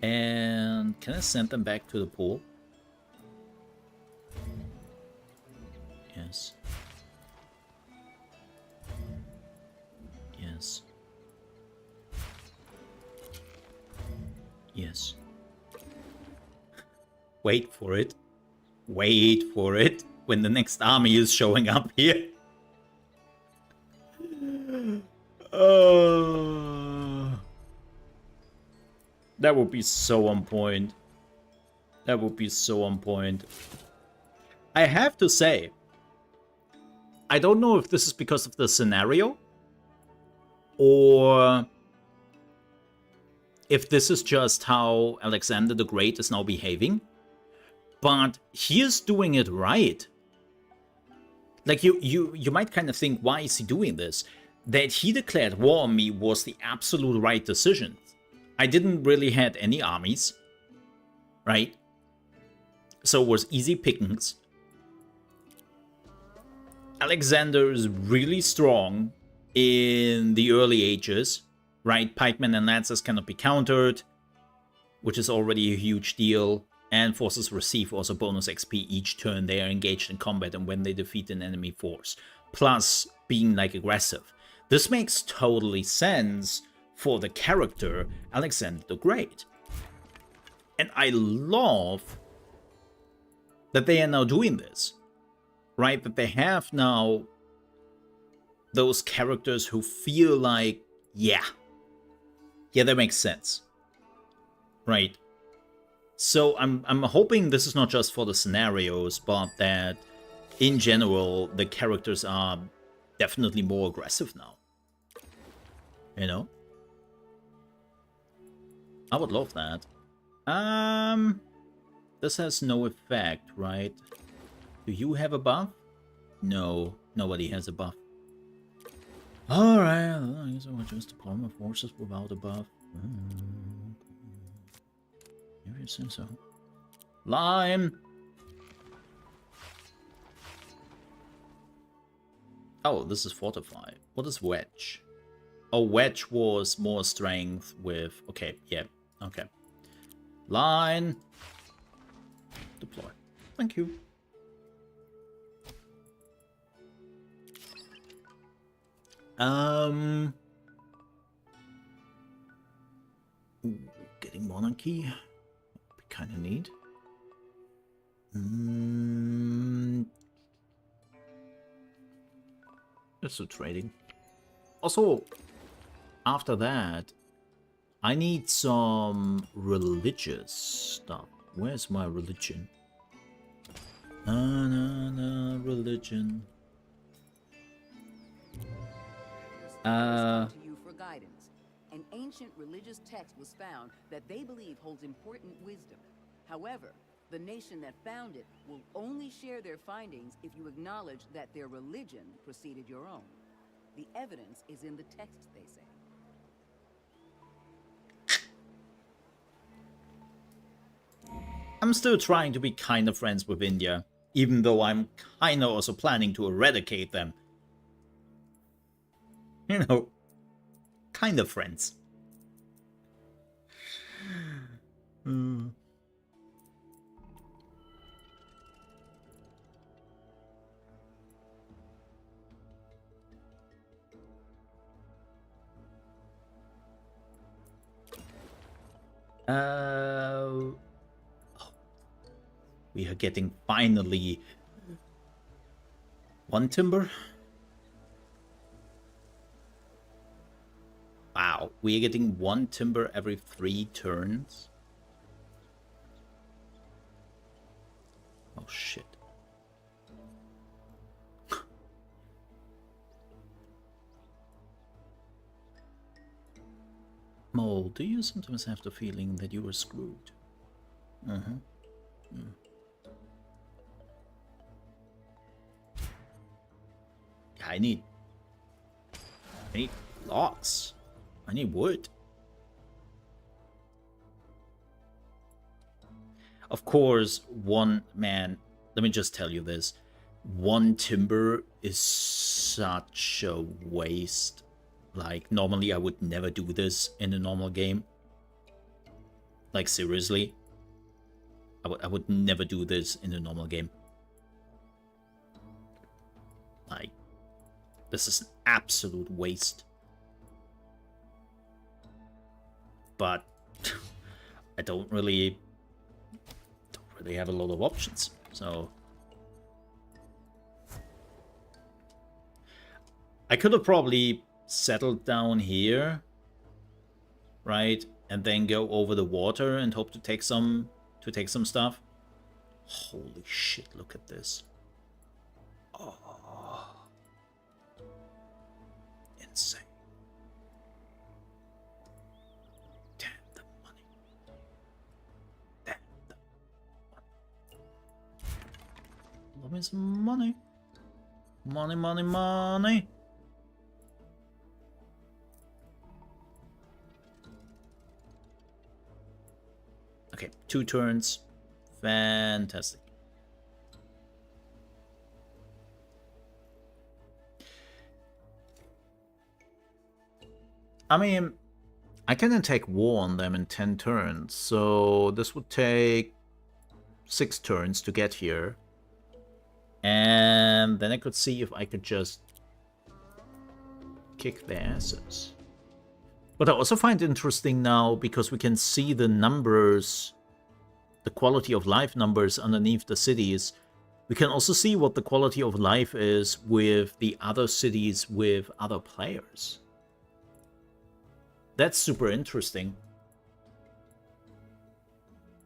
And can I send them back to the pool? Yes. Yes. Yes. Wait for it. Wait for it. When the next army is showing up here. That would be so on point. That would be so on point. I have to say, I don't know if this is because of the scenario, or if this is just how Alexander the Great is now behaving, but he is doing it right. Like, you might kind of think, why is he doing this? That he declared war on me was the absolute right decision. I didn't really had any armies, right? So it was easy pickings. Alexander is really strong in the early ages, right? Pikemen and lancers cannot be countered, which is already a huge deal. And forces receive also bonus XP each turn they are engaged in combat and when they defeat an enemy force. Plus being like aggressive. This makes totally sense for the character Alexander the Great. And I love that they are now doing this. Right? That they have now those characters who feel like, yeah, that makes sense. Right? So I'm hoping this is not just for the scenarios, but that in general, the characters are definitely more aggressive now. You know? I would love that. This has no effect, right? Do you have a buff? No, nobody has a buff. Alright, I guess I will just deploy my forces without a buff. If you say so. Lime! Oh, this is fortified. What is wedge? Oh, wedge was more strength with... Okay, yeah, okay. Line! Deploy. Thank you. Getting monarchy. We kind of need. Let's do trading. Also, after that, I need some religious stuff. Where's my religion? Religion. To you for guidance. An ancient religious text was found that they believe holds important wisdom. However, the nation that found it will only share their findings if you acknowledge that their religion preceded your own. The evidence is in the text, they say. I'm still trying to be kind of friends with India, even though I'm kind of also planning to eradicate them. You know, kind of friends. We are getting finally one timber. Wow, we are getting one timber every 3 turns. Oh shit. Mole, do you sometimes have the feeling that you were screwed? Yeah, I need logs. I need wood. Of course, let me just tell you this. 1 timber is such a waste. Like, normally I would never do this in a normal game. Like, seriously. I would never do this in a normal game. Like, this is an absolute waste. But I don't really have a lot of options, so I could have probably settled down here, right, and then go over the water and hope to take some stuff. Holy shit! Look at this. Oh, insane. Love me some money. Money, money, money. Okay, 2 turns. Fantastic. I mean, I can attack war on them in 10 turns, so this would take 6 turns to get here. And then I could see if I could just kick their asses. What I also find interesting now, because we can see the numbers, the quality of life numbers underneath the cities, we can also see what the quality of life is with the other cities with other players. That's super interesting.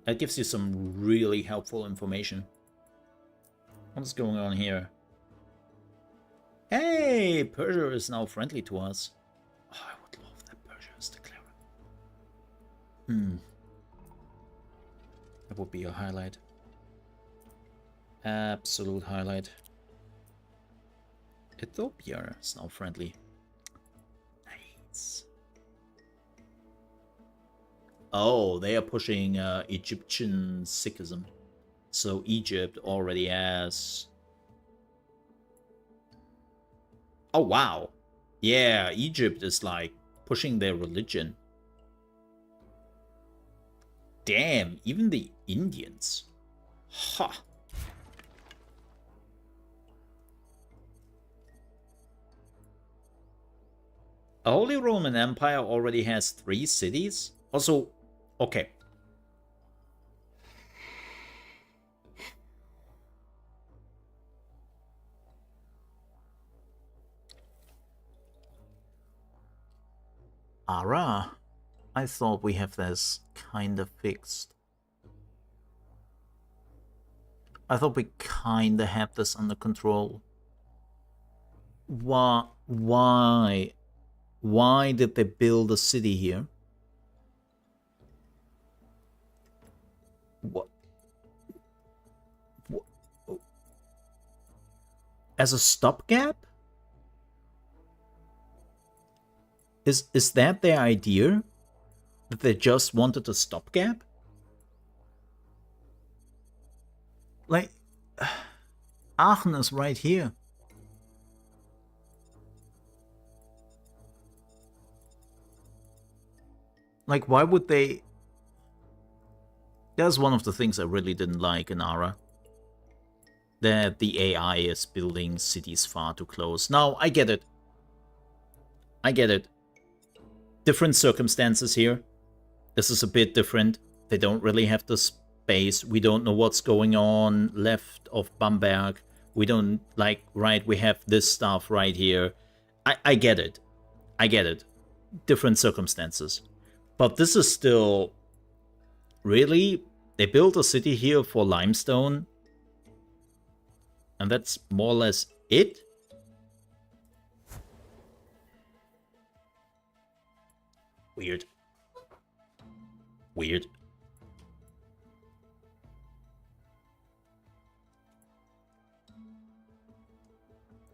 That gives you some really helpful information. What's going on here? Hey, Persia is now friendly to us. Oh, I would love that Persia is declaring. That would be a highlight. Absolute highlight. Ethiopia is now friendly. Nice. Oh, they are pushing Egyptian Sikhism. So Egypt already has... Oh, wow. Yeah, Egypt is like pushing their religion. Damn, even the Indians. Ha. Huh. The Holy Roman Empire already has 3 cities. Also, okay. Ara, I thought we have this kind of fixed. I thought we kind of have this under control. Why did they build a city here? What? As a stopgap? Is that their idea? That they just wanted a stopgap? Like, Aachen is right here. Like, why would they... That's one of the things I really didn't like in Ara. That the AI is building cities far too close. Now, I get it. I get it. Different circumstances here. This is a bit different. They don't really have the space. We don't know what's going on left of Bamberg. We don't, like, right, we have this stuff right here. I get it. I get it. Different circumstances. But this is still... Really? They built a city here for limestone? And that's more or less it? Weird. Weird.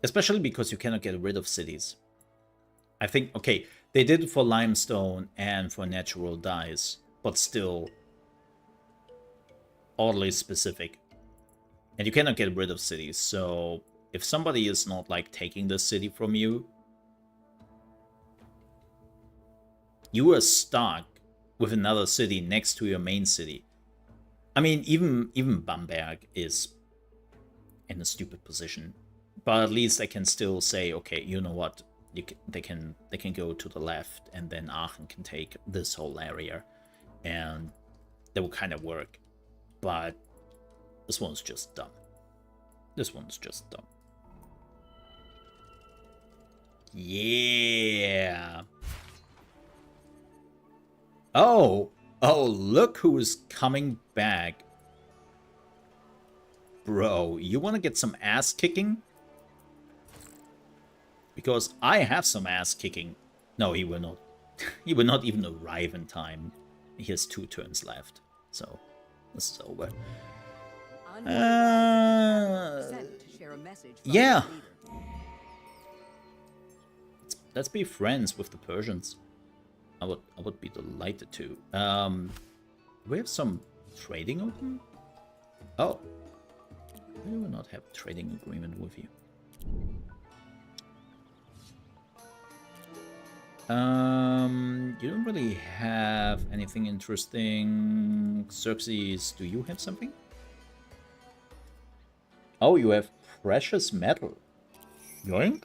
Especially because you cannot get rid of cities. I think, okay, they did it for limestone and for natural dyes, but still oddly specific. And you cannot get rid of cities, so if somebody is not, like, taking the city from you, you are stuck with another city next to your main city. I mean, even Bamberg is in a stupid position, but at least I can still say, okay, you know what, they can go to the left, and then Aachen can take this whole area, and that will kind of work. But this one's just dumb. This one's just dumb. Yeah. Oh, look who's coming back. Bro, you want to get some ass kicking? Because I have some ass kicking. No, he will not. He will not even arrive in time. He has 2 turns left. So, this is over. Yeah. Let's be friends with the Persians. I would be delighted to. We have some trading open? Oh. We will not have a trading agreement with you. You don't really have anything interesting. Xerxes, do you have something? Oh, you have precious metal. Yoink.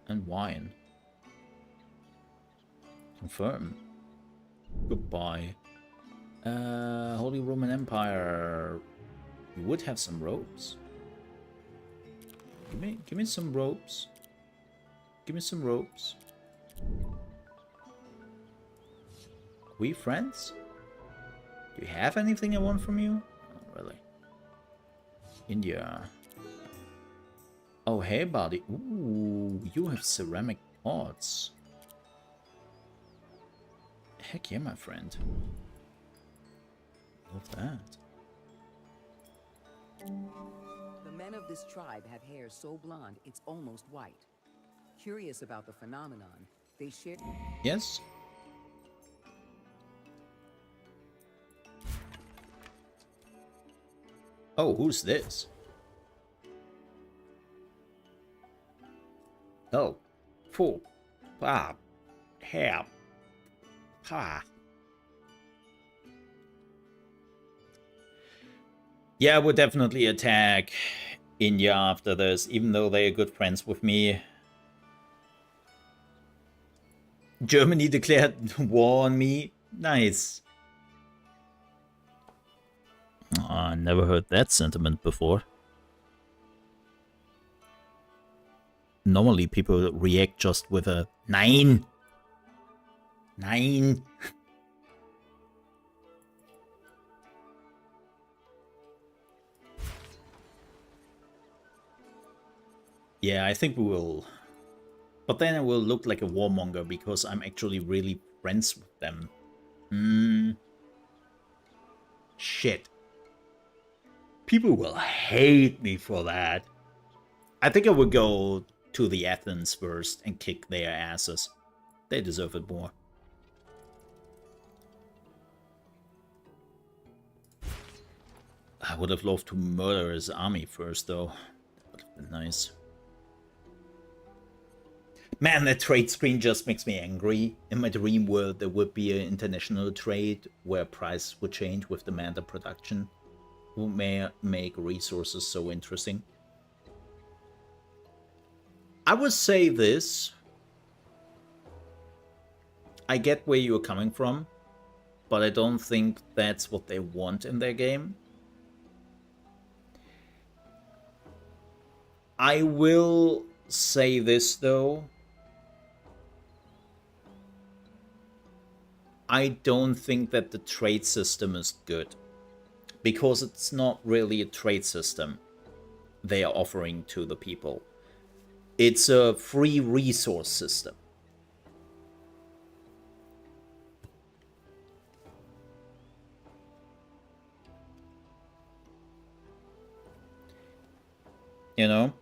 And wine. Confirm. Goodbye. Holy Roman Empire. You would have some ropes. Give me some ropes. Give me some ropes. We friends? Do you have anything I want from you? Not really. India. Oh, hey, buddy. Ooh, you have ceramic pots. Heck yeah, my friend. Love that. The men of this tribe have hair so blonde it's almost white. Curious about the phenomenon, they share... Yes? Oh, who's this? Oh. Full. Pa. Hair. Pa. Yeah, I would definitely attack India after this, even though they are good friends with me. Germany declared war on me. Nice. Oh, I never heard that sentiment before. Normally people react just with a Nein. Nein. Yeah, I think we will. But then I will look like a warmonger because I'm actually really friends with them. Shit. People will hate me for that. I think I would go to the Athens first and kick their asses. They deserve it more. I would have loved to murder his army first, though. That would have been nice. Man, that trade screen just makes me angry. In my dream world, there would be an international trade where price would change with demand and production. Would make resources so interesting. I would say this. I get where you're coming from, but I don't think that's what they want in their game. I will say this, though. I don't think that the trade system is good, because it's not really a trade system they are offering to the people. It's a free resource system. You know?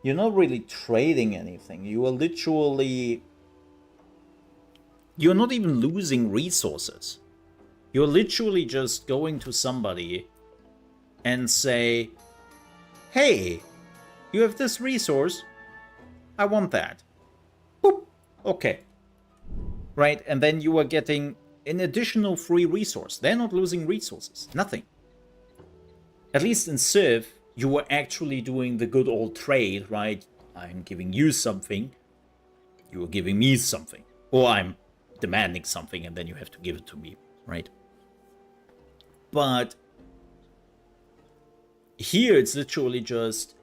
You're not really trading anything. You are literally... You're not even losing resources. You're literally just going to somebody and say, hey, you have this resource. I want that. Boop. Okay. Right? And then you are getting an additional free resource. They're not losing resources. Nothing. At least in Civ, you were actually doing the good old trade, right? I'm giving you something. You are giving me something. Or I'm demanding something and then you have to give it to me, right? But here it's literally just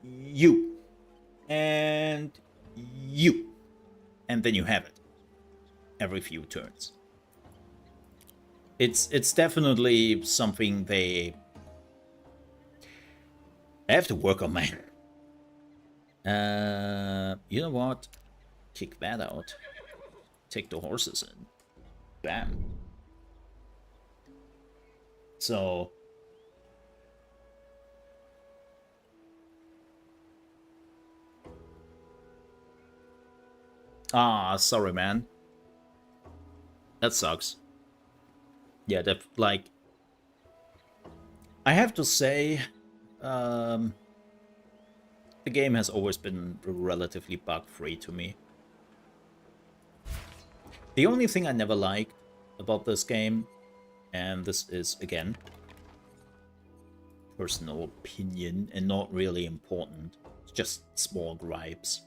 you and you, and then you have it every few turns. It's definitely something they have to work on, man. You know what? Kick that out. Take the horses in. Bam. So... Ah, sorry, man. That sucks. Yeah, that, like... I have to say... the game has always been relatively bug-free to me. The only thing I never liked about this game, and this is, again, personal opinion and not really important, it's just small gripes,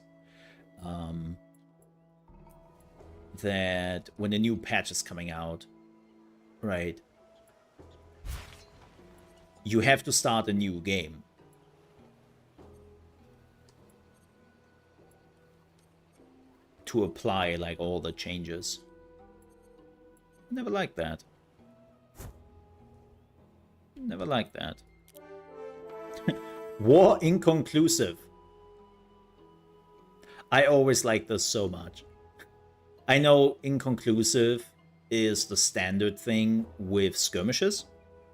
that when a new patch is coming out, right, you have to start a new game. To apply like all the changes. Never liked that. Never liked that. War inconclusive. I always like this so much. I know inconclusive is the standard thing with skirmishes,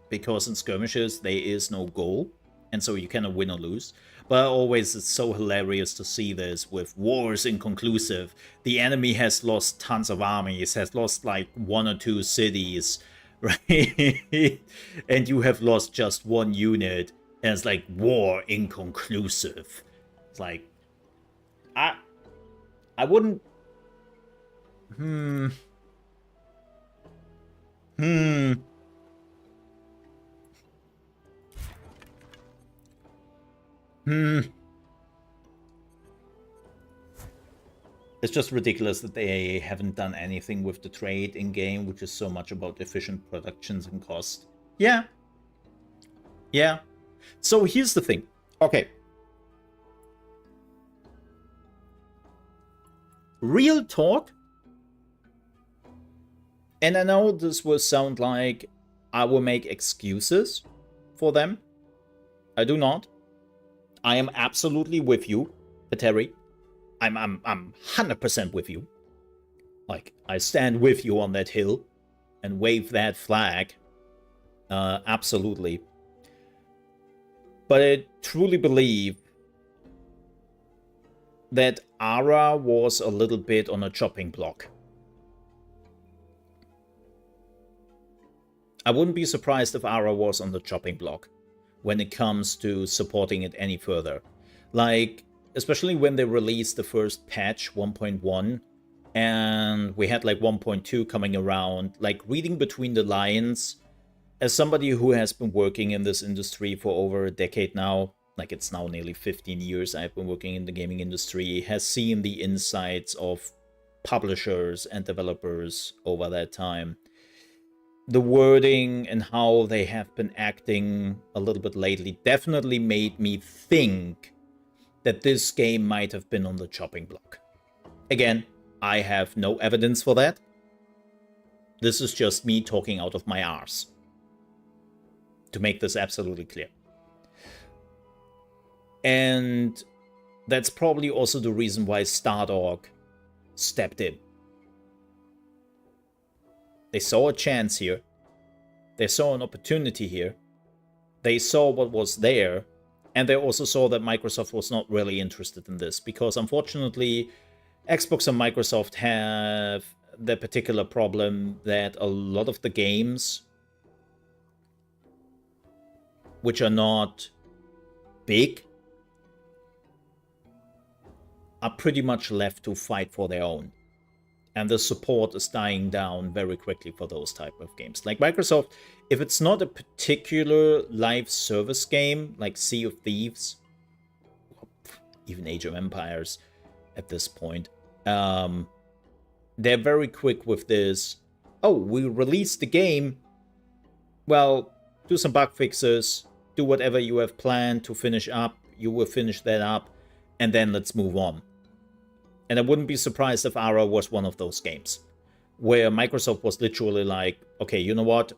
because in skirmishes there is no goal, and so you cannot win or lose. But always it's so hilarious to see this with wars inconclusive. The enemy has lost tons of armies, has lost like 1 or 2 cities, right? And you have lost just 1 unit, and it's like war inconclusive. It's like, I wouldn't. It's just ridiculous that they haven't done anything with the trade in-game, which is so much about efficient productions and cost. Yeah. Yeah. So here's the thing. Okay. Real talk. And I know this will sound like I will make excuses for them. I do not. I am absolutely with you, Terry. I'm 100% with you. Like, I stand with you on that hill and wave that flag. Absolutely. But I truly believe that Ara was a little bit on a chopping block. I wouldn't be surprised if Ara was on the chopping block when it comes to supporting it any further. Like, especially when they released the first patch, 1.1, and we had like 1.2 coming around, like reading between the lines, as somebody who has been working in this industry for over a decade now, like it's now nearly 15 years I've been working in the gaming industry, has seen the insights of publishers and developers over that time. The wording and how they have been acting a little bit lately definitely made me think that this game might have been on the chopping block. Again, I have no evidence for that. This is just me talking out of my arse, to make this absolutely clear. And that's probably also the reason why Stardog stepped in. They saw a chance here. They saw an opportunity here. They saw what was there. And they also saw that Microsoft was not really interested in this. Because unfortunately, Xbox and Microsoft have the particular problem that a lot of the games, which are not big, are pretty much left to fight for their own. And the support is dying down very quickly for those type of games. Like Microsoft, if it's not a particular live service game, like Sea of Thieves, even Age of Empires at this point, they're very quick with this. Oh, we released the game. Well, do some bug fixes, do whatever you have planned to finish up. You will finish that up, and then let's move on. And I wouldn't be surprised if Ara was one of those games where Microsoft was literally like, okay, you know what?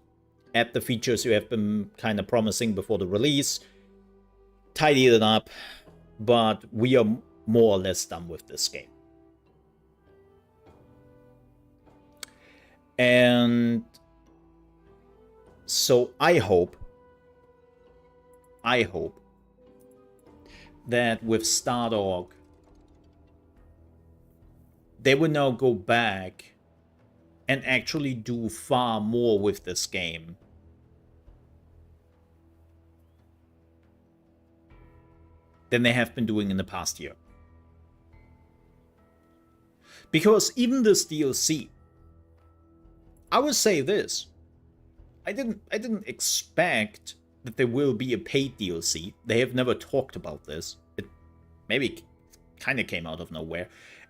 Add the features you have been kind of promising before the release, tidy it up, but we are more or less done with this game. And so I hope that with Stardog, they will now go back and actually do far more with this game than they have been doing in the past year. Because even this DLC, I will say this, I didn't expect that there will be a paid DLC. They have never talked about this. It maybe kind of came out of nowhere.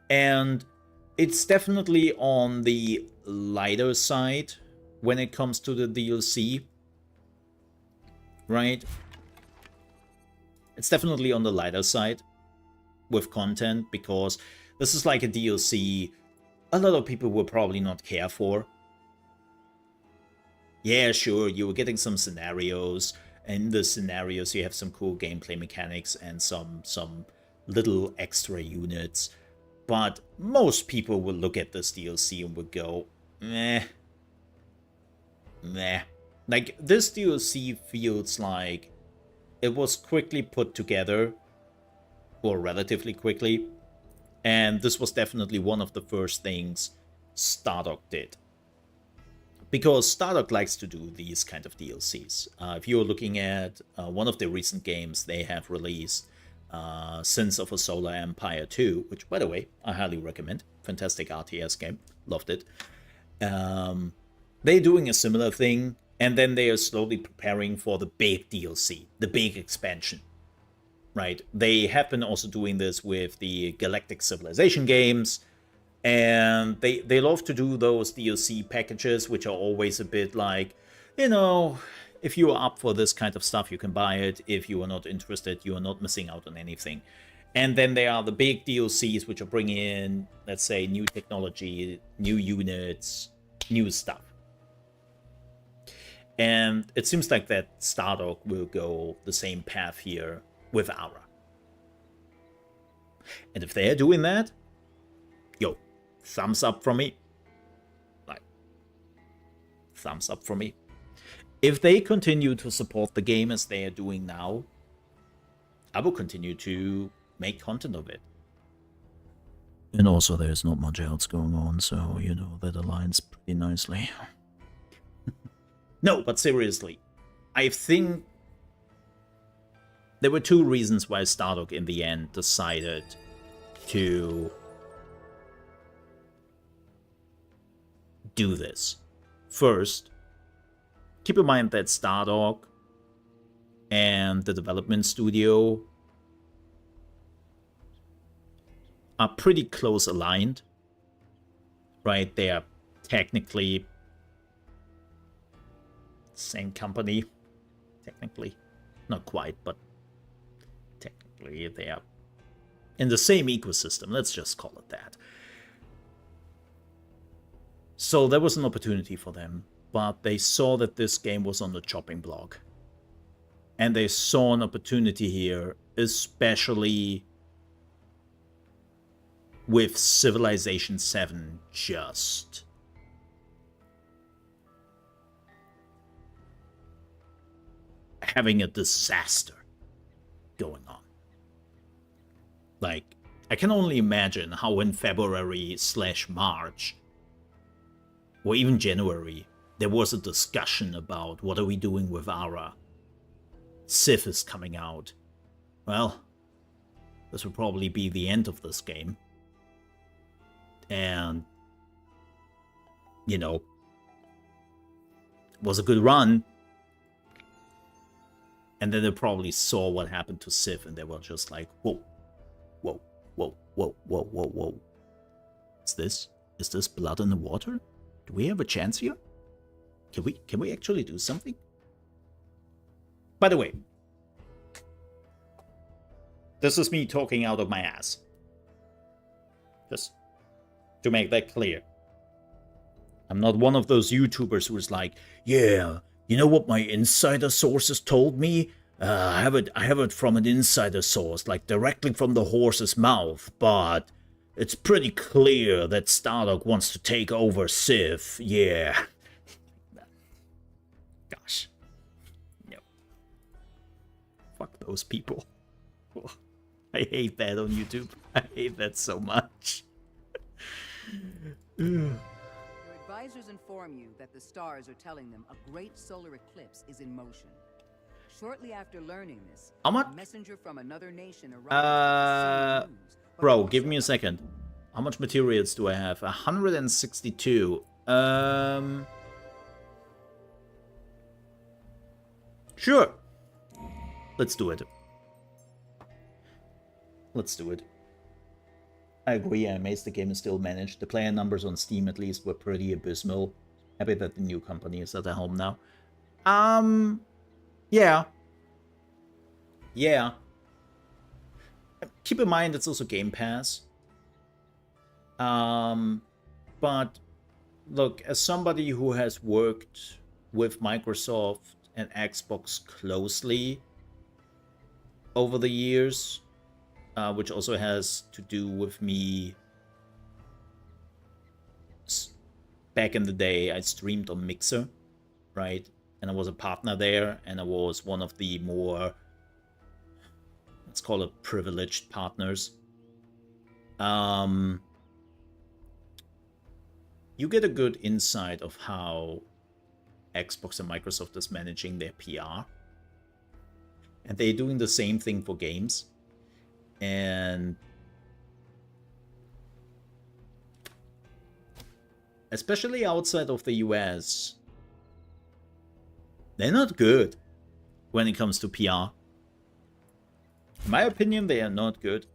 And it's definitely on the lighter side when it comes to the DLC, right? It's definitely on the lighter side with content, because this is like a DLC a lot of people will probably not care for. Yeah, sure, you were getting some scenarios. In the scenarios, you have some cool gameplay mechanics and some little extra units. But most people will look at this DLC and would go, meh. Meh. Like, this DLC feels like it was quickly put together, or relatively quickly, and this was definitely one of the first things Stardock did. Because Stardock likes to do these kind of DLCs. If you're looking at one of the recent games they have released, Sins of a Solar Empire 2, which, by the way, I highly recommend. Fantastic RTS game. Loved it. They're doing a similar thing, and then they are slowly preparing for the big DLC, the big expansion. Right? They have been also doing this with the Galactic Civilization games, and they love to do those DLC packages, which are always a bit like, you know, if you are up for this kind of stuff, you can buy it. If you are not interested, you are not missing out on anything. And then there are the big DLCs, which are bringing in, let's say, new technology, new units, new stuff. And it seems like that Stardock will go the same path here with Ara. And if they're doing that, yo, thumbs up from me. Like, thumbs up from me. If they continue to support the game as they are doing now, I will continue to make content of it. And also, there's not much else going on, so, you know, that aligns pretty nicely. No, but seriously, I think there were two reasons why Stardock in the end decided to do this. First, keep in mind that Stardock and the development studio are pretty close aligned, right? They are technically same company, technically. Not quite, but technically they are in the same ecosystem, let's just call it that. So there was an opportunity for them, but they saw that this game was on the chopping block. And they saw an opportunity here, especially with Civilization 7 just having a disaster going on. Like, I can only imagine how in February/March, or even January, there was a discussion about what are we doing with Ara. Civ is coming out. Well, this will probably be the end of this game. And, you know, it was a good run. And then they probably saw what happened to Civ, and they were just like, whoa, whoa, whoa, whoa, whoa, whoa, whoa. Is this blood in the water? Do we have a chance here? Can we actually do something? By the way, this is me talking out of my ass. Just to make that clear. I'm not one of those YouTubers who's like, yeah, you know what my insider sources told me? I have it from an insider source, like directly from the horse's mouth, but it's pretty clear that Stardock wants to take over Civ, yeah. Gosh. No. Fuck those people. Oh, I hate that on YouTube. I hate that so much. Your advisors inform you that the stars are telling them a great solar eclipse is in motion. Shortly after learning this, How much? a messenger from another nation arrives with the same news, but Bro, also give me a second. How much materials do I have? 162. Sure. Let's do it. Let's do it. I agree, I'm amazed the game is still managed. The player numbers on Steam at least were pretty abysmal. Happy that the new company is at the helm now. Yeah. Yeah. Keep in mind it's also Game Pass. But look, as somebody who has worked with Microsoft and Xbox closely over the years, which also has to do with me. Back in the day, I streamed on Mixer, right? And I was a partner there, and I was one of the more, let's call it, privileged partners. You get a good insight of how Xbox and Microsoft is managing their PR. And they're doing the same thing for games. And especially outside of the US, they're not good when it comes to PR. In my opinion, they are not good.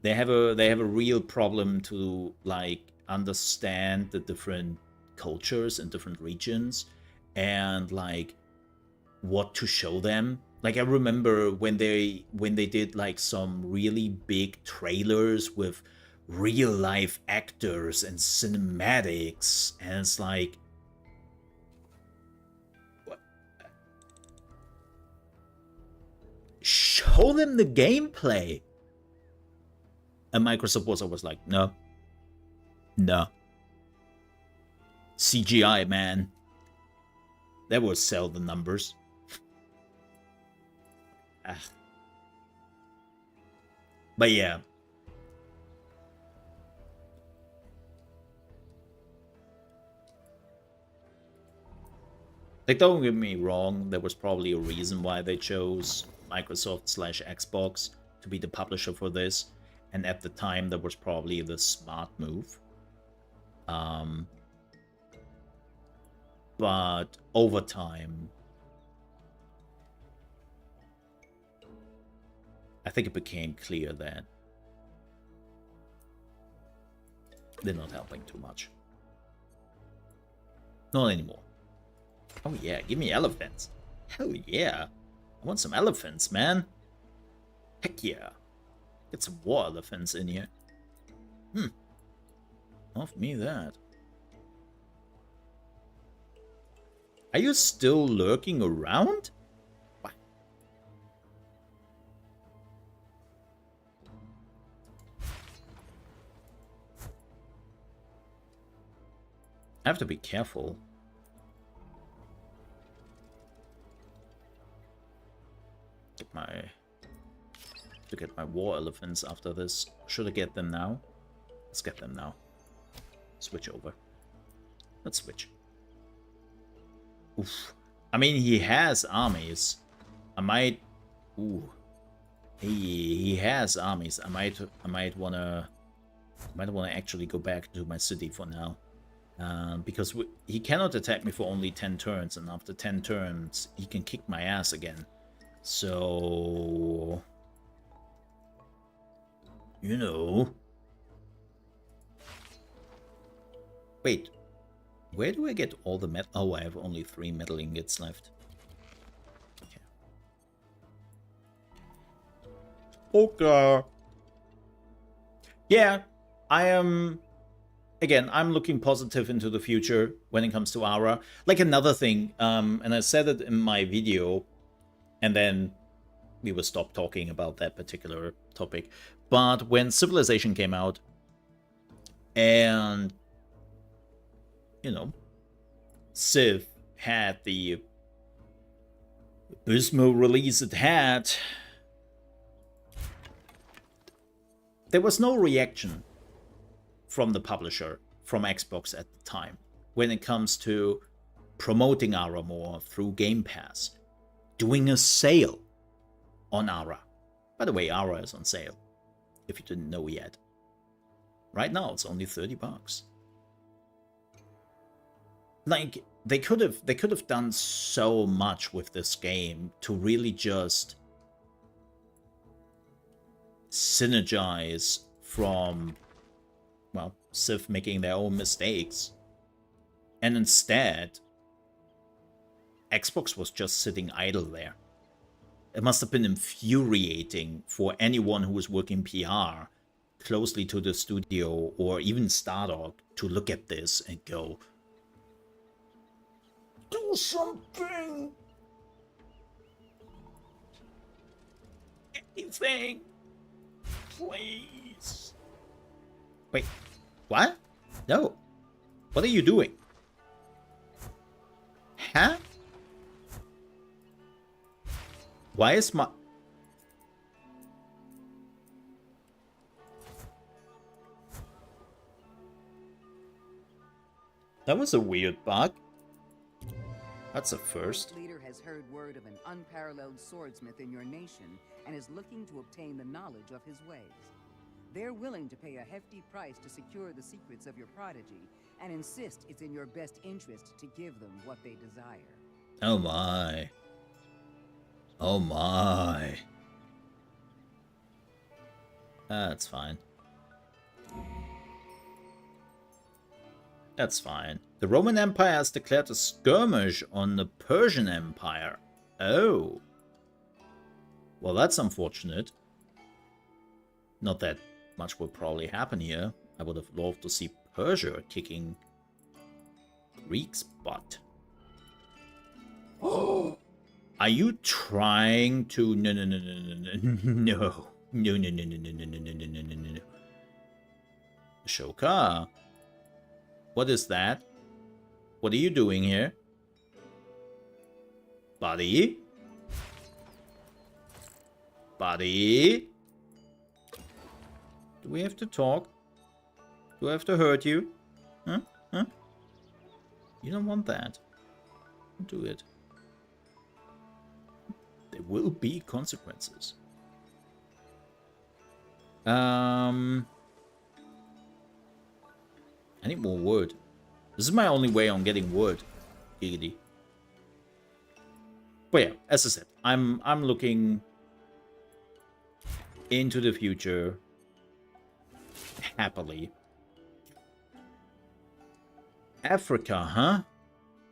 They have a real problem to like understand the different cultures in different regions and like what to show them. Like I remember when they did like some really big trailers with real life actors and cinematics, and it's like, what? Show them the gameplay. And Microsoft was always like, no. CGI, man. That will sell the numbers. But yeah. Like, don't get me wrong, there was probably a reason why they chose Microsoft/Xbox to be the publisher for this. And at the time, that was probably the smart move. But over time, I think it became clear that they're not helping too much. Not anymore. Oh yeah, give me elephants. Hell yeah. I want some elephants, man. Heck yeah. Get some war elephants in here. Off me that. Are you still lurking around? What? I have to be careful. Get my war elephants after this. Should I get them now? Let's get them now. Switch over. Let's switch. Oof. I mean, he has armies. I might. Ooh. He has armies. I might wanna actually go back to my city for now, because he cannot attack me for only 10 turns, and after 10 turns he can kick my ass again. So, you know. Wait, where do I get all the metal? Oh, I have only 3 metal ingots left. Okay. Yeah, I am. Again, I'm looking positive into the future when it comes to Ara. Like another thing, and I said it in my video, and then we will stop talking about that particular topic. But when Civilization came out, and, you know, Civ had the abysmal release it had, there was no reaction from the publisher, from Xbox at the time, when it comes to promoting Ara more through Game Pass, doing a sale on Ara. By the way, Ara is on sale, if you didn't know yet. Right now, it's only $30. Like, they could have done so much with this game to really just synergize from, well, Civ making their own mistakes. And instead, Xbox was just sitting idle there. It must have been infuriating for anyone who was working PR closely to the studio or even Stardog to look at this and go, Do something! Anything! Please! Wait, what? No. What are you doing? Huh? Why is my... That was a weird bug. That's a first. This leader has heard word of an unparalleled swordsmith in your nation and is looking to obtain the knowledge of his ways. They're willing to pay a hefty price to secure the secrets of your prodigy and insist it's in your best interest to give them what they desire. Oh my. Oh my. That's fine. That's fine. The Roman Empire has declared a skirmish on the Persian Empire. Oh. Well, that's unfortunate. Not that much will probably happen here. I would have loved to see Persia kicking Greek's butt. Oh. Are you trying to... No. Ashoka? What is that? What are you doing here? Buddy? Buddy? Do we have to talk? Do I have to hurt you? Huh? Huh? You don't want that. Don't do it. There will be consequences. I need more wood. This is my only way on getting wood. Giggity. But yeah, as I said, I'm looking into the future happily. Africa, huh?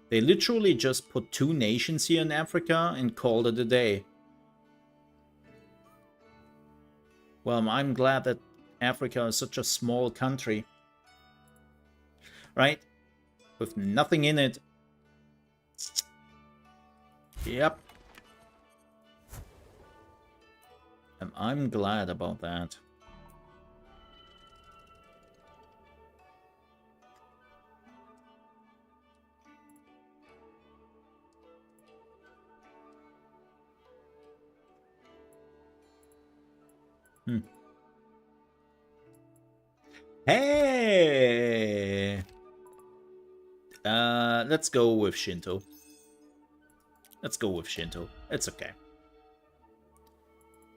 They literally just put 2 nations here in Africa and called it a day. Well, I'm glad that Africa is such a small country. Right? With nothing in it. Yep. And I'm glad about that. Hey! Let's go with Shinto. Let's go with Shinto. It's okay.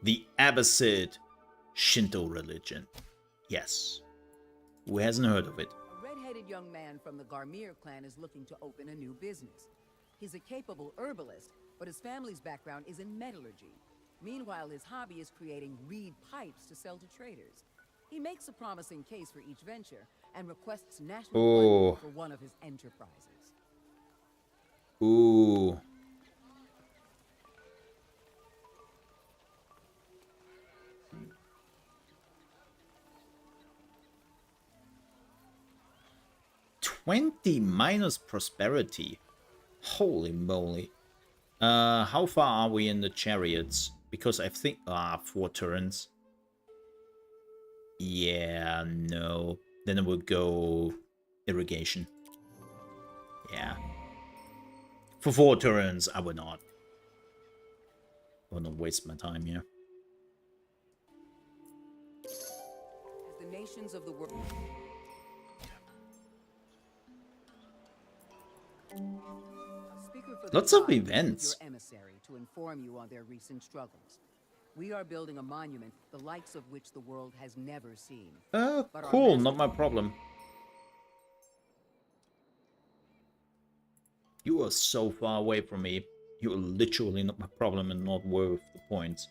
The Abbasid Shinto religion. Yes. Who hasn't heard of it? A red-headed young man from the Garmir clan is looking to open a new business. He's a capable herbalist, but his family's background is in metallurgy. Meanwhile, his hobby is creating reed pipes to sell to traders. He makes a promising case for each venture and requests national funding for one of his enterprises. Ooh. $20 minus prosperity. Holy moly. How far are we in the chariots? Because I think... 4 turns. Yeah, no. Then it would go irrigation. Yeah. For 4 turns, I would not. I would not waste my time here. As the nations of the world... Lots of events. Your emissary to inform you on their recent struggles. We are building a monument, the likes of which the world has never seen. Cool, not my problem. You are so far away from me. You are literally not my problem and not worth the points.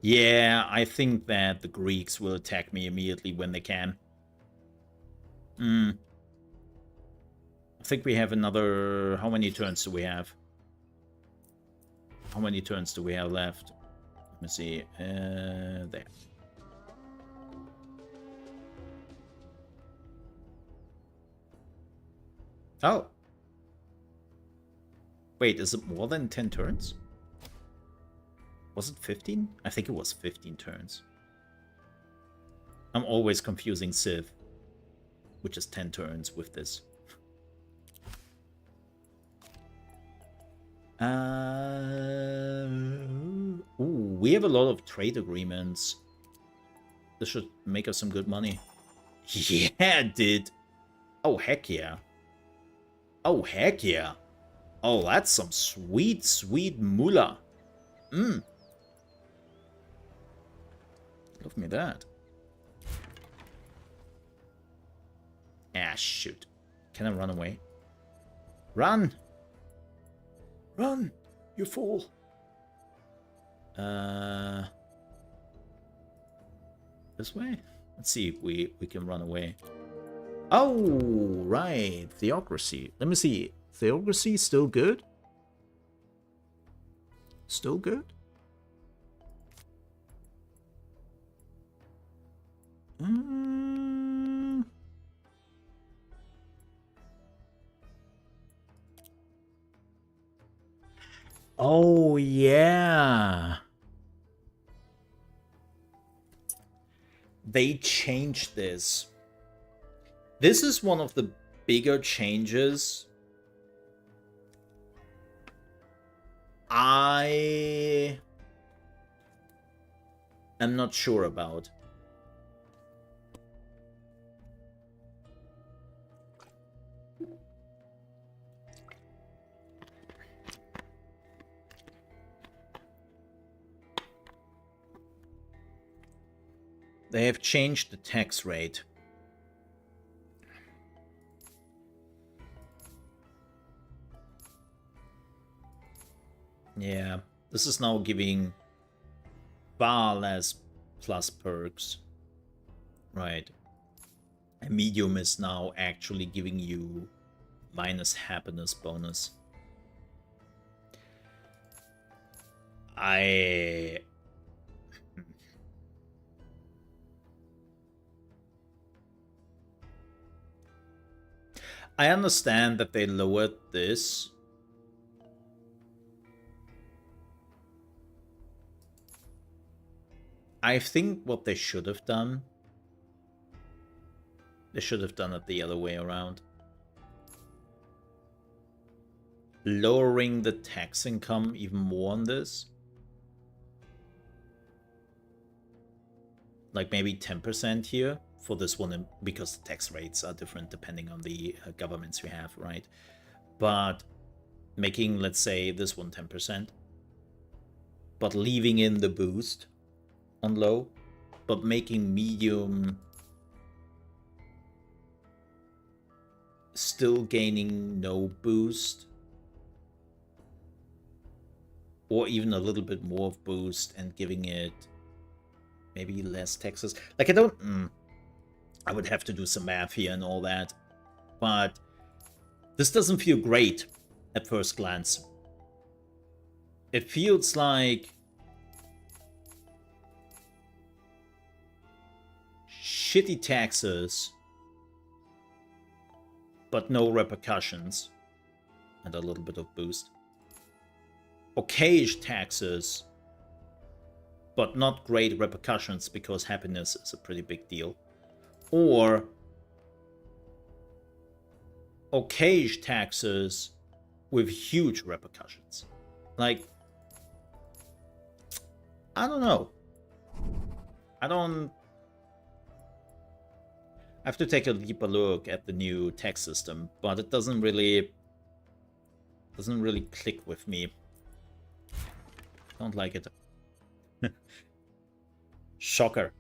Yeah, I think that the Greeks will attack me immediately when they can. I think we have another... How many turns do we have? How many turns do we have left? Let me see. There. Oh. Wait, is it more than 10 turns? Was it 15? I think it was 15 turns. I'm always confusing Civ, which is 10 turns with this. Ooh, we have a lot of trade agreements. This should make us some good money. Yeah, it did. Oh, heck yeah. Oh, heck yeah. Oh, that's some sweet, sweet moolah. Love me that. Ah, shoot. Can I run away? Run! Run, you fool. This way? Let's see if we can run away. Oh, right. Theocracy. Let me see. Theocracy still good? Still good? Oh, yeah. They changed this. This is one of the bigger changes I am not sure about. They have changed the tax rate. Yeah, this is now giving far less plus perks. Right. And medium is now actually giving you minus happiness bonus. I understand that they lowered this. I think what they should have done, they should have done it the other way around. Lowering the tax income even more on this. Like maybe 10% here for this one, because the tax rates are different depending on the governments you have, right? But making, let's say, this one 10%, but leaving in the boost on low, but making medium still gaining no boost, or even a little bit more of boost and giving it maybe less taxes. Like, I would have to do some math here and all that, but this doesn't feel great at first glance. It feels like shitty taxes, but no repercussions, and a little bit of boost. Okay-ish taxes, but not great repercussions because happiness is a pretty big deal. Or okay-ish taxes with huge repercussions. Like, I don't know. I have to take a deeper look at the new tax system, but it doesn't really click with me. Don't like it. Shocker.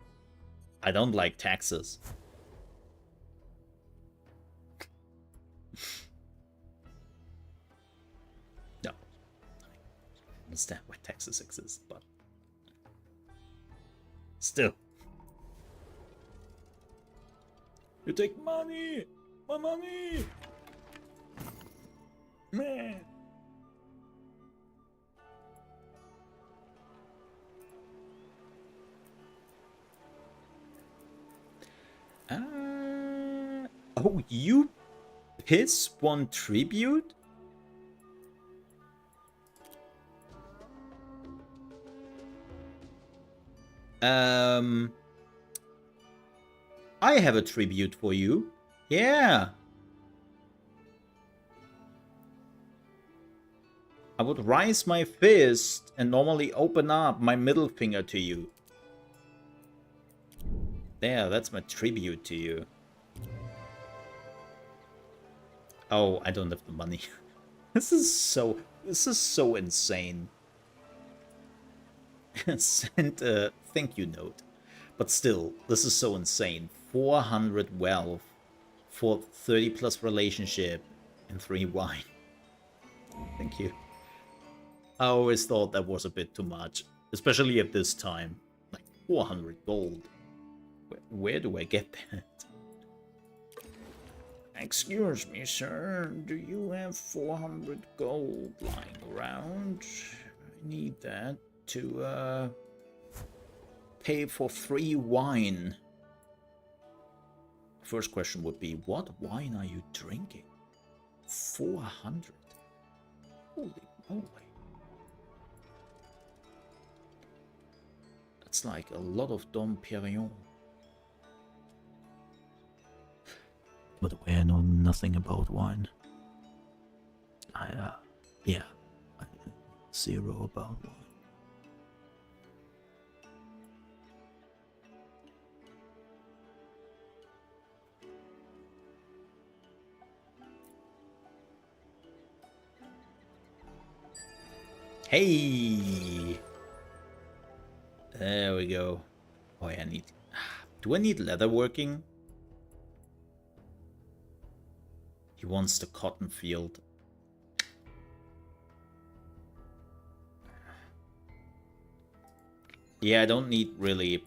I don't like taxes. No. I understand why taxes exist, but still. You take money! My money! Man! Oh, you Piss 1 tribute? I have a tribute for you. Yeah. I would raise my fist and normally open up my middle finger to you. There, that's my tribute to you. Oh, I don't have the money. This is so insane. Send a thank you note. But still, this is so insane. 400 wealth for 30 plus relationship and 3 wine. Thank you. I always thought that was a bit too much, especially at this time. Like 400 gold. Where do I get that? Excuse me, sir. Do you have 400 gold lying around? I need that to pay for 3 wine. First question would be, what wine are you drinking? 400. Holy moly. That's like a lot of Dom Perignon. By the way, I know nothing about wine. I know zero about wine. Hey! There we go. Oh, yeah, I need... Do I need leather working? He wants the cotton field. Yeah, I don't need really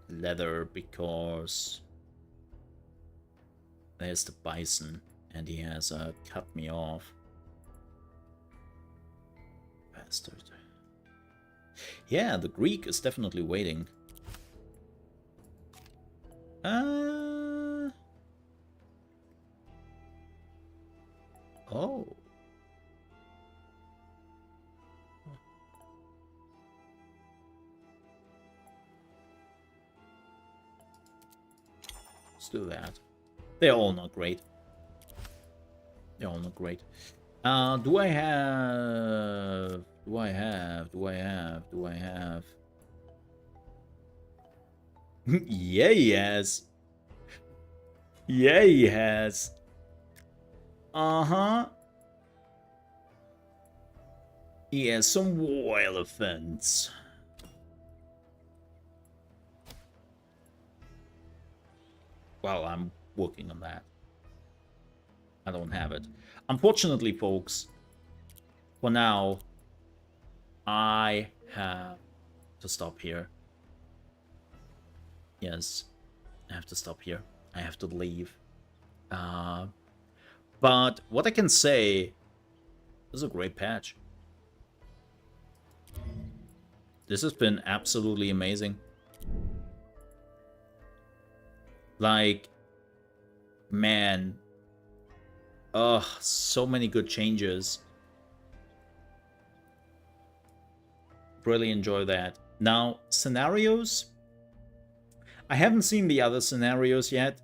leather because there's the bison and he has cut me off. Bastard. Yeah, the Greek is definitely waiting. Oh. Let's do that. They're all not great. They're all not great. Do I have... Do I have... Yeah, he has. Yeah, he has. Uh-huh. He has some war elephants. Well, I'm working on that. I don't have it. Unfortunately, folks, for now, I have to stop here. Yes, I have to stop here. I have to leave. But what I can say, this is a great patch. This has been absolutely amazing. Like, man. Ugh, so many good changes. Really enjoy that. Now, scenarios. I haven't seen the other scenarios yet,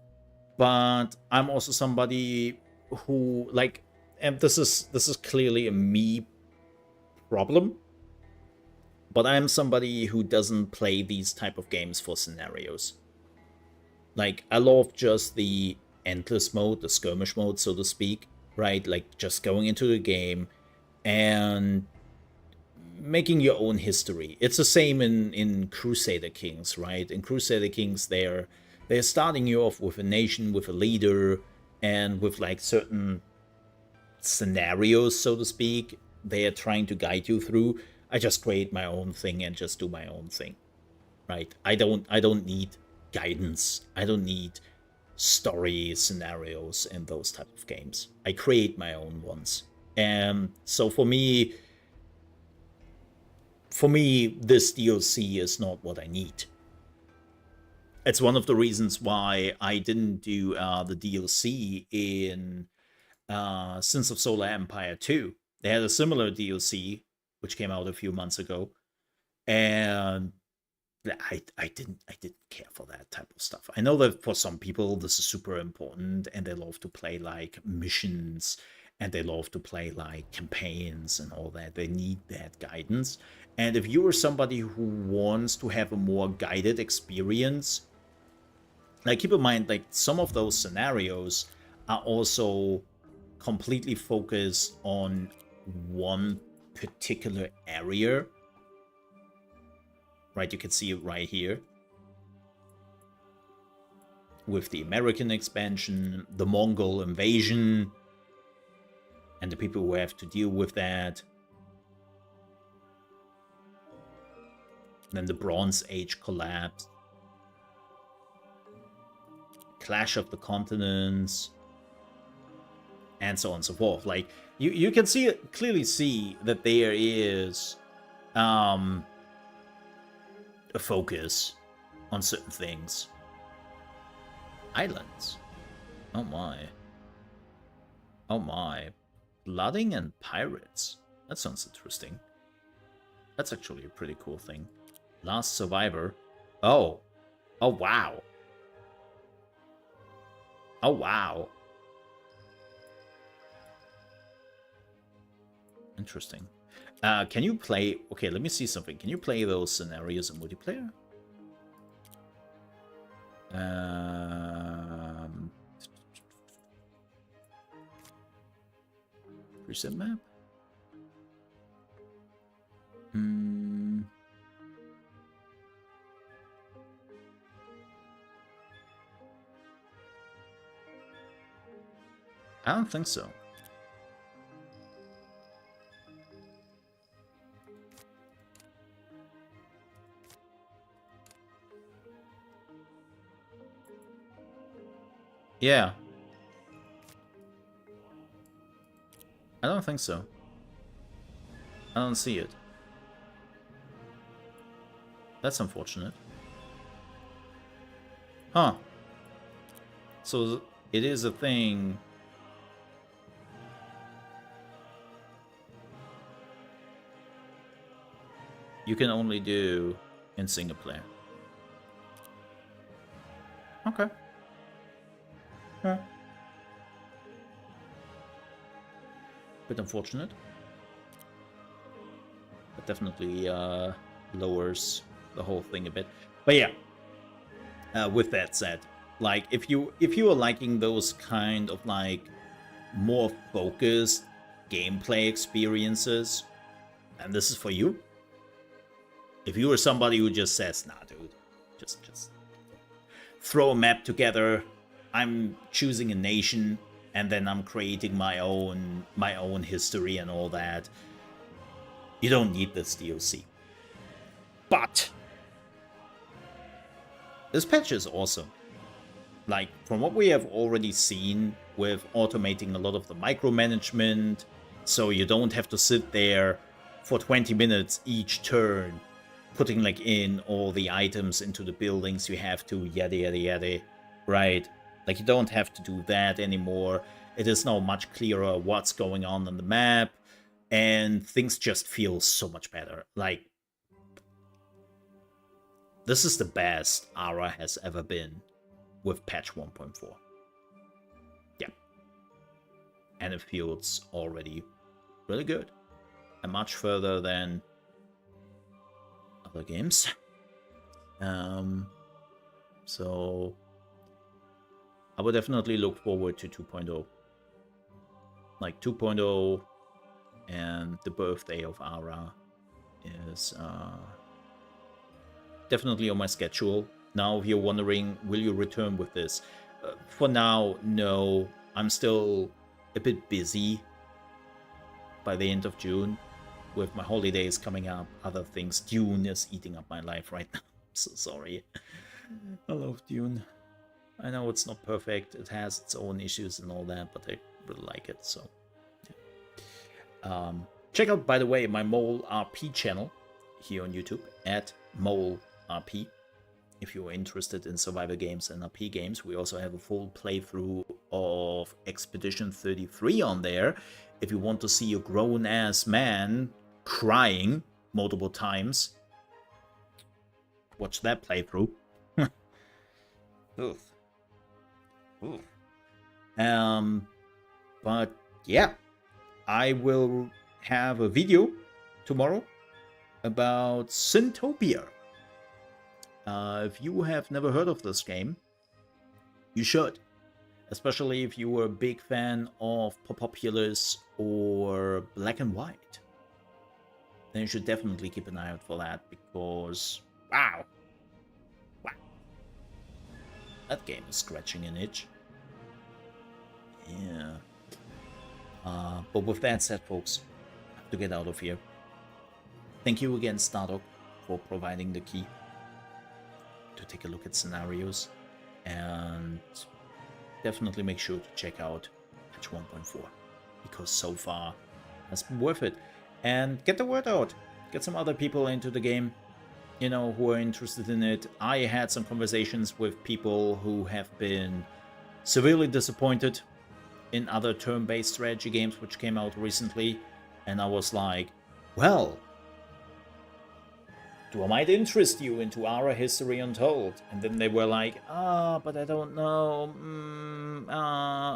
but I'm also somebody who, like, and this is clearly a me problem, but I'm somebody who doesn't play these type of games for scenarios. Like, I love just the endless mode, the skirmish mode, so to speak, right? Like, just going into the game and making your own history. It's the same in Crusader Kings, right? In Crusader Kings, they're starting you off with a nation, with a leader, and with like certain scenarios, so to speak, they are trying to guide you through. I just create my own thing and just do my own thing, right? I don't need guidance. I don't need story scenarios in those type of games. I create my own ones. And so for me, this DLC is not what I need. it's one of the reasons why I didn't do the DLC in Sins of Solar Empire 2. They had a similar DLC which came out a few months ago, and I didn't care for that type of stuff. I know that for some people this is super important, and they love to play like missions, and they love to play like campaigns and all that. They need that guidance. And if you are somebody who wants to have a more guided experience, like keep in mind, like some of those scenarios are also completely focused on one particular area. Right, you can see it right here. With the American expansion, the Mongol invasion, and the people who have to deal with that. Then the Bronze Age collapse. Clash of the Continents. And so on and so forth. Like, you can clearly see that there is a focus on certain things. Islands. Oh my. Oh my. Flooding and pirates. That sounds interesting. That's actually a pretty cool thing. Last Survivor. Oh. Oh wow. Oh wow. Interesting. Can you play... Okay, let me see something. Can you play those scenarios in multiplayer? Preset map? I don't think so. Yeah. I don't think so. I don't see it. That's unfortunate. Huh. So it is a thing. You can only do in single player. Okay. Huh. Bit unfortunate. But definitely lowers the whole thing a bit. But yeah. With that said, like if you are liking those kind of like more focused gameplay experiences, and this is for you. If you are somebody who just says, nah dude, just throw a map together, I'm choosing a nation, and then I'm creating my own history and all that, you don't need this DLC. But this patch is awesome. Like, from what we have already seen with automating a lot of the micromanagement, so you don't have to sit there for 20 minutes each turn, putting like in all the items into the buildings you have to, yada yada yada, right? Like, you don't have to do that anymore. It is now much clearer what's going on the map, and things just feel so much better. Like, this is the best Ara has ever been with patch 1.4. Yeah. And it feels already really good. And much further than other games. So I would definitely look forward to 2.0. Like 2.0 and the birthday of Ara is definitely on my schedule. Now, if you're wondering, will you return with this? For now, no. I'm still a bit busy by the end of June with my holidays coming up, other things. Dune is eating up my life right now. I'm so sorry. I love Dune. I know it's not perfect. It has its own issues and all that, but I really like it, so yeah. Check out, by the way, my Mole RP channel here on YouTube, at Mole RP. if you're interested in survival games and RP games. We also have a full playthrough of Expedition 33 on there. If you want to see a grown-ass man crying multiple times, watch that playthrough. Oof. Oof. But yeah, I will have a video tomorrow about Syntopia. If you have never heard of this game, you should. Especially if you were a big fan of Populous or Black and White. Then you should definitely keep an eye out for that, because wow. Wow. That game is scratching an itch. Yeah. But with that said, folks, I have to get out of here. Thank you again, Stardock, for providing the key to take a look at scenarios, and definitely make sure to check out patch 1.4, because so far has been worth it. And get the word out, get some other people into the game, you know, who are interested in it. I had some conversations with people who have been severely disappointed in other turn-based strategy games which came out recently, and I was like, well, do I might interest you into Ara History Untold? And then they were like, but I don't know,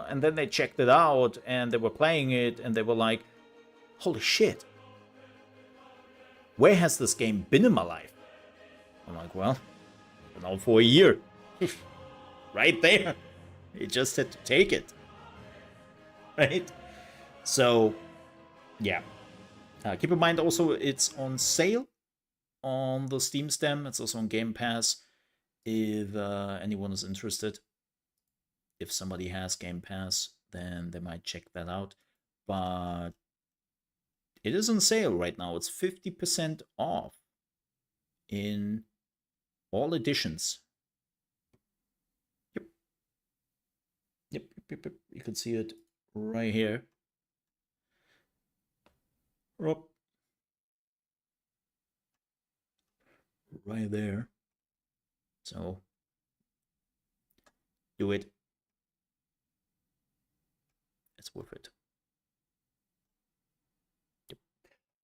and then they checked it out, and they were playing it, and they were like, holy shit, where has this game been in my life? I'm like, well, been out for a year. Right there. You just had to take it. Right? So, yeah. Keep in mind also, it's on sale on the Steam stem. It's also on Game Pass if anyone is interested. If somebody has Game Pass, then they might check that out. But it is on sale right now. It's 50% off in all editions. Yep. You can see it right here. Rob. Right there. So do it. It's worth it. Yep.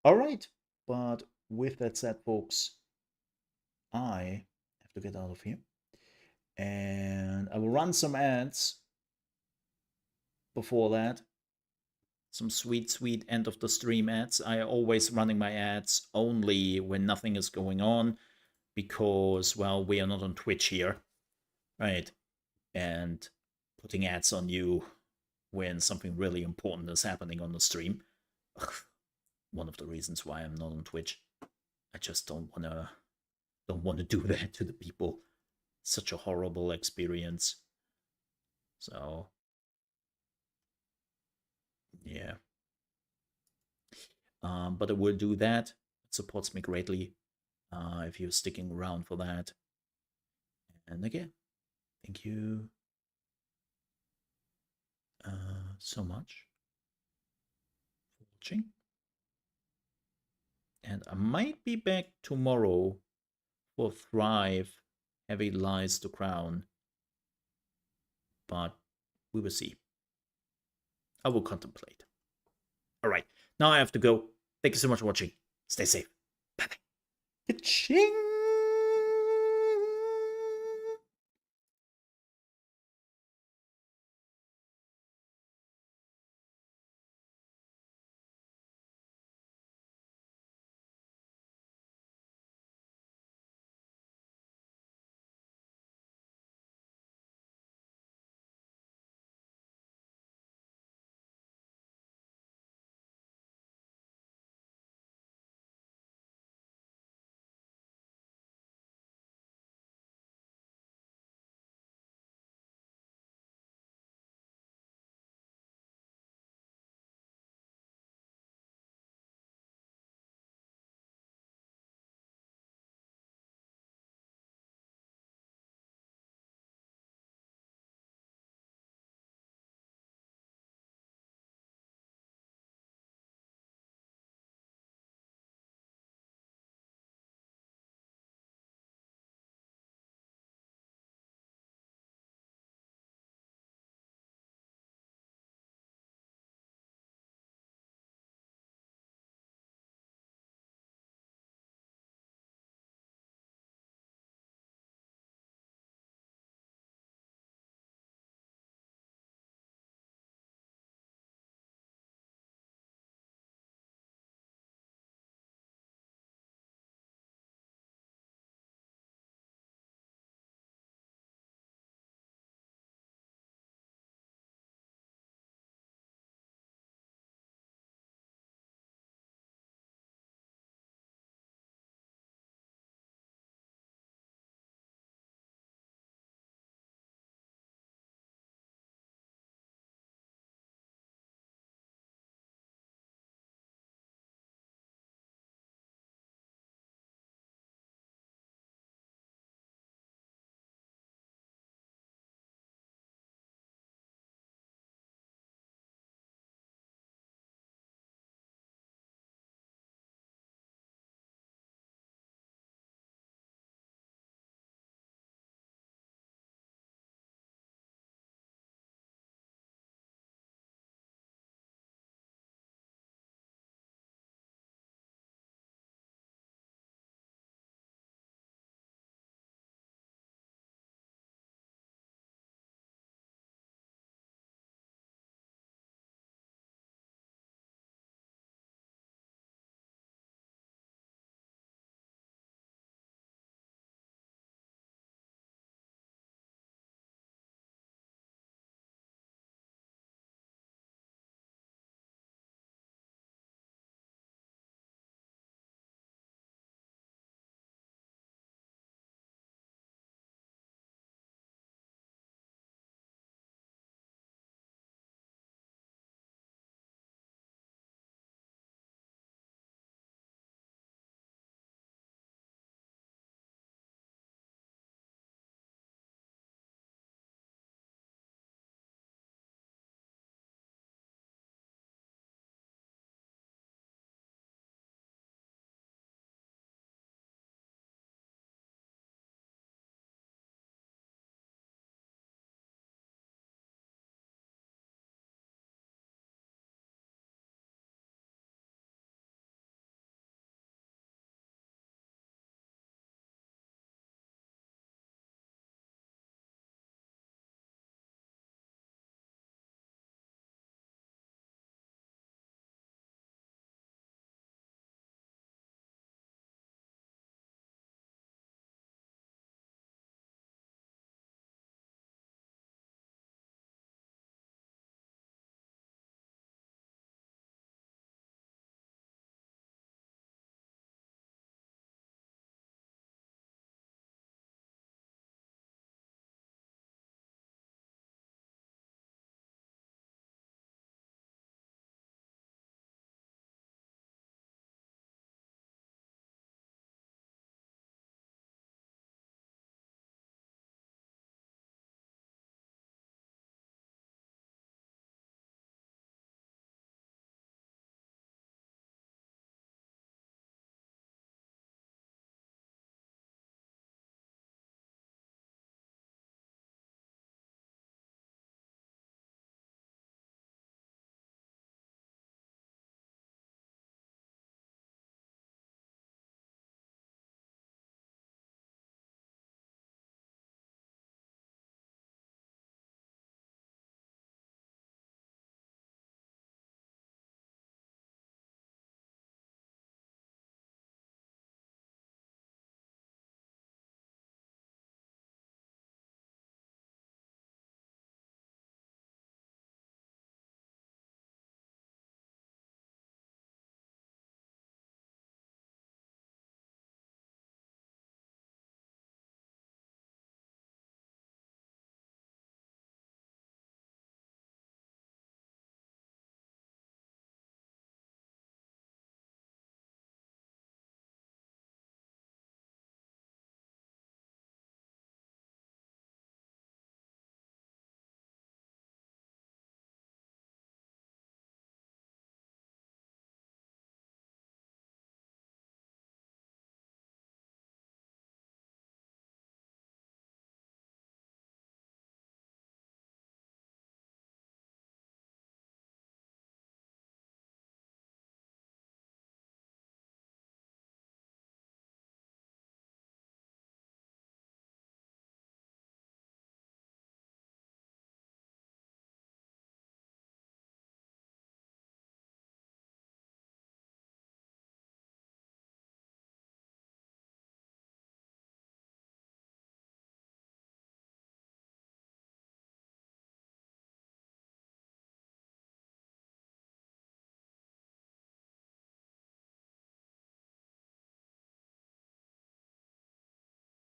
All right. But with that said, folks, I have to get out of here. And I will run some ads before that. Some sweet end of the stream ads. I always running my ads only when nothing is going on, because, well, we are not on Twitch here, right? And putting ads on you when something really important is happening on the stream. One of the reasons why I'm not on Twitch. I just don't wanna do that to the people. Such a horrible experience. So yeah. But I will do that. It supports me greatly if you're sticking around for that. And again, thank you so much for watching. And I might be back tomorrow for Thrive, Heavy Lies to Crown. But we will see. I will contemplate. All right. Now I have to go. Thank you so much for watching. Stay safe. Bye-bye. Ka-ching!